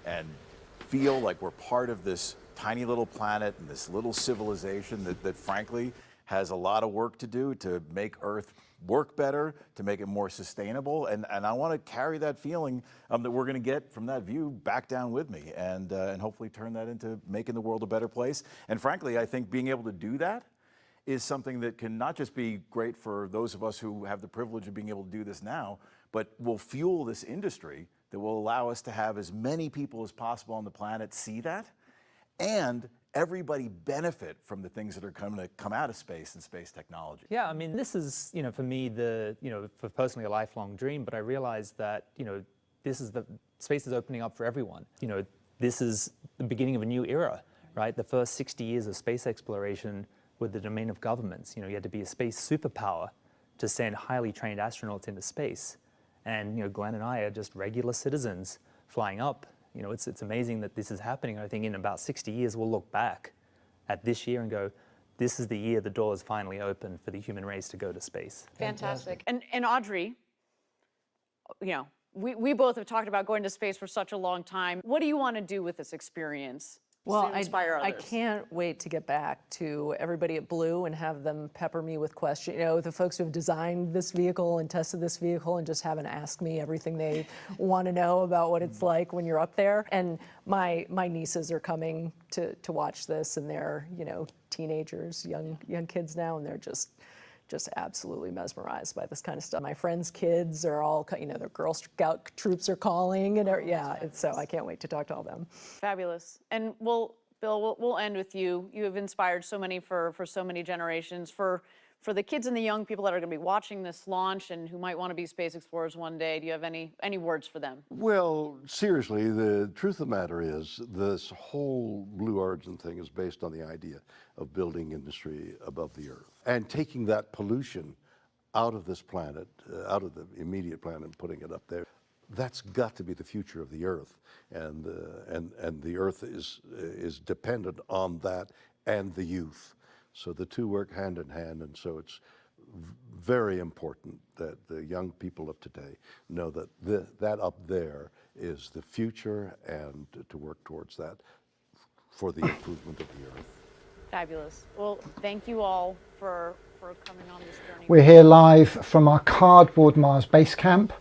and feel like we're part of this tiny little planet and this little civilization that frankly has a lot of work to do to make Earth work better, to make it more sustainable. And I want to carry that feeling that we're going to get from that view back down with me and hopefully turn that into making the world a better place. And frankly, I think being able to do that is something that can not just be great for those of us who have the privilege of being able to do this now, but will fuel this industry that will allow us to have as many people as possible on the planet see that, and everybody benefit from the things that are going to come out of space and space technology. Yeah, I mean, this is, for me, for personally a lifelong dream, but I realized that, space is opening up for everyone. This is the beginning of a new era, right? The first 60 years of space exploration were the domain of governments. You had to be a space superpower to send highly trained astronauts into space. And, Glenn and I are just regular citizens flying up. It's amazing that this is happening. I think in about 60 years, we'll look back at this year and go, this is the year the doors finally open for the human race to go to space. Fantastic. And Audrey, we both have talked about going to space for such a long time. What do you want to do with this experience? Well, to inspire I others? can't wait to get back to everybody at Blue and have them pepper me with questions. The folks who have designed this vehicle and tested this vehicle and just having to ask me everything they want to know about what it's like when you're up there. And my nieces are coming to watch this, and they're teenagers, young kids now, and they're just just absolutely mesmerized by this kind of stuff. My friends' kids are all, their Girl Scout troops are calling, and so I can't wait to talk to all them. Fabulous. And Bill, we'll end with you. You have inspired so many for so many generations. For the kids and the young people that are going to be watching this launch and who might want to be space explorers one day, do you have any words for them? Well, seriously, the truth of the matter is this whole Blue Origin thing is based on the idea of building industry above the Earth and taking that pollution out of this planet, out of the immediate planet, and putting it up there. That's got to be the future of the Earth, and the Earth is dependent on that and the youth. So the two work hand in hand, and so it's very important that the young people of today know that that up there is the future, and to work towards that for the improvement of the Earth. Fabulous. Well, thank you all for coming on this journey. We're here live from our Cardboard Mars base camp.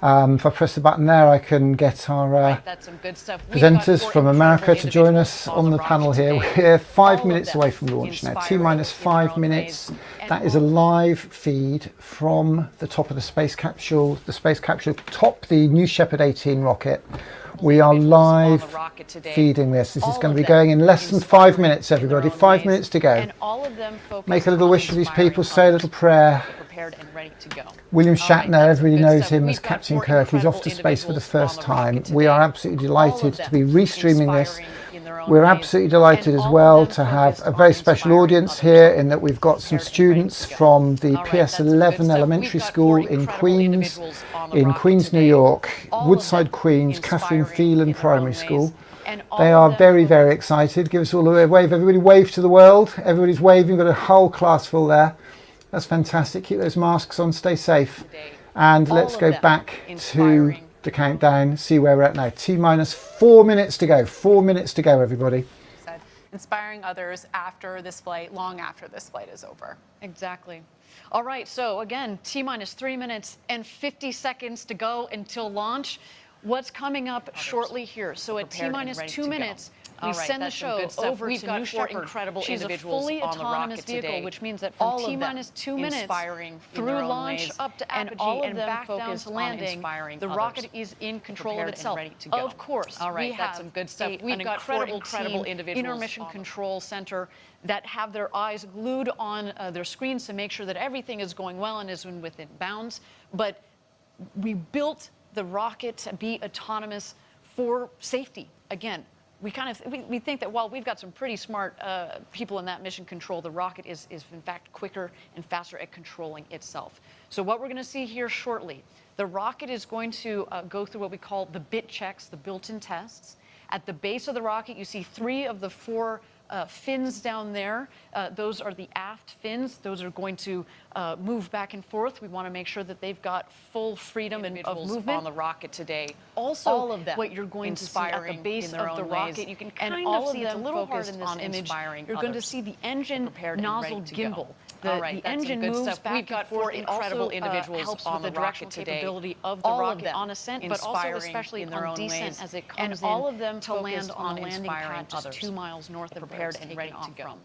If I press the button there, I can get our that's some good stuff. presenters from America to join us on the panel here. We're 5 minutes away from launch now, T-5 minutes. That is a live feed from the top of the space capsule top the New Shepard 18 rocket. We are live feeding this. This is going to be going in less than 5 minutes, everybody. 5 minutes to go. Make a little wish for these people, say a little prayer. And ready to go. William Shatner, everybody knows him as Captain Kirk. He's off to space for the first time. We are absolutely delighted to be restreaming this. We're absolutely delighted as well to have a very special audience here, in that we've got some students from the PS11 Elementary School in Queens, New York, Woodside, Queens, Catherine Phelan Primary School. They are very, very excited. Give us all a wave. Everybody wave to the world. Everybody's waving. We've got a whole class full there. That's fantastic. Keep those masks on, stay safe. And let's go back to the countdown, see where we're at now. T-4 minutes to go. 4 minutes to go, everybody. Inspiring others after this flight, long after this flight is over. Exactly. All right, so again, T-3 minutes and 50 seconds to go until launch. What's coming up shortly here? So at T-2 minutes, we send the show over to New Shepard. Incredible She's a fully autonomous vehicle, which means that from T-2 minutes through launch up to apogee and back down to landing, the rocket is in control of itself. Of course, we have some good stuff. We've got incredible individuals in our Mission Control Center that have their eyes glued on their screens to make sure that everything is going well and is within bounds. But we built the rocket to be autonomous for safety. Again, we think that while we've got some pretty smart people in that mission control, the rocket is in fact quicker and faster at controlling itself. So what we're going to see here shortly, the rocket is going to go through what we call the bit checks, the built-in tests. At the base of the rocket, you see 3 of the 4 fins down there. Those are the aft fins. Those are going to move back and forth. We want to make sure that they've got full freedom of movement on the rocket today. Also, all of them, what you're going to see at the base of the rocket, you can kind of see it's a little hard in this image. You're going to see the engine nozzle gimbal. The engine moves back and forth. It also helps with the directional capability of the rocket on ascent, but also especially on descent as it comes in to land on a landing pad just 2 miles north of where it's taken off from.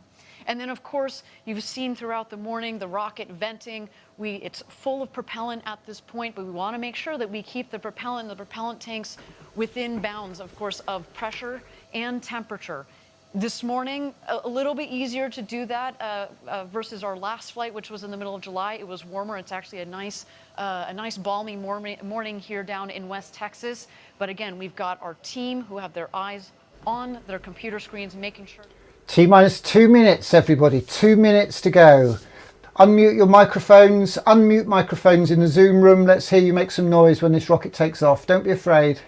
And then, of course, you've seen throughout the morning the rocket venting. It's full of propellant at this point, but we want to make sure that we keep the propellant tanks within bounds, of course, of pressure and temperature. This morning, a little bit easier to do that versus our last flight, which was in the middle of July. It was warmer. It's actually a nice balmy morning here down in West Texas. But again, we've got our team who have their eyes on their computer screens, making sure. T-2 minutes, everybody. 2 minutes to go. Unmute your microphones. Unmute microphones in the Zoom room. Let's hear you make some noise when this rocket takes off. Don't be afraid.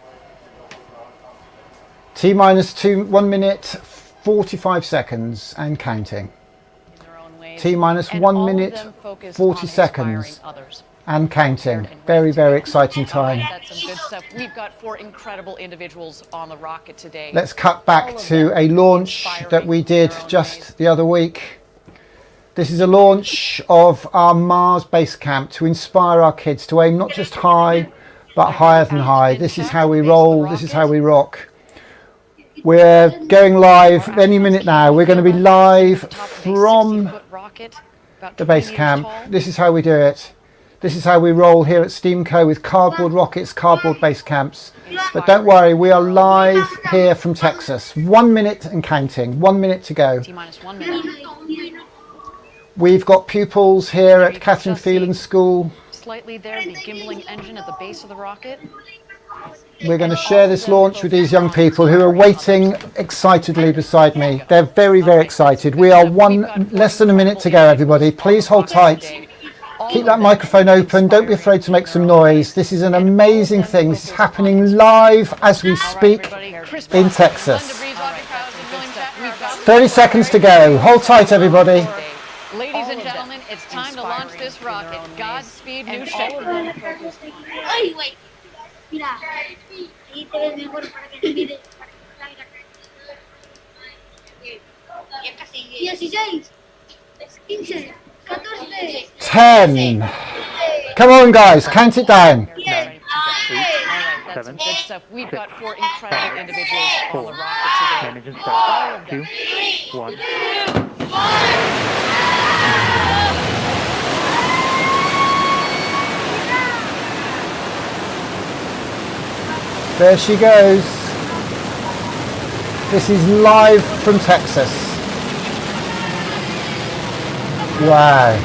T-2, 1 minute, 45 seconds and counting. T-1 minute, 40 seconds and counting. Very, very exciting time. That's some good stuff. We've got 4 incredible individuals on the rocket today. Let's cut back to a launch that we did just the other week. This is a launch of our Mars base camp to inspire our kids to aim not just high, but higher than high. This is how we roll. This is how we rock. We're going live any minute now. We're going to be live from the base camp. This is how we do it. This is how we roll here at STEAMco with cardboard rockets, cardboard base camps. But don't worry, we are live here from Texas. 1 minute and counting. 1 minute to go. T-minus 1 minute. We've got pupils here at Caption Kirk School. Slightly there, the gimbaling engine at the base of the rocket. We're going to share this launch with these young people who are waiting excitedly beside me. They're very, very excited. We are less than a minute to go, everybody. Please hold tight. Keep that microphone open. Don't be afraid to make some noise. This is an amazing thing. This is happening live as we speak in Texas. 30 seconds to go. Hold tight, everybody. Ladies and gentlemen, it's time to launch this rocket. Godspeed, New Shepard. Mira, ahí te ves mejor para que te mire. 16, 15, 14, 10. Come on, guys, count it down. 9, 8, 7, good stuff. We've got 4 incredible individuals on the rocket today. All of them. 2, 1. There she goes. This is live from Texas. Wow.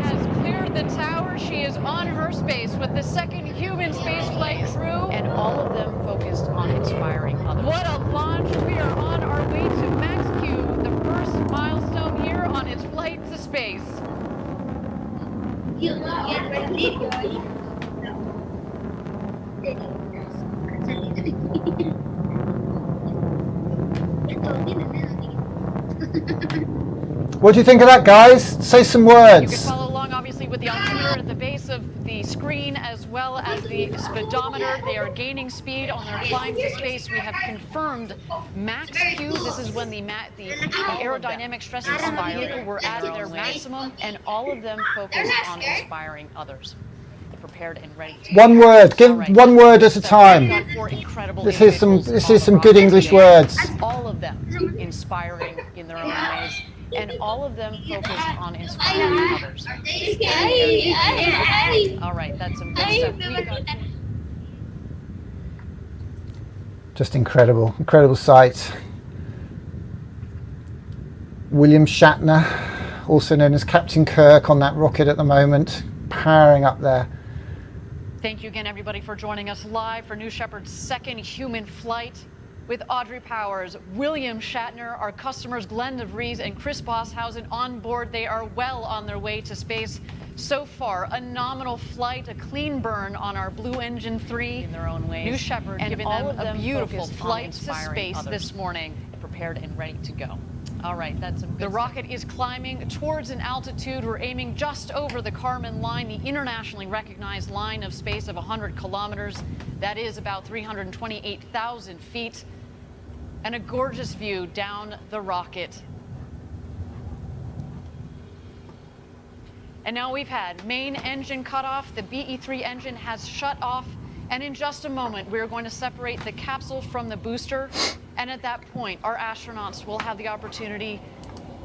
Has cleared the tower. She is on her space with the second human spaceflight crew, and all of them focused on inspiring others. What a launch! We are on our way to Max Q, the first milestone here on its flight to space. What do you think of that, guys? Say some You can words. follow along, obviously, with the altimeter at the base of the screen, as well as the speedometer. They are gaining speed on their climb to space. We have confirmed Max Q. This is when the aerodynamic stresses on the vehicle were at their maximum, and all of them focused on inspiring others. Prepared and ready to One word. Give one word at a time. This is some good English words. All of them inspiring in their own ways, and all of them focused on inspiring others. All right, that's some good stuff. Just incredible, incredible sight. William Shatner, also known as Captain Kirk, on that rocket at the moment, powering up there. Thank you again, everybody, for joining us live for New Shepard's second human flight with Audrey Powers, William Shatner, our customers Glenn DeVries and Chris Bosshausen on board. They are well on their way to space. So far, a nominal flight, a clean burn on our Blue Engine 3 in their own ways. New Shepard giving them a beautiful flight to space this morning, prepared and ready to go. All right, that's some good stuff. Rocket is climbing towards an altitude. We're aiming just over the Kármán line, the internationally recognized line of space of 100 kilometers. That is about 328,000 feet. And a gorgeous view down the rocket. And now we've had main engine cut off. The BE-3 engine has shut off. And in just a moment, we're going to separate the capsule from the booster. And at that point, our astronauts will have the opportunity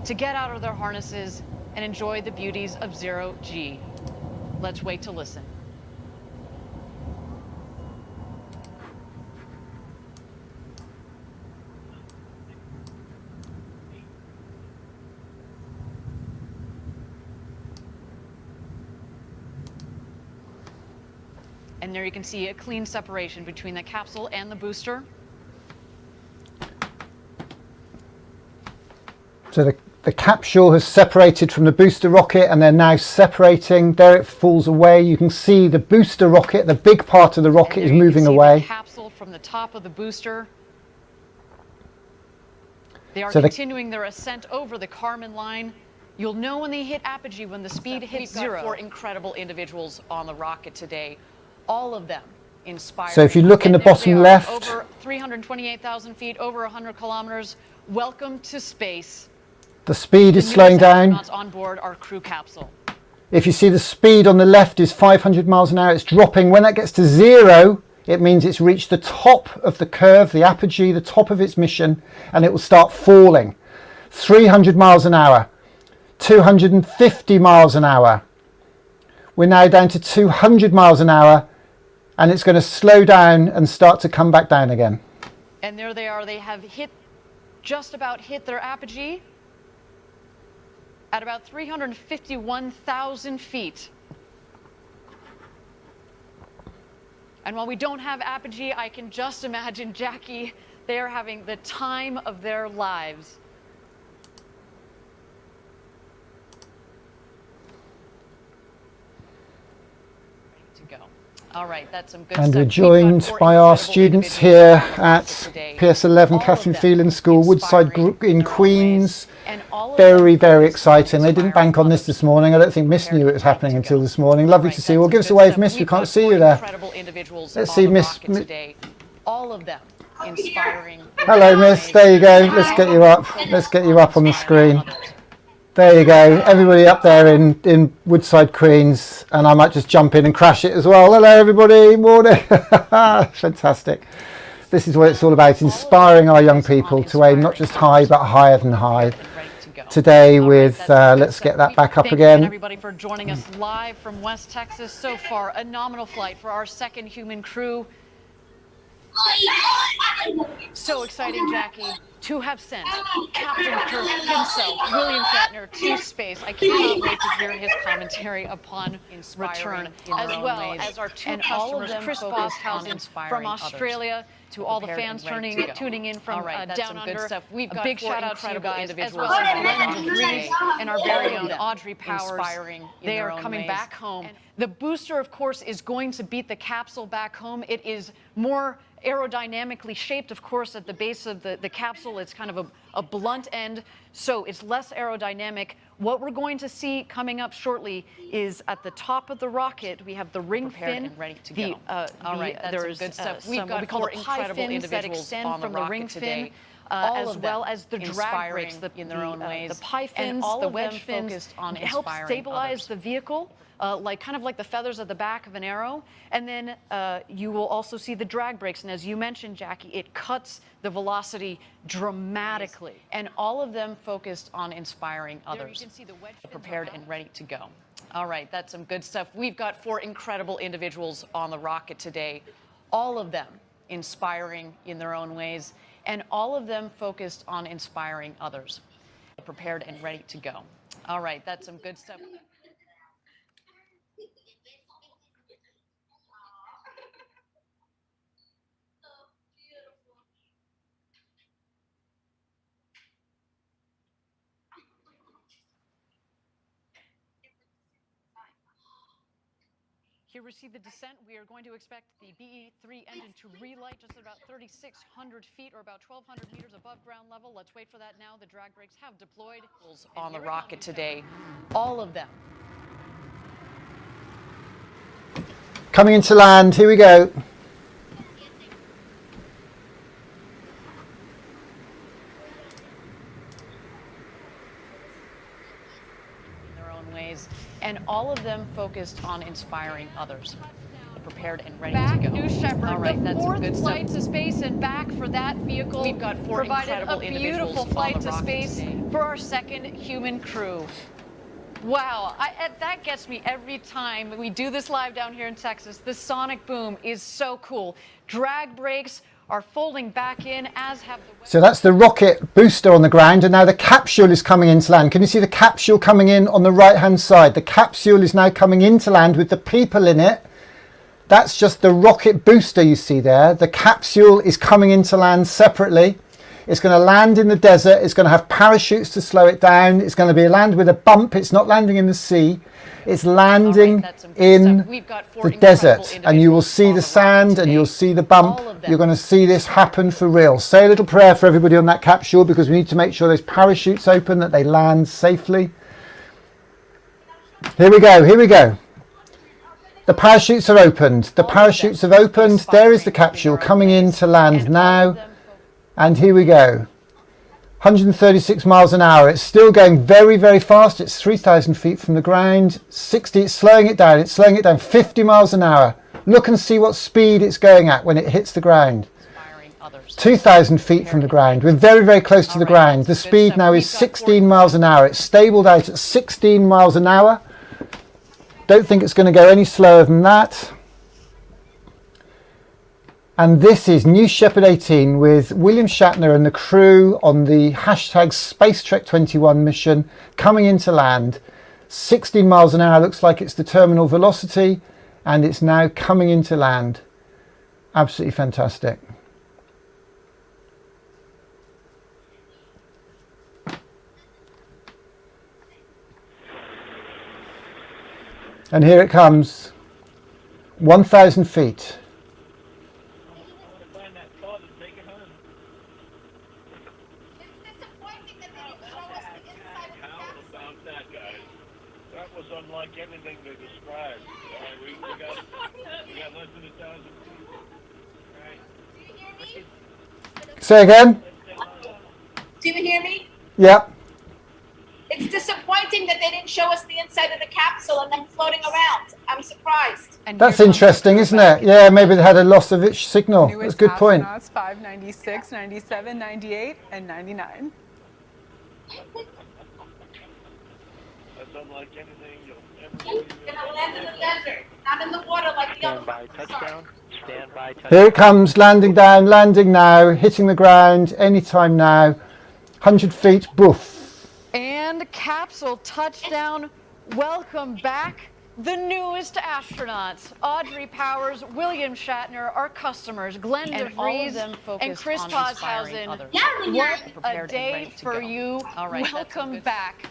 to get out of their harnesses and enjoy the beauties of zero G. Let's wait to listen. And there you can see a clean separation between the capsule and the booster. So the capsule has separated from the booster rocket, and they're now separating. There it falls away. You can see the booster rocket, the big part of the rocket, is moving away. The capsule from the top of the booster. They are So continuing their ascent over the Kármán line. You'll know when they hit apogee, when the speed hits zero. We've got 4 incredible individuals on the rocket today. All of them inspired. So if you look in the bottom left, over 328,000 feet, over 100 kilometers. Welcome to space. the speed is slowing down. Astronauts on board our crew capsule. If you see the speed on the left is 500 miles an hour, it's dropping. When that gets to 0, it means it's reached the top of the curve, the apogee, the top of its mission, and it will start falling. 300 miles an hour, 250 miles an hour. We're now down to 200 miles an hour, and it's going to slow down and start to come back down again. And there they are. They have just about hit their apogee at about 351,000 feet. And while we don't have apogee, I can just imagine, Jackie, they are having the time of their lives. All right, that's some good and stuff. we're joined by our students here at PS11 Catherine Phelan School, Woodside in Queens. Very, very exciting. They didn't bank on this morning. I don't think Miss knew it was happening until this morning. Lovely to see you. Well, give us a wave, Miss. We can't see you there. Let's see, Miss. All of them inspiring. Hello, Miss. There you go. Let's get you up. Let's get you up on the screen. There you go, everybody up there in Woodside, Queens, and I might just jump in and crash it as well. Hello everybody, morning. Fantastic. This is what it's all about, inspiring our young people to aim not just high, but higher than high. Today with, let's get that back up again. Thank you everybody for joining us live from West Texas. So far, a nominal flight for our second human crew. So exciting, Jackie, to have sent Captain Kirk himself, William Shatner, to space. I cannot wait to hear his commentary upon return, as well as our two customers, Chris Bosshausen from Australia, to all the fans tuning in from down under. We've got a big shout out to you guys, as well as Glenn DeVries and our very own Audrey Powers. They are coming back home. The booster, of course, is going to beat the capsule back home. It is more aerodynamically shaped, of course, at the base of the capsule. It's kind of a blunt end, so it's less aerodynamic. What we're going to see coming up shortly is at the top of the rocket, we have the ring fin. And ready to go. All right, that's good stuff. We've got four incredible individuals that extend from the ring fin. As well as the drag brakes, in their own ways, the pie fins, the wedge fins, help stabilize the vehicle, kind of like the feathers at the back of an arrow. And then you will also see the drag brakes. And as you mentioned, Jackie, it cuts the velocity dramatically. And all of them focused on inspiring others. You can see the wedge prepared and ready to go. All right, that's some good stuff. We've got four incredible individuals on the rocket today, all of them inspiring in their own ways, and all of them focused on inspiring others. Prepared and ready to go. All right, that's some good stuff. Here we see the descent. We are going to expect the BE-3 engine to relight just at about 3,600 feet or about 1,200 meters above ground level. Let's wait for that now. The drag brakes have deployed on the rocket today. All of them. Coming into land, here we go. And all of them focused on inspiring others. Prepared and ready to go. New Shepard, all right, that's some good flight to space and back for that vehicle. We've got four incredible individuals. Provided a beautiful flight to space for our second human crew. Wow, that gets me every time we do this live down here in Texas. The sonic boom is so cool. Drag brakes are folding back in, as have the... So that's the rocket booster on the ground, and now the capsule is coming into land. Can you see the capsule coming in on the right-hand side? The capsule is now coming into land with the people in it. That's just the rocket booster you see there. The capsule is coming into land separately. It's going to land in the desert. It's going to have parachutes to slow it down. It's going to be land with a bump. It's not landing in the sea. It's landing in the desert, and you will see the sand and you'll see the bump. You're going to see this happen for real. Say a little prayer for everybody on that capsule, because we need to make sure those parachutes open, that they land safely. Here we go, here we go. The parachutes are opened. The parachutes have opened. There is the capsule coming in to land now. And here we go. 136 miles an hour. It's still going very, very fast. It's 3,000 feet from the ground. 60, it's slowing it down. It's slowing it down 50 miles an hour. Look and see what speed it's going at when it hits the ground. 2,000 feet from the ground. We're very, very close to the ground. The speed now is 16 miles an hour. It's stabled out at 16 miles an hour. Don't think it's going to go any slower than that. And this is New Shepard 18 with William Shatner and the crew on the hashtag SpaceTrek21 mission coming into land. 16 miles an hour looks like it's the terminal velocity, and it's now coming into land. Absolutely fantastic. And here it comes, 1,000 feet. That was unlike anything they described. We got less than 1,000 feet. Say again? Do you hear me? Yep. It's disappointing that they didn't show us the inside of the capsule and them floating around. I'm surprised. That's interesting, isn't it? Yeah, maybe they had a loss of its signal. That's a good point. Astronauts 5, 96, 97, 98, and 99. That's unlike anything you'll ever Gonna land in the desert, not in the water like the other Stand by ones. touchdown. Stand by touchdown. Here it comes, landing down, landing now, hitting the ground anytime now. 100 feet, boof. And capsule touchdown. Welcome back, the newest astronauts. Audrey Powers, William Shatner, our customers, Glenn And all of DeVries, them focused and Chris on inspiring Poshausen. others. What a Prepared and day ready to for go. you. All right, that's Welcome good. back.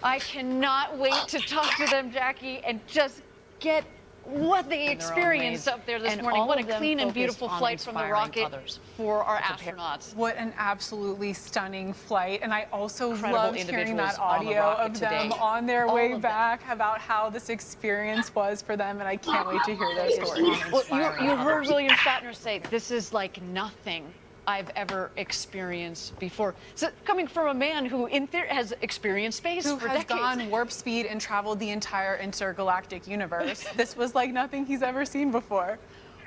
I cannot wait to talk to them, Jackie, and just get what they In their own experienced ways. up there this And morning. all What a of them clean and focused beautiful on flight from the inspiring rocket others. for our astronauts. What an absolutely stunning flight. And I also Incredible loved hearing that individuals on the audio rocket of them today. on their All way of them. back about how this experience was for them. And I can't wait to hear their stories. Well, you heard William Shatner say, this is like nothing I've ever experienced before. So coming from a man who in theory has experienced space Who for has decades. gone warp speed and traveled the entire intergalactic universe. This was like nothing he's ever seen before.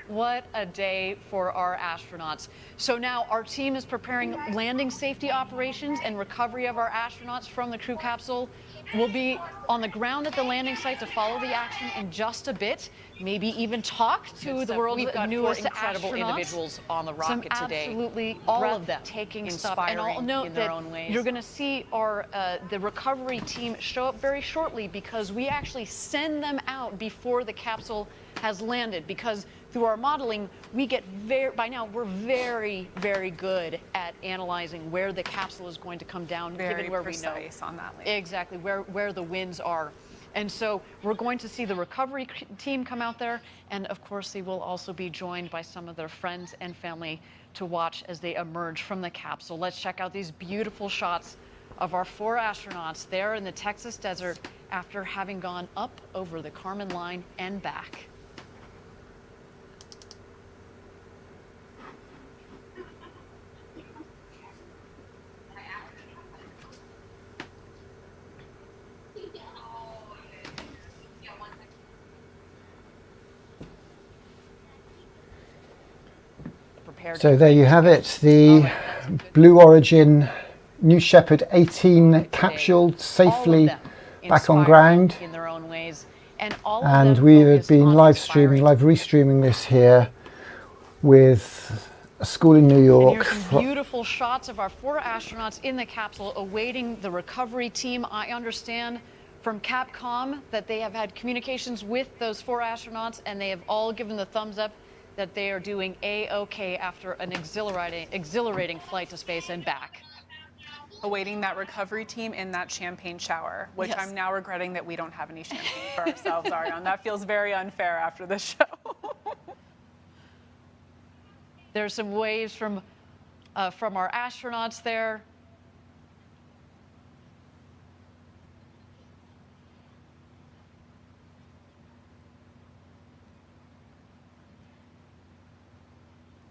What a day for our astronauts. So now our team is preparing landing safety operations and recovery of our astronauts from the crew capsule. We'll be on the ground at the landing site to follow the action in just a bit. Maybe even talk to the world's We've got newest four incredible astronauts. individuals on the rocket Some today. absolutely All of them breathtaking stuff. And I'll inspiring note in their that own ways. you're going to see our the recovery team show up very shortly because we actually send them out before the capsule has landed, because through our modeling, we get by now we're very, very good at analyzing where the capsule is going to come down, Very given where precise we know on that link. exactly where the winds are. And so we're going to see the recovery team come out there, and of course they will also be joined by some of their friends and family to watch as they emerge from the capsule. Let's check out these beautiful shots of our 4 astronauts there in the Texas desert after having gone up over the Kármán line and back. So there you have it, the Blue Origin New Shepard 18 capsule safely back on ground. In their own ways. And all of And them we have focused been on live restreaming this here with a school in New And York. here's some beautiful shots of our 4 astronauts in the capsule awaiting the recovery team. I understand from Capcom that they have had communications with those 4 astronauts, and they have all given the thumbs up that they are doing A-OK after an exhilarating flight to space and back. Awaiting that recovery team in that champagne shower, which Yes. I'm now regretting that we don't have any champagne for ourselves, Ariane. That feels very unfair after this show. There's some waves from our astronauts there.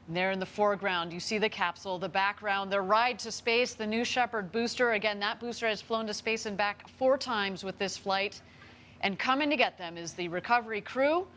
And there in the foreground, you see the capsule, the background, their ride to space, the New Shepard booster. Again, that booster has flown to space and back 4 times with this flight. And coming to get them is the recovery crew.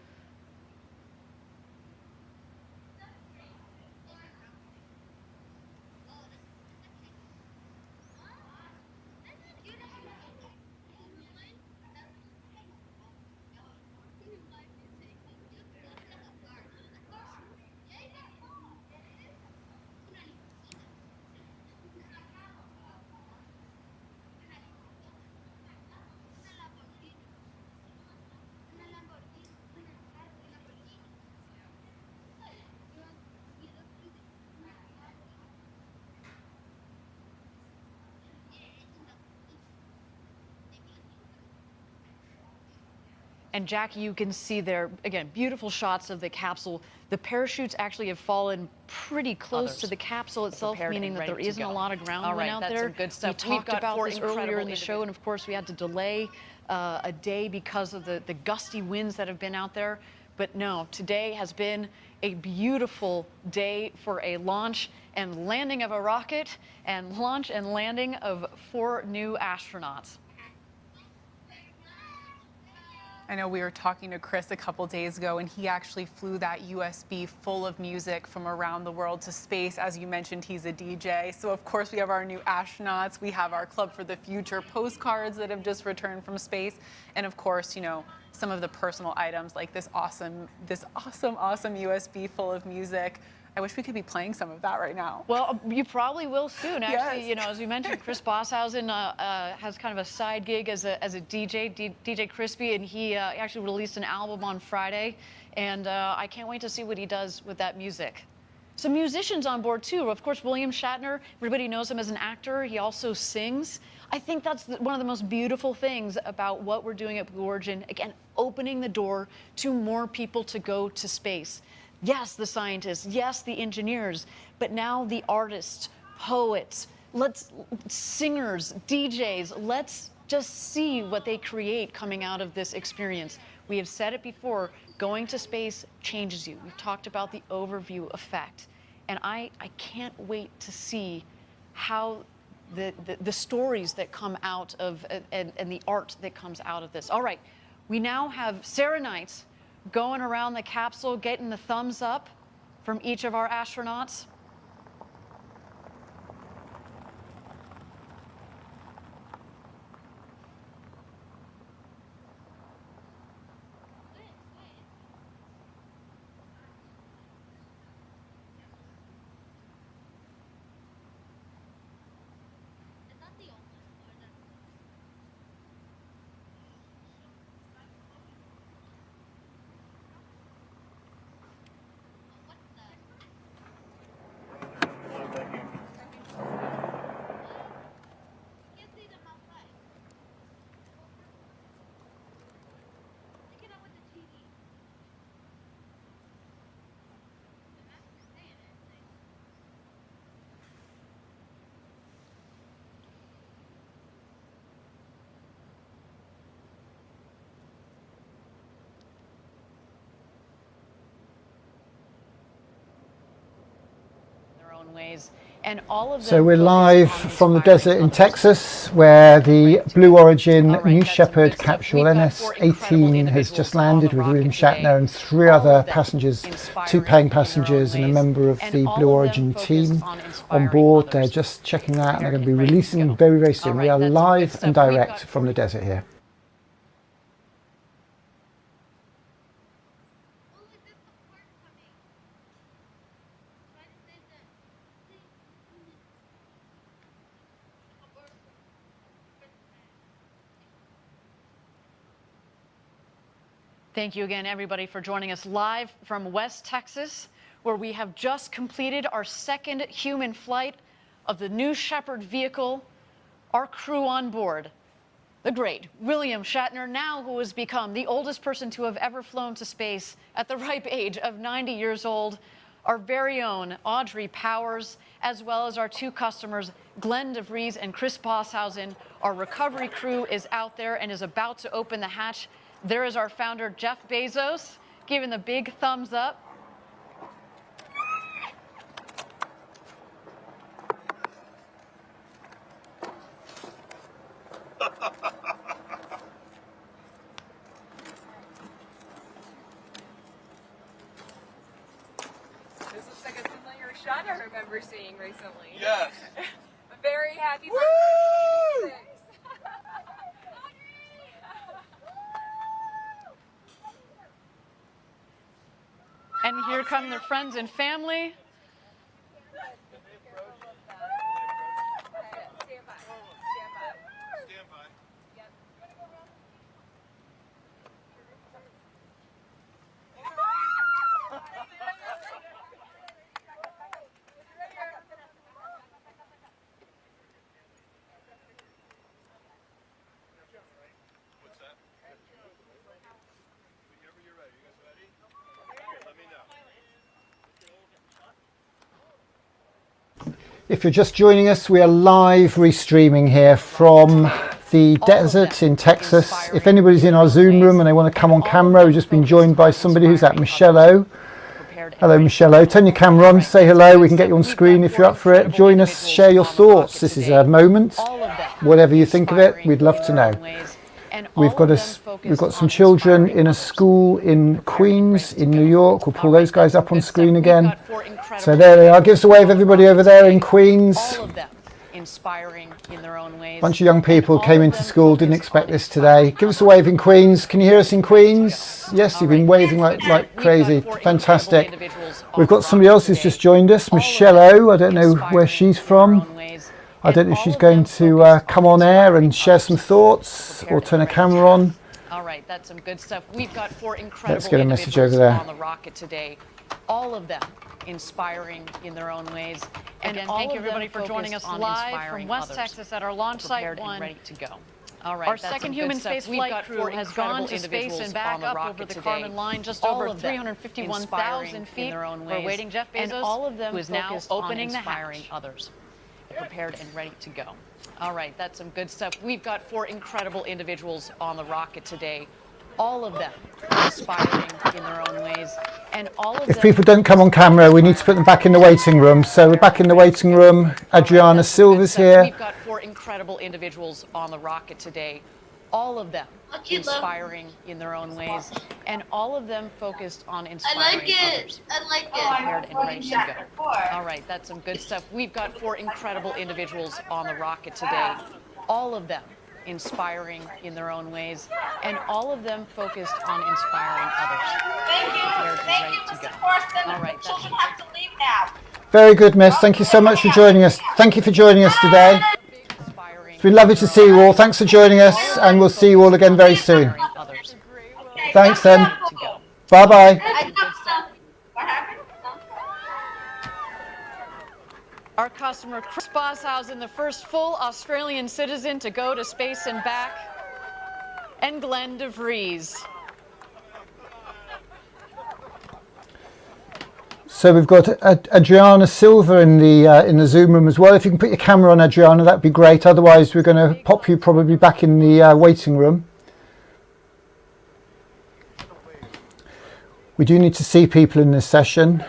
And Jackie, you can see there, again, beautiful shots of the capsule. The parachutes actually have fallen pretty close to the capsule itself, meaning that there isn't a lot of ground wind out there. That's some good stuff. We talked about this earlier in the show, and of course we had to delay a day because of the gusty winds that have been out there. But no, today has been a beautiful day for a launch and landing of a rocket and launch and landing of 4 new astronauts. I know we were talking to Chris a couple days ago, and he actually flew that USB full of music from around the world to space. As you mentioned, he's a DJ. So, of course, we have our new astronauts. We have our Club for the Future postcards that have just returned from space. And, of course, you know, some of the personal items like this awesome USB full of music. I wish we could be playing some of that right now. Well, you probably will soon. Actually, you know, as we mentioned, Chris Bosshausen has kind of a side gig as a DJ, DJ Crispy, and he actually released an album on Friday, and I can't wait to see what he does with that music. Some musicians on board too. Of course, William Shatner. Everybody knows him as an actor. He also sings. I think that's one of the most beautiful things about what we're doing at Blue Origin. Again, opening the door to more people to go to space. Yes, the scientists, yes, the engineers, but now the artists, poets, singers, DJs, let's just see what they create coming out of this experience. We have said it before, going to space changes you. We've talked about the overview effect, and I can't wait to see how the stories that come out of, and the art that comes out of this. All right, we now have Sarah Knight going around the capsule, getting the thumbs up from each of our astronauts. Ways. And all of so we're live from the desert in Texas, where the Blue Origin New Shepard capsule NS-18 has just landed with William Shatner and 3 other passengers, 2 paying passengers and a member of the Blue Origin team on board. They're just checking that, and they're going to be releasing very, very soon. We are live and direct from the desert here. Thank you again, everybody, for joining us live from West Texas, where we have just completed our 2nd human flight of the New Shepard vehicle. Our crew on board, the great William Shatner, now who has become the oldest person to have ever flown to space at the ripe age of 90 years old, our very own Audrey Powers, as well as our 2 customers, Glenn DeVries and Chris Bosshausen. Our recovery crew is out there and is about to open the hatch. There is our founder, Jeff Bezos, giving the big thumbs up. This looks like a familiar shot I remember seeing recently. Yes. A very happy Woo! birthday. And here come their friends and family. If you're just joining us, we are live restreaming here from the desert in Texas. If anybody's in our Zoom room and they want to come on camera, we've just been joined by somebody who's at Michelle O. Hello, Michelle O. Turn your camera on, say hello. We can get you on screen if you're up for it. Join us, share your thoughts. This is a moment. Whatever you think of it, we'd love to know. We've got some children in a school in Queens, in New York. We'll pull those guys up on screen again. So there they are. Give us a wave, everybody over there in Queens. Inspiring in their own ways. Bunch of young people came into school, didn't expect this today. Give us a wave in Queens. Can you hear us in Queens? Yes, you've been waving like crazy. Fantastic. We've got somebody else who's just joined us, Michelle O. I don't know where she's from. I don't know if she's going to come on air and share some thoughts or turn a camera on. All right, that's some good stuff. We've got 4 incredible Let's get a message over there. On the rocket today. All of them inspiring in their own ways. And again, thank you everybody for joining us live from West Texas at our launch site 1. Ready to go. All right, our second human space flight crew has gone to space and back up over the Kármán line, just over 351,000 feet. We're waiting Jeff Bezos, and all of them who is now opening the hatch. Others prepared and ready to go. All right, that's some good stuff. We've got 4 incredible individuals on the rocket today. All of them inspiring in their own ways, and all of them. If people don't come on camera, we need to put them back in the waiting room. So we're back in the waiting room. Adriana Silva's here. We've got 4 incredible individuals on the rocket today. All of them inspiring in their own ways, and all of them focused on inspiring others. I like it. Prepared and ready to go. All right, that's some good stuff. We've got 4 incredible individuals on the rocket today. All of them inspiring in their own ways, and all of them focused on inspiring others. Thank you. Thank you, Mr. Corson. All right, Children have to leave now. Very good, miss. Thank you so much for joining us. Thank you for joining us today. It's been lovely to see you all. Thanks for joining us, and we'll see you all again very soon. Thanks then. Bye-bye. Our customer, Chris Boshausen, the first full Australian citizen to go to space and back, and Glenn DeVries. So we've got Adriana Silva in the Zoom room as well. If you can put your camera on, Adriana, that'd be great. Otherwise, we're going to pop you probably back in the waiting room. We do need to see people in this session.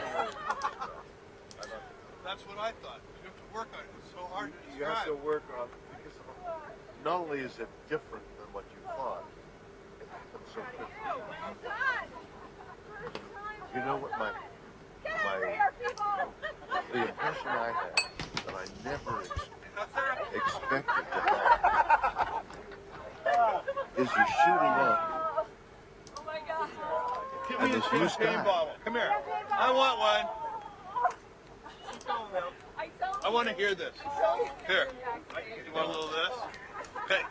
Not only is it different than what you thought, it's so different. You know what the impression I had that I never expected to have is you're shooting up. Oh my God. Give me this new sky. Come here. I want one. I want to hear this. Here. You want a little of this? Okay.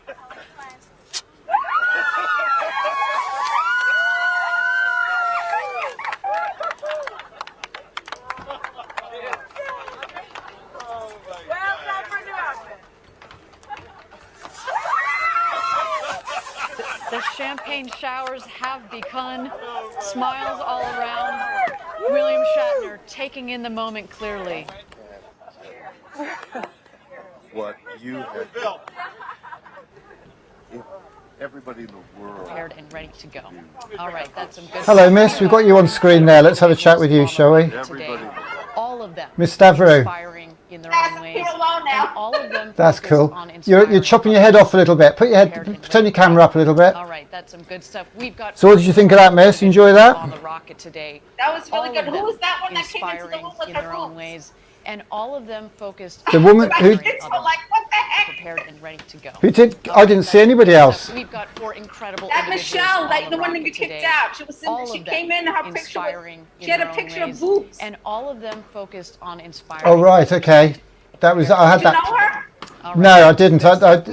The champagne showers have begun. Smiles all around. William Shatner taking in the moment clearly. What you have built. If everybody in the world prepared and ready to go. All right, that's some good. Hello, miss. We've got you on screen there. Let's have a chat with you, shall we? All of them. Miss Stavro. Inspiring in their own ways. And all of them. That's cool. You're chopping your head off a little bit. Put your head, turn your camera up a little bit. All right, that's some good stuff. We've got. So what did you think of that, miss? Enjoy that? On the rocket today. That was really good. Who was that one that came into the room with in her their own ways? And all of them focused. The woman who. Like, what the heck? Prepared and ready to go. Who did? I didn't see anybody else. We've got 4 incredible. That Michelle, like the one that you kicked out. She was in. She came in. Her picture was. She had a picture of boobs. And all of them focused on inspiring. Oh right, okay. That was. I had Did you that. know her? No, I didn't.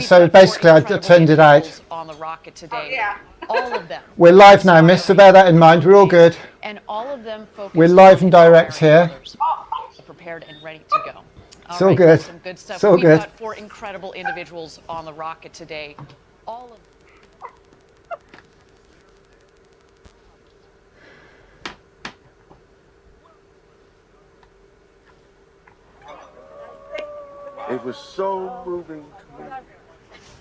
So basically, I turned it out. On the rocket today. Oh, yeah. All of them. We're live now, miss. So bear that in mind. We're all good. And all of them focused. We're live and direct here. Prepared and ready to go. It's all good. Some good stuff. So We've good. got 4 incredible individuals on the rocket today. All of It was so moving to me.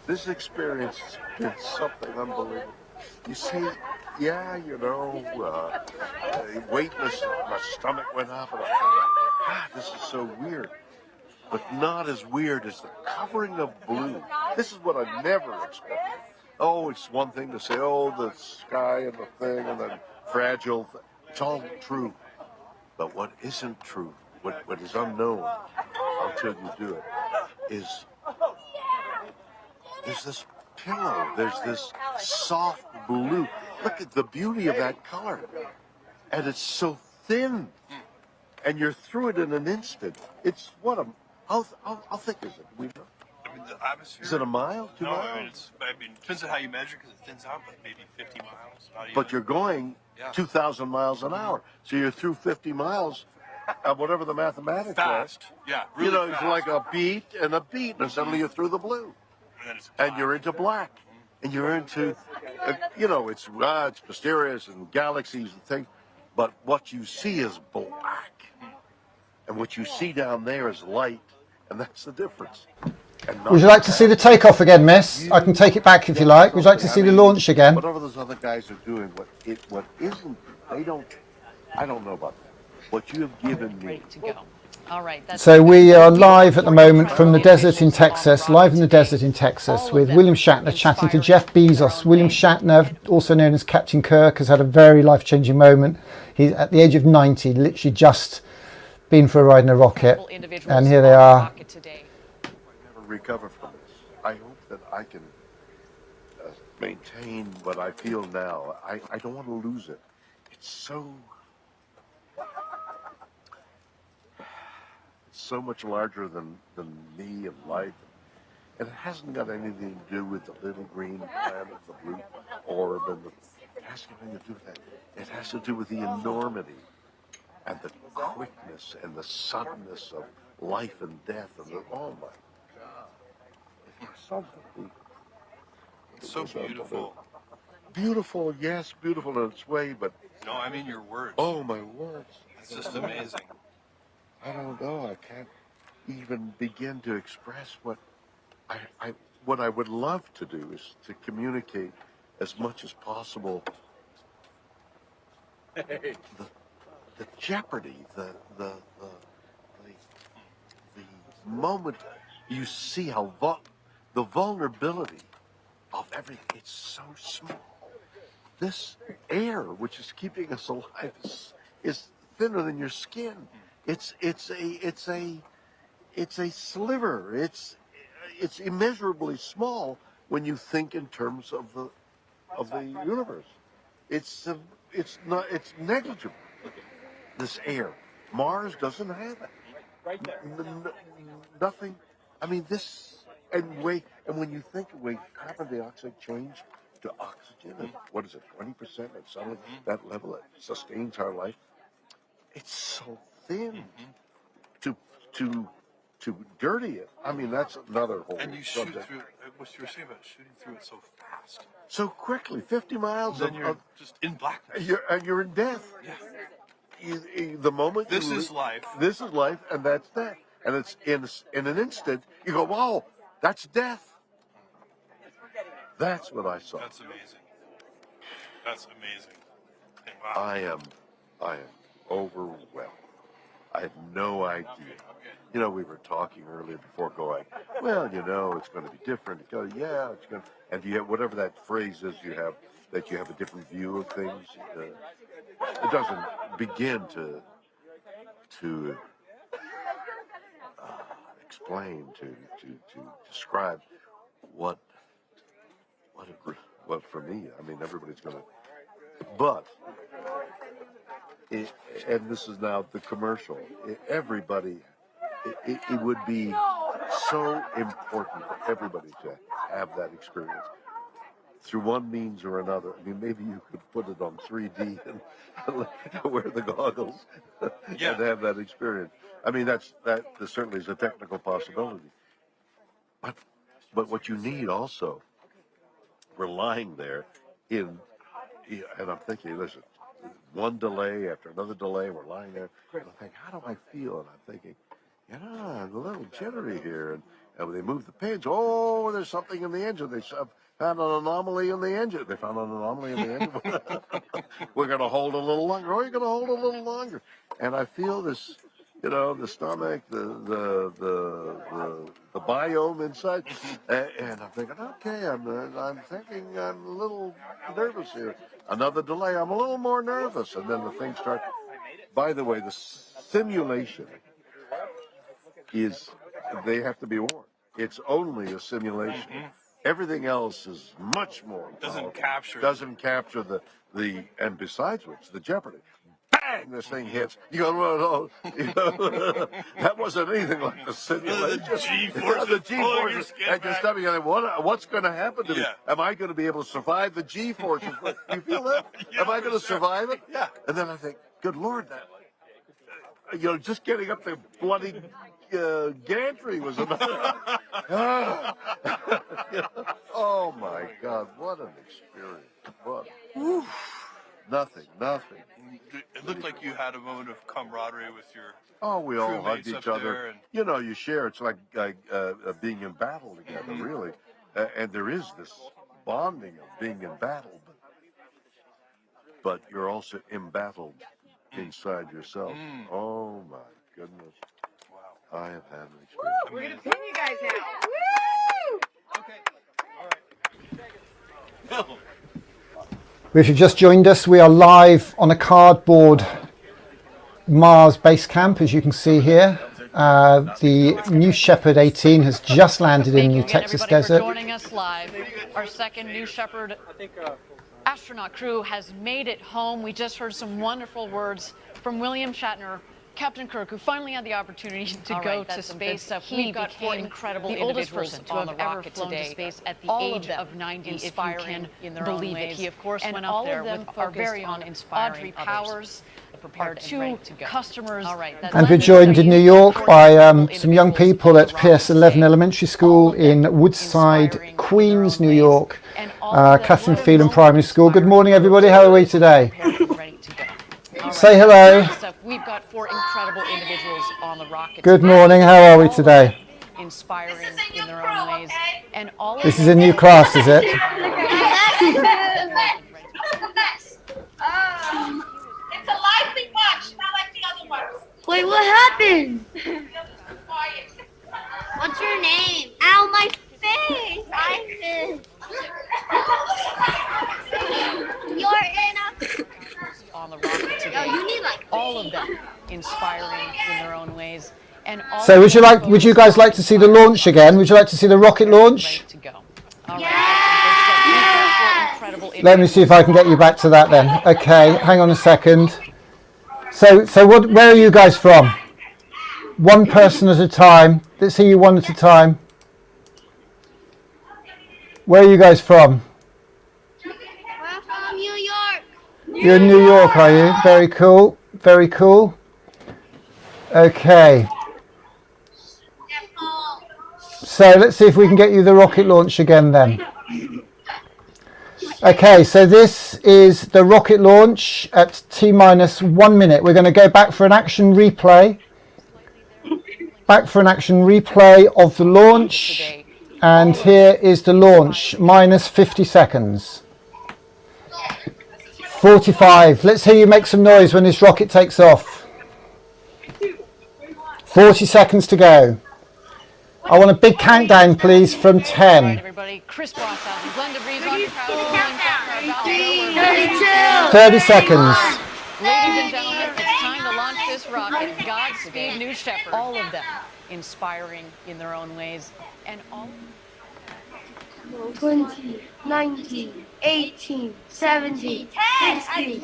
This experience has been something unbelievable. You see, yeah, you know, weightless, my stomach went up, and I thought, God, this is so weird. But not as weird as the covering of blue. This is what I never expected. Oh, it's one thing to say, oh, the sky and the thing and the fragile thing. It's all true. But what isn't true, what is unknown until you do it, is there's this pillow, there's this soft blue. Look at the beauty of that color. And it's so thin. And you're through it in an instant. It's what how thick is it? We know. I mean, the atmosphere. Is it a mile? 2 miles? I mean, it depends on how you measure because it thins out, but maybe 50 miles. But you're going 2,000 miles an hour. So you're through 50 miles at whatever the mathematics Fast. Yeah, really you know, fast. it's like a beat, and suddenly you're through the blue. And you're into black. And you're into, you know, it's mysterious and galaxies and things. But what you see is black. And what you see down there is light. And that's the difference. Would you like to see the takeoff again, miss? I can take it back if you like. Would you like to see the launch again? Whatever those other guys are doing, what isn't, I don't know about that. What you have given me. All right. So we are live at the moment from the desert in Texas, live in the desert in Texas with William Shatner chatting to Jeff Bezos. William Shatner, also known as Captain Kirk, has had a very life-changing moment. He's at the age of 90, literally just been for a ride in a rocket. And here they are. Recover from this. I hope that I can maintain what I feel now. I don't want to lose it. It's so much larger than me and life. And it hasn't got anything to do with the little green planet, the blue orb, and it has nothing to do with that. It has to do with the enormity and the quickness and the suddenness of life and death and oh my. Something. It's so beautiful. Beautiful, yes, beautiful in its way, but... No, I mean your words. Oh, my words. It's just amazing. I don't know. I can't even begin to express what what I would love to do is to communicate as much as possible the jeopardy, the moment you see how the vulnerability of everything. It's so small. This air, which is keeping us alive, is thinner than your skin. It's a sliver. It's immeasurably small when you think in terms of the universe. It's negligible. This air. Mars doesn't have it. Nothing. I mean this. And when you think of carbon dioxide changed to oxygen, and what is it, 20%, and suddenly that level that sustains our life, it's so thin to dirty it. I mean, that's another whole And you shoot subject. through, what you were saying about shooting through it so fast. So quickly, 50 miles. Then you're just in blackness. You're in death. Yeah. The moment This is life. This is life, and that's death. And it's in an instant, you go, wow, that's death. That's what I saw. That's amazing. That's amazing. And wow. I am overwhelmed. I had no idea. You know, we were talking earlier before going, well, you know, it's going to be different. You go, yeah, it's going to, and you have whatever that phrase is you have, that you have a different view of things. It doesn't begin to explain, to describe what for me, I mean, everybody's going to, but, and this is now the commercial, everybody, it would be so important for everybody to have that experience through one means or another. I mean, maybe you could put it on 3D and wear the goggles and have that experience. I mean, that certainly is a technical possibility. But what you need also, we're lying there and I'm thinking, listen, one delay after another delay, we're lying there, and I'm thinking, how do I feel? And I'm thinking, yeah, I'm a little jittery here. And when they move the page, oh, there's something in the engine. They found an anomaly in the engine. They found an anomaly in the engine. We're going to hold a little longer. Oh, you're going to hold a little longer. And I feel this, you know, the stomach, the biome inside. And I'm thinking, okay, I'm thinking I'm a little nervous here. Another delay, I'm a little more nervous. And then the thing starts. By the way, the simulation is, they have to be warned. It's only a simulation. Everything else is much more powerful. Doesn't capture the and besides which, the jeopardy. Bang! This thing hits. You go, well, you know, that wasn't anything like the simulation. The G-force. The G-force. And your stomach, you're like, what's going to happen to me? Am I going to be able to survive the G-force? You feel that? Am I going to survive it? Yeah. And then I think, good Lord, that, you know, just getting up the bloody gantry was enough. Oh my God, what an experience. What? Nothing. It looked like you had a moment of camaraderie with your Oh, we all hugged crewmates each up other. there and- You know, you share. It's like being in battle together, really. And there is this bonding of being in battle, but you're also embattled inside yourself. Oh my goodness. Wow. I have had an experience. We're gonna pin you guys now. Woo! If you've just joined us, we are live on a cardboard Mars base camp, as you can see here. The New Shepard 18 has just landed in New Texas Desert. For joining us live. Our second New Shepard astronaut crew has made it home. We just heard some wonderful words from William Shatner, Captain Kirk, who finally had the opportunity to go to space. We've got four incredible individuals to have ever flown to space at the age of 90, inspiring in their own ways. He, of course, went up there with our very own Audrey Powers, our two customers. And we're joined in New York by some young people at PS 11 Elementary School in Woodside, Queens, New York, Catherine Phelan Primary School. Good morning, everybody. How are we today? Say hello. We've got four incredible individuals on the rocket. Good morning. How are we today? Inspiring in their own ways. And all This is a new class, is it? It's a lively bunch, not like the other ones. Wait, what happened? What's your name? Ow, my face! You're in a... on the rocket today. you need like all of them inspiring in their own ways. And all So would you guys like to see the launch again? Would you like to see the rocket launch? Let me see if I can get you back to that then. Okay, hang on a second. So where are you guys from? One person at a time. Let's hear you one at a time. Where are you guys from? We're from New York. You're in New York, are you? Very cool. Very cool. Okay. So let's see if we can get you the rocket launch again then. Okay, so this is the rocket launch at T-1 minute. We're going to go back for an action replay. Back for an action replay of the launch. And here is the launch, minus 50 seconds. 45. Let's hear you make some noise when this rocket takes off. 40 seconds to go. I want a big countdown, please, from 10. All right, everybody. Chris Boss out. Glenn DeVries on crowd. 30 seconds. Ladies and gentlemen, it's time to launch this rocket. Godspeed, New Shepard. All of them inspiring in their own ways. And all 20, 19, 18, 17, 16,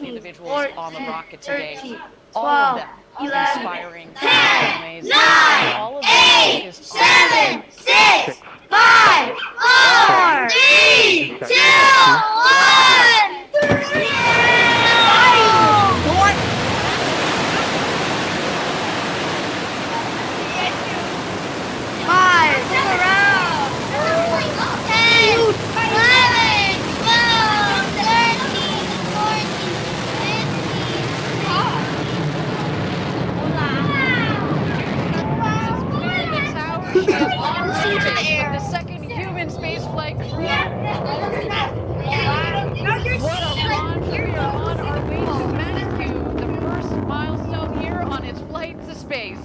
individuals 14, on the rocket today. 13, All of 12, them 11, inspiring 10, in 9, all of them 8, is 7, 6, 5, 4, 3, 2, 1. She is on space with the second human spaceflight crew. What a launch. We are on our way to Max-Q, the first milestone here on its flight to space.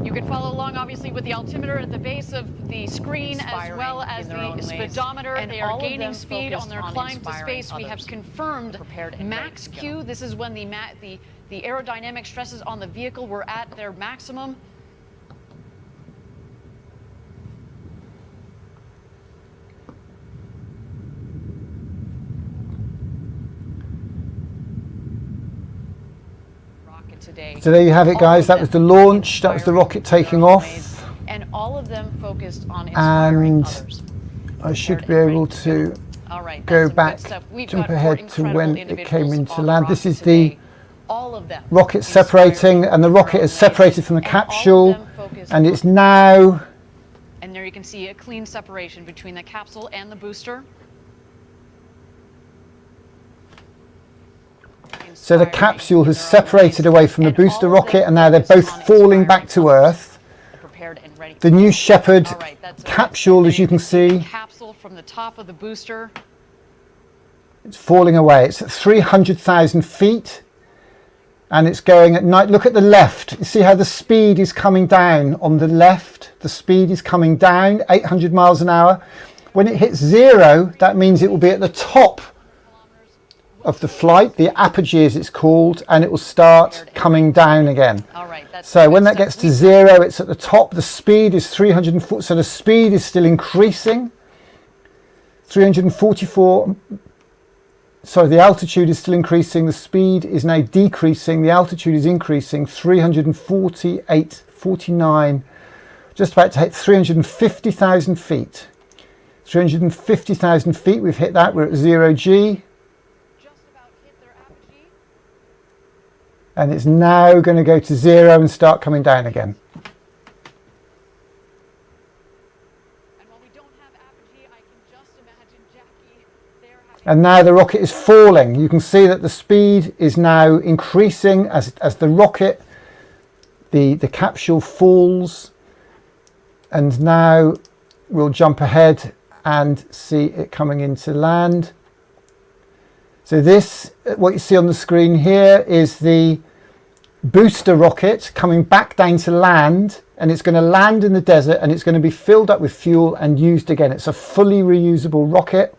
You can follow along, obviously, with the altimeter at the base of the screen, as well as the speedometer. They are gaining speed on their climb to space. We have confirmed Max-Q. This is when the aerodynamic stresses on the vehicle were at their maximum. So there you have it, guys. That was the launch. That was the rocket taking off. And all of them focused on inspiring others. I should be able to go back, jump ahead to when it came into land. This is the rocket separating, and the rocket is separated from the capsule, and it's now... And there you can see a clean separation between the capsule and the booster. So the capsule has separated away from the booster rocket, and now they're both falling back to Earth. The New Shepard capsule, as you can see, capsule from the top of the booster. It's falling away. It's at 300,000 feet, and it's going at night. Look at the left. You see how the speed is coming down on the left? The speed is coming down, 800 miles an hour. When it hits zero, that means it will be at the top of the flight, the apogee as it's called, and it will start coming down again. So when that gets to zero, it's at the top. The speed is 340, so the speed is still increasing. 344, sorry, the altitude is still increasing. The speed is now decreasing. The altitude is increasing. 348, 49, just about to hit 350,000 feet. 350,000 feet, we've hit that. We're at 0G. And it's now going to go to zero and start coming down again. And now the rocket is falling. You can see that the speed is now increasing as the rocket, the capsule falls. And now we'll jump ahead and see it coming into land. So this, what you see on the screen here, is the booster rocket coming back down to land, and it's going to land in the desert, and it's going to be filled up with fuel and used again. It's a fully reusable rocket.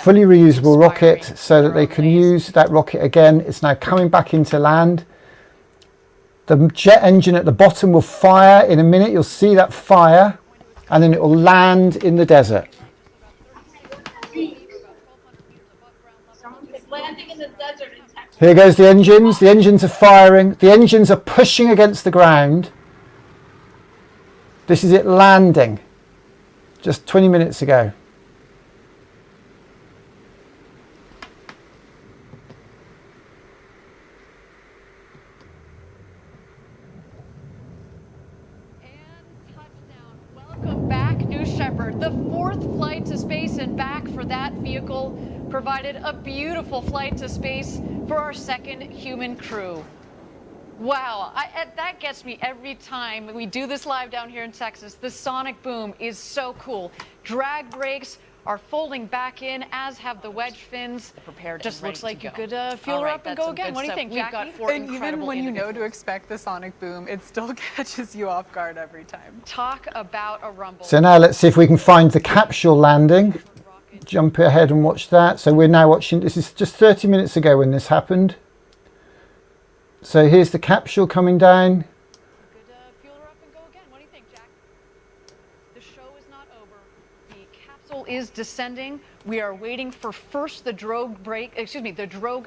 Fully reusable rocket, so that they can use that rocket again. It's now coming back into land. The jet engine at the bottom will fire in a minute. You'll see that fire, and then it will land in the desert. Landing in the desert in Texas. Here goes the engines. The engines are firing. The engines are pushing against the ground. This is it landing just 20 minutes ago. Welcome back, New Shepard. The fourth flight to space and back for that vehicle provided a beautiful flight to space for our second human crew. Wow, that gets me every time we do this live down here in Texas. The sonic boom is so cool. Drag brakes are folding back in, as have the wedge fins. Just looks like you could fuel her up and go again. What do you think, Jackie? And even when you know to expect the sonic boom, it still catches you off guard every time. Talk about a rumble. So now let's see if we can find the capsule landing. Jump ahead and watch that. So we're now watching, this is just 30 minutes ago when this happened. So here's the capsule coming down. Fuel her up and go again. What do you think, Jack? The show is not over. The capsule is descending. We are waiting for first the drogue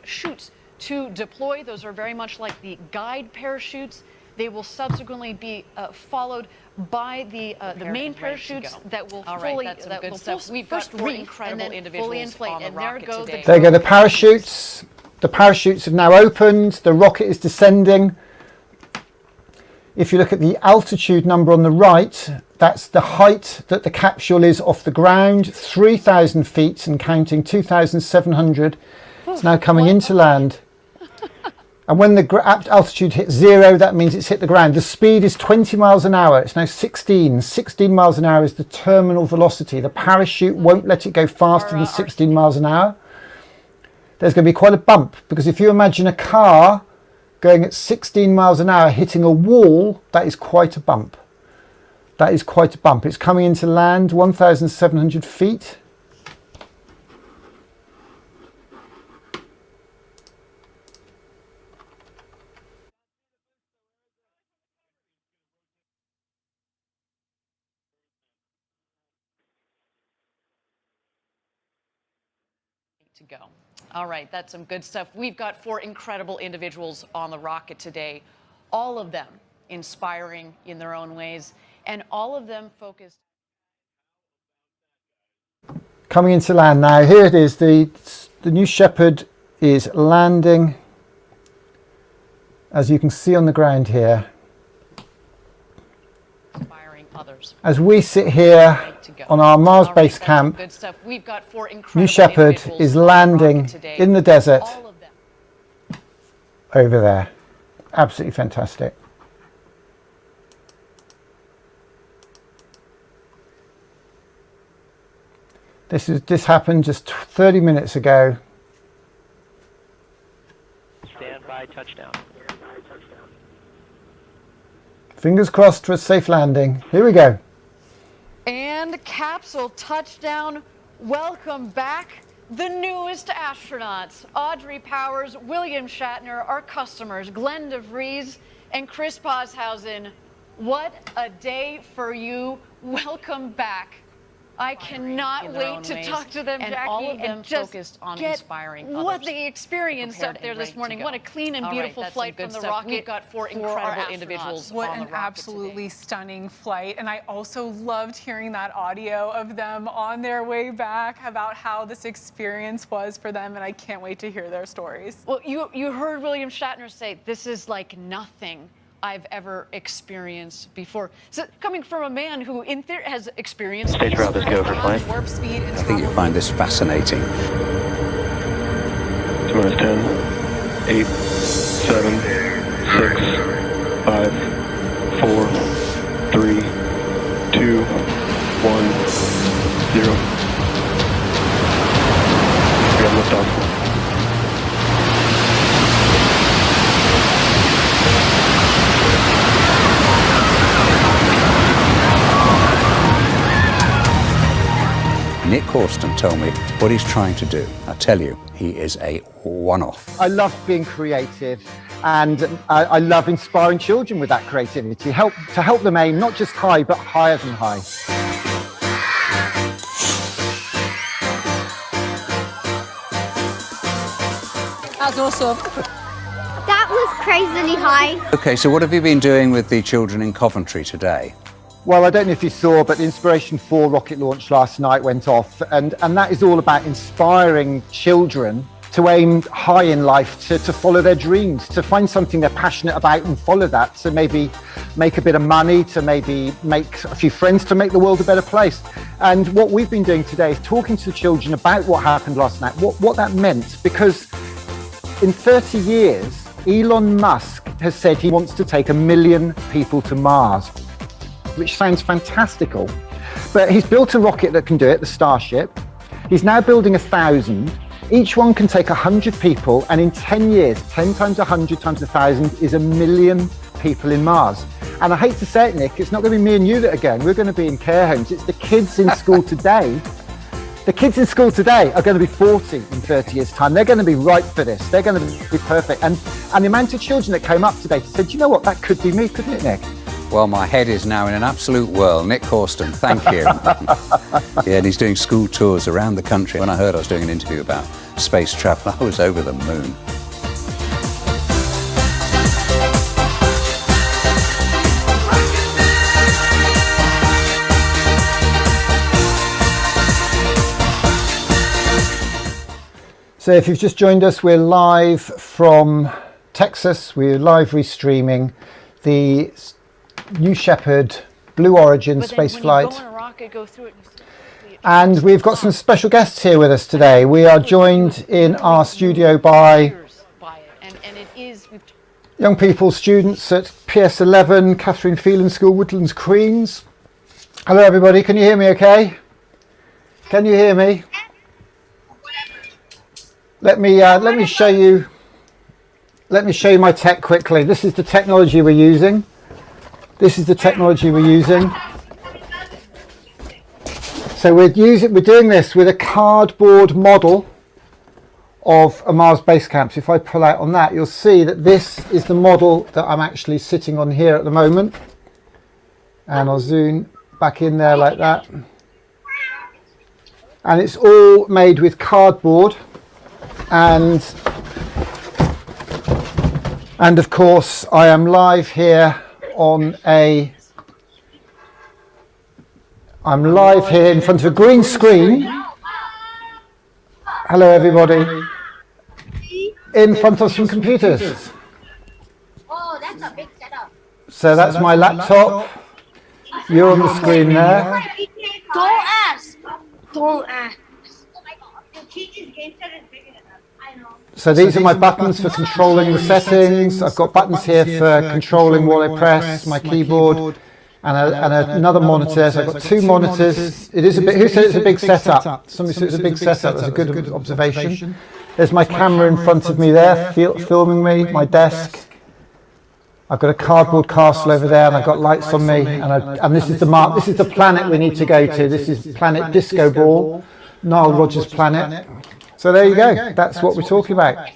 chutes to deploy. Those are very much like the guide parachutes. They will subsequently be followed by the main parachutes that will fully first reef and then fully inflate. And there go the parachutes. The parachutes have now opened. The rocket is descending. If you look at the altitude number on the right, that's the height that the capsule is off the ground, 3,000 feet and counting, 2,700. It's now coming into land. And when the altitude hits 0, that means it's hit the ground. The speed is 20 miles an hour. It's now 16. 16 miles an hour is the terminal velocity. The parachute won't let it go faster than 16 miles an hour. There's going to be quite a bump, because if you imagine a car going at 16 miles an hour hitting a wall, that is quite a bump. That is quite a bump. It's coming into land, 1,700 feet. To go. All right, that's some good stuff. We've got 4 incredible individuals on the rocket today, all of them inspiring in their own ways, and all of them focused. Coming into land now. Here it is. The New Shepard is landing, as you can see on the ground here. Inspiring others. As we sit here on our Mars base camp, Good stuff. We've got 4 incredible New Shepard is landing in the desert over there. Absolutely fantastic. This happened just 30 minutes ago. Stand by, touchdown. Fingers crossed for a safe landing. Here we go. And capsule touchdown. Welcome back, the newest astronauts. Audrey Powers, William Shatner, our customers, Glenn DeVries and Chris Poshausen. What a day for you. Welcome back. I cannot wait to talk to them, and Jackie, all of them and just focused on get inspiring what others. they experienced up there this morning. What a clean and beautiful flight from the rocket. We've got 4 incredible individuals What on the an rocket absolutely stunning flight. And I also loved hearing that audio of them on their way back about how this experience was for them, and I can't wait to hear their stories. Well, you heard William Shatner say, this is like nothing I've ever experienced before. So coming from a man who in theory has experienced Stage route is go for flight. Warp speed and I think you'll find this fascinating. Tomorrow's 10, 8, 7, 6, 5, 4, 3, 2, 1, 0. We have liftoff. Nick Horston told me what he's trying to do. I tell you, he is a one-off. I love being creative, and I love inspiring children with that creativity, to help them aim not just high, but higher than high. That's awesome. That was crazily high. Okay, so what have you been doing with the children in Coventry today? Well, I don't know if you saw, but the Inspiration 4 rocket launch last night went off, and that is all about inspiring children to aim high in life, to follow their dreams, to find something they're passionate about and follow that, to maybe make a bit of money, to maybe make a few friends, to make the world a better place. And what we've been doing today is talking to the children about what happened last night, what that meant, because in 30 years, Elon Musk has said he wants to take 1 million people to Mars, which sounds fantastical. But he's built a rocket that can do it, the Starship. He's now building 1,000. Each one can take 100 people, and in 10 years, 10 times 100 times 1,000 is 1 million people in Mars. And I hate to say it, Nick, it's not going to be me and you that are going. We're going to be in care homes. It's the kids in school today. The kids in school today are going to be 40 in 30 years' time. They're going to be ripe for this. They're going to be perfect. And the amount of children that came up today said, you know what, that could be me, couldn't it, Nick? Well, my head is now in an absolute whirl. Nick Horston, thank you. Yeah, and he's doing school tours around the country. When I heard I was doing an interview about space travel, I was over the moon. So if you've just joined us, we're live from Texas. We're live restreaming the New Shepard, Blue Origin space flight. And we've got some special guests here with us today. We are joined in our studio by young people, students at PS11, Catherine Phelan School, Woodlands, Queens. Hello everybody, can you hear me okay? Can you hear me? Let me show you my tech quickly. This is the technology we're using. So we're doing this with a cardboard model of a Mars base camp. So if I pull out on that, you'll see that this is the model that I'm actually sitting on here at the moment. And I'll zoom back in there like that. And it's all made with cardboard. And of course, I am live here on I'm live here in front of a green screen. Hello everybody. In front of some computers. Oh, that's a big setup. So that's my laptop. You're on the screen there. Don't ask. Don't ask. So these are my buttons for controlling the settings. I've got buttons here for controlling what I press, my keyboard, and another monitor. So I've got two monitors. It is a bit. Who said it's a big setup? Somebody said it's a big setup. That's a good observation. There's my camera in front of me there, filming me. My desk. I've got a cardboard castle over there, and I've got lights on me. And this is the mark. This is the planet we need to go to. This is planet Disco Ball, Nile Rodgers' planet. So there you go. That's what we're talking about.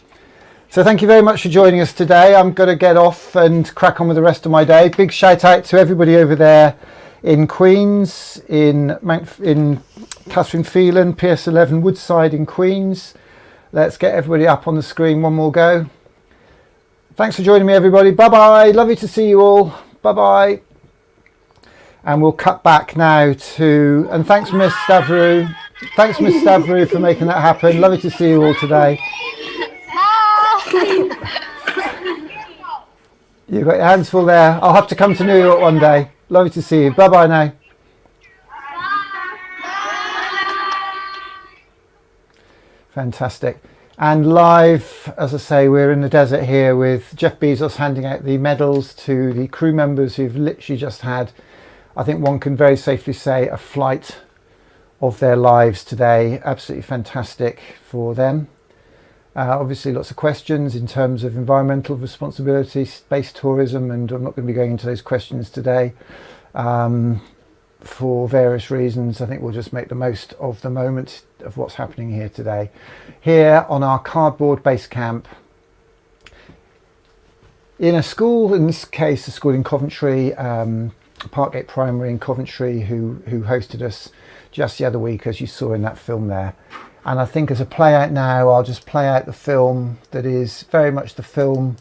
So thank you very much for joining us today. I'm going to get off and crack on with the rest of my day. Big shout out to everybody over there in Queens, in Catherine Phelan, PS11 Woodside in Queens. Let's get everybody up on the screen. One more go. Thanks for joining me, everybody. Bye-bye. Lovely to see you all. Bye-bye. And we'll cut back now to... And thanks, Miss Stavru. Thanks, Miss Stavru, for making that happen. Lovely to see you all today. You've got your hands full there. I'll have to come to New York one day. Lovely to see you. Bye-bye now. Fantastic. And live, as I say, we're in the desert here with Jeff Bezos handing out the medals to the crew members who've literally just had, I think one can very safely say, a flight of their lives today. Absolutely fantastic for them. Obviously lots of questions in terms of environmental responsibility, space tourism, and I'm not going to be going into those questions today for various reasons. I think we'll just make the most of the moment of what's happening here today. Here on our cardboard base camp in a school, in this case a school in Coventry, Parkgate Primary in Coventry, who hosted us just the other week, as you saw in that film there. And I think as a play out now, I'll just play out the film that is very much the film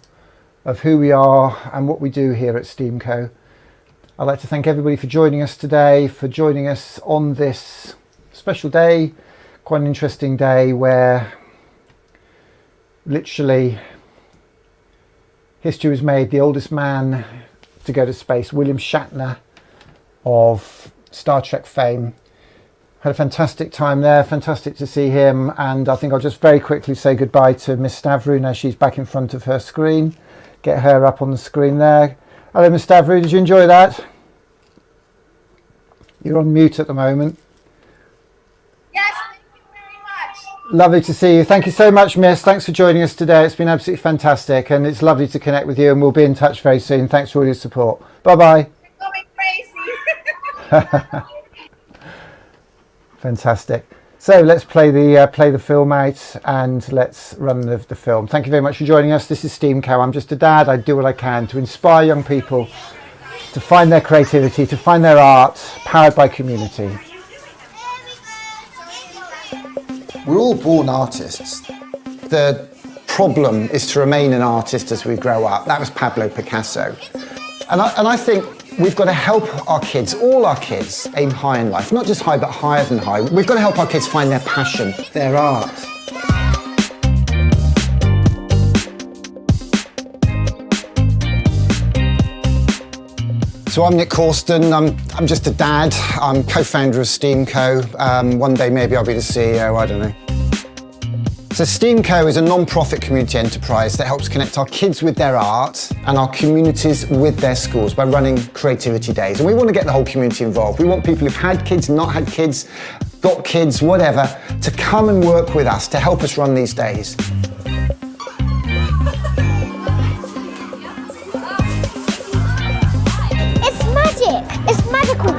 of who we are and what we do here at STEAMco. I'd like to thank everybody for joining us today, for joining us on this special day, quite an interesting day where literally history was made. The oldest man to go to space, William Shatner of Star Trek fame, had a fantastic time there, fantastic to see him. And I think I'll just very quickly say goodbye to Miss Stavru now she's back in front of her screen. Get her up on the screen there. Hello, Miss Stavru, did you enjoy that? You're on mute at the moment. Yes, thank you very much. Lovely to see you. Thank you so much, Miss. Thanks for joining us today. It's been absolutely fantastic, and it's lovely to connect with you, and we'll be in touch very soon. Thanks for all your support. Bye-bye. You're going crazy. Fantastic. So let's play the film out and let's run the film. Thank you very much for joining us. This is STEAMco. I'm just a dad. I do what I can to inspire young people to find their creativity, to find their art, powered by community. We're all born artists. The problem is to remain an artist as we grow up. That was Pablo Picasso. And I think we've got to help our kids, all our kids, aim high in life. Not just high, but higher than high. We've got to help our kids find their passion, their art. So I'm Nick Corsten. I'm just a dad. I'm co-founder of STEAM Co. One day maybe I'll be the CEO, I don't know. So STEAM Co is a non-profit community enterprise that helps connect our kids with their art and our communities with their schools by running creativity days. And we want to get the whole community involved. We want people who've had kids, not had kids, got kids, whatever, to come and work with us to help us run these days. It's magic! It's magical!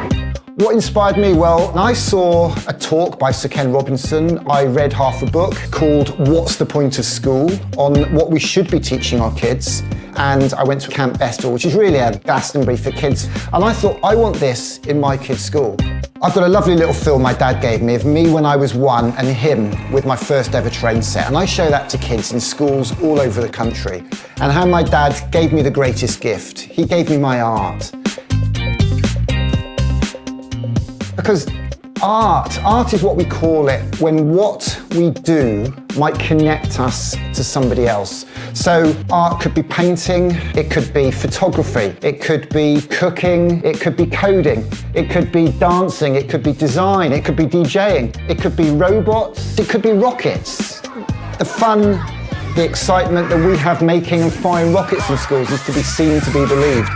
What inspired me? Well, I saw a talk by Sir Ken Robinson. I read half a book called What's the Point of School? On what we should be teaching our kids. And I went to Camp Bestel, which is really a Glastonbury for kids. And I thought, I want this in my kids' school. I've got a lovely little film my dad gave me of me when I was 1 and him with my first ever train set. And I show that to kids in schools all over the country. And how my dad gave me the greatest gift. He gave me my art. Because art is what we call it when what we do might connect us to somebody else. So art could be painting, it could be photography, it could be cooking, it could be coding, it could be dancing, it could be design, it could be DJing, it could be robots, it could be rockets. The fun, the excitement that we have making and firing rockets in schools is to be seen, to be believed.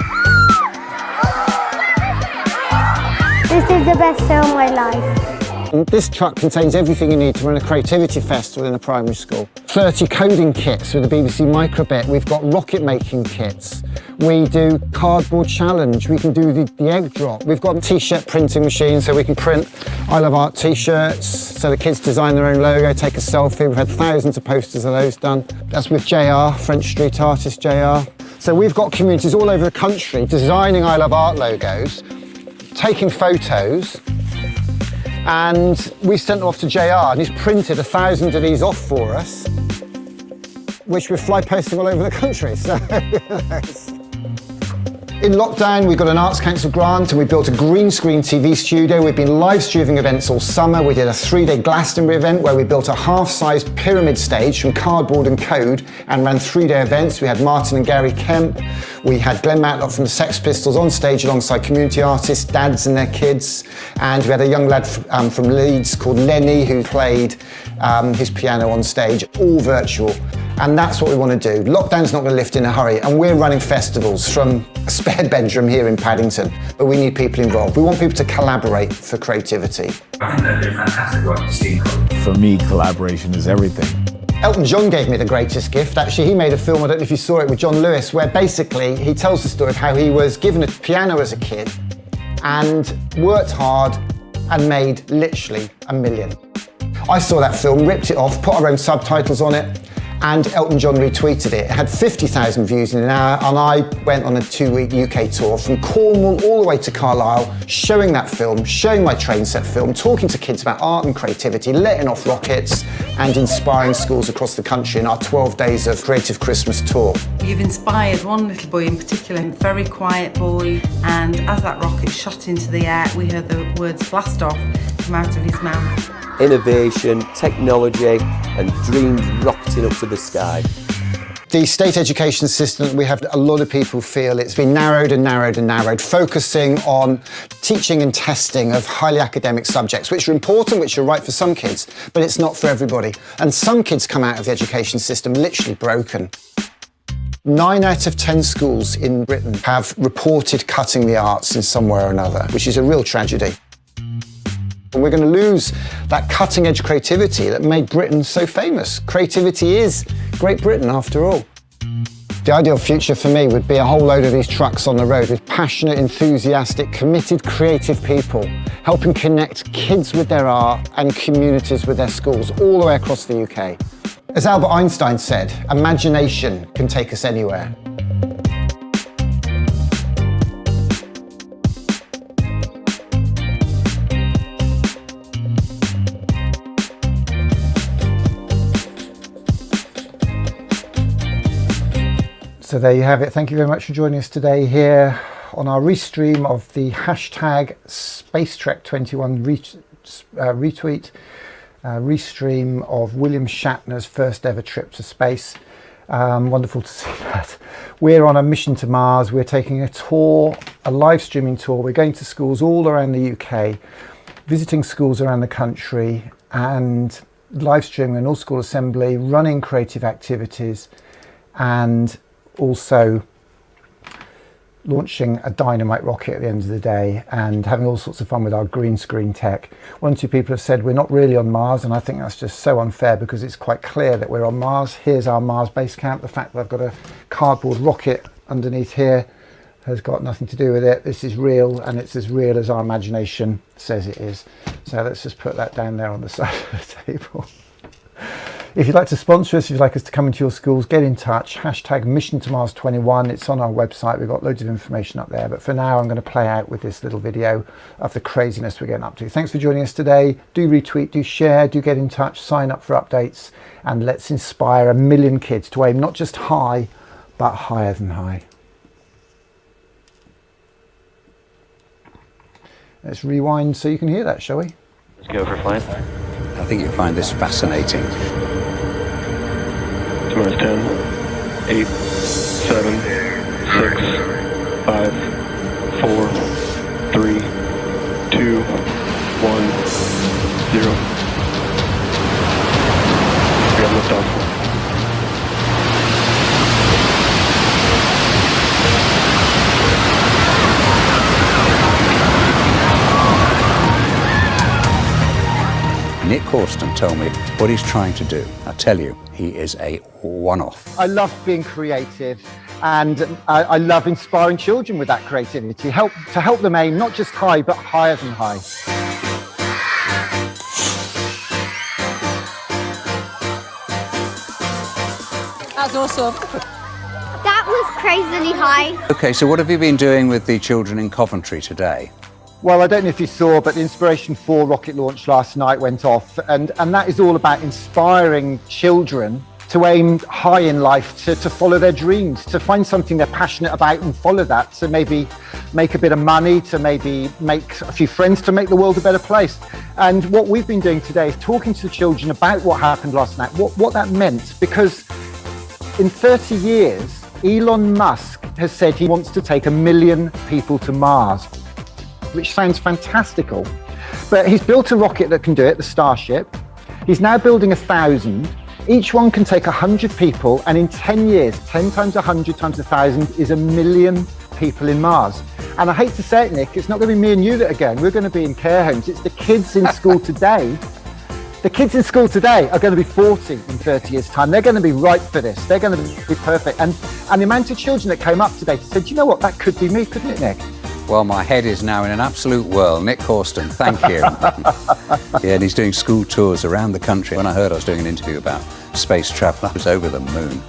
This is the best day of my life. This truck contains everything you need to run a creativity festival in a primary school. 30 coding kits with the BBC Microbit. We've got rocket making kits. We do cardboard challenge. We can do the egg drop. We've got a t-shirt printing machine so we can print I Love Art t-shirts. So the kids design their own logo, take a selfie. We've had thousands of posters of those done. That's with JR, French street artist JR. So we've got communities all over the country designing I Love Art logos, taking photos, and we sent them off to JR, and he's printed 1,000 of these off for us, which we're fly posting all over the country. So in lockdown, we got an Arts Council grant and we built a green screen TV studio. We've been live streaming events all summer. We did a 3-day Glastonbury event where we built a half-sized pyramid stage from cardboard and code and ran 3-day events. We had Martin and Gary Kemp. We had Glenn Matlock from the Sex Pistols on stage alongside community artists, dads and their kids. And we had a young lad from Leeds called Lenny who played his piano on stage, all virtual. And that's what we want to do. Lockdown's not going to lift in a hurry, and we're running festivals from a spare bedroom here in Paddington, but we need people involved. We want people to collaborate for creativity. I think they're doing fantastic work with STEAM Co. For me, collaboration is everything. Elton John gave me the greatest gift. Actually, he made a film, I don't know if you saw it, with John Lewis, where basically he tells the story of how he was given a piano as a kid and worked hard and made literally $1 million. I saw that film, ripped it off, put our own subtitles on it, and Elton John retweeted it. It had 50,000 views in an hour, and I went on a 2-week UK tour from Cornwall all the way to Carlisle, showing that film, showing my train set film, talking to kids about art and creativity, letting off rockets, and inspiring schools across the country in our 12 days of Creative Christmas tour. You've inspired one little boy in particular, a very quiet boy, and as that rocket shot into the air, we heard the words blast off come out of his mouth. Innovation, technology, and dreams rocketing up to the sky. The state education system, we have a lot of people feel it's been narrowed and narrowed and narrowed, focusing on teaching and testing of highly academic subjects, which are important, which are right for some kids, but it's not for everybody. And some kids come out of the education system literally broken. 9 out of 10 schools in Britain have reported cutting the arts in some way or another, which is a real tragedy. And we're going to lose that cutting-edge creativity that made Britain so famous. Creativity is Great Britain, after all. The ideal future for me would be a whole load of these trucks on the road with passionate, enthusiastic, committed, creative people, helping connect kids with their art and communities with their schools all the way across the UK. As Albert Einstein said, imagination can take us anywhere. So there you have it. Thank you very much for joining us today here on our restream of the hashtag SpaceTrek21 retweet, restream of William Shatner's first ever trip to space. Wonderful to see that. We're on a mission to Mars. We're taking a tour, a live streaming tour. We're going to schools all around the UK, visiting schools around the country and live streaming an all-school assembly, running creative activities, and also launching a dynamite rocket at the end of the day and having all sorts of fun with our green screen tech. One or two people have said we're not really on Mars, and I think that's just so unfair because it's quite clear that we're on Mars. Here's our Mars base camp. The fact that I've got a cardboard rocket underneath here has got nothing to do with it. This is real, and it's as real as our imagination says it is. So let's just put that down there on the side of the table. If you'd like to sponsor us, if you'd like us to come into your schools, get in touch. Hashtag Mission to Mars 21. It's on our website. We've got loads of information up there. But for now, I'm going to play out with this little video of the craziness we're getting up to. Thanks for joining us today. Do retweet, do share, do get in touch, sign up for updates, and let's inspire 1 million kids to aim not just high, but higher than high. Let's rewind so you can hear that, shall we? Let's go for flight. I think you'll find this fascinating. Tomorrow's 10, 8, 7, 6, 5, 4, 3, 2, 1, 0. We have liftoff. Nick Horston told me what he's trying to do. I tell you, he is a one-off. I love being creative, and I love inspiring children with that creativity, to help them aim not just high, but higher than high. That's awesome. That was crazily high. Okay, so what have you been doing with the children in Coventry today? Well, I don't know if you saw, but the Inspiration 4 rocket launch last night went off, and that is all about inspiring children to aim high in life, to follow their dreams, to find something they're passionate about and follow that, to maybe make a bit of money, to maybe make a few friends, to make the world a better place. And what we've been doing today is talking to the children about what happened last night, what that meant, because in 30 years, Elon Musk has said he wants to take 1 million people to Mars, which sounds fantastical. But he's built a rocket that can do it, the Starship. He's now building 1,000. Each one can take 100 people, and in 10 years, 10 times 100 times 1,000 is 1 million people in Mars. And I hate to say it, Nick, it's not going to be me and you that are going. We're going to be in care homes. It's the kids in school today. The kids in school today are going to be 40 in 30 years' time. They're going to be right for this. They're going to be perfect. And the amount of children that came up today said, you know what, that could be me, couldn't it, Nick? Well, my head is now in an absolute whirl. Nick Horston, thank you. Yeah, and he's doing school tours around the country. When I heard I was doing an interview about space travel, I was over the moon.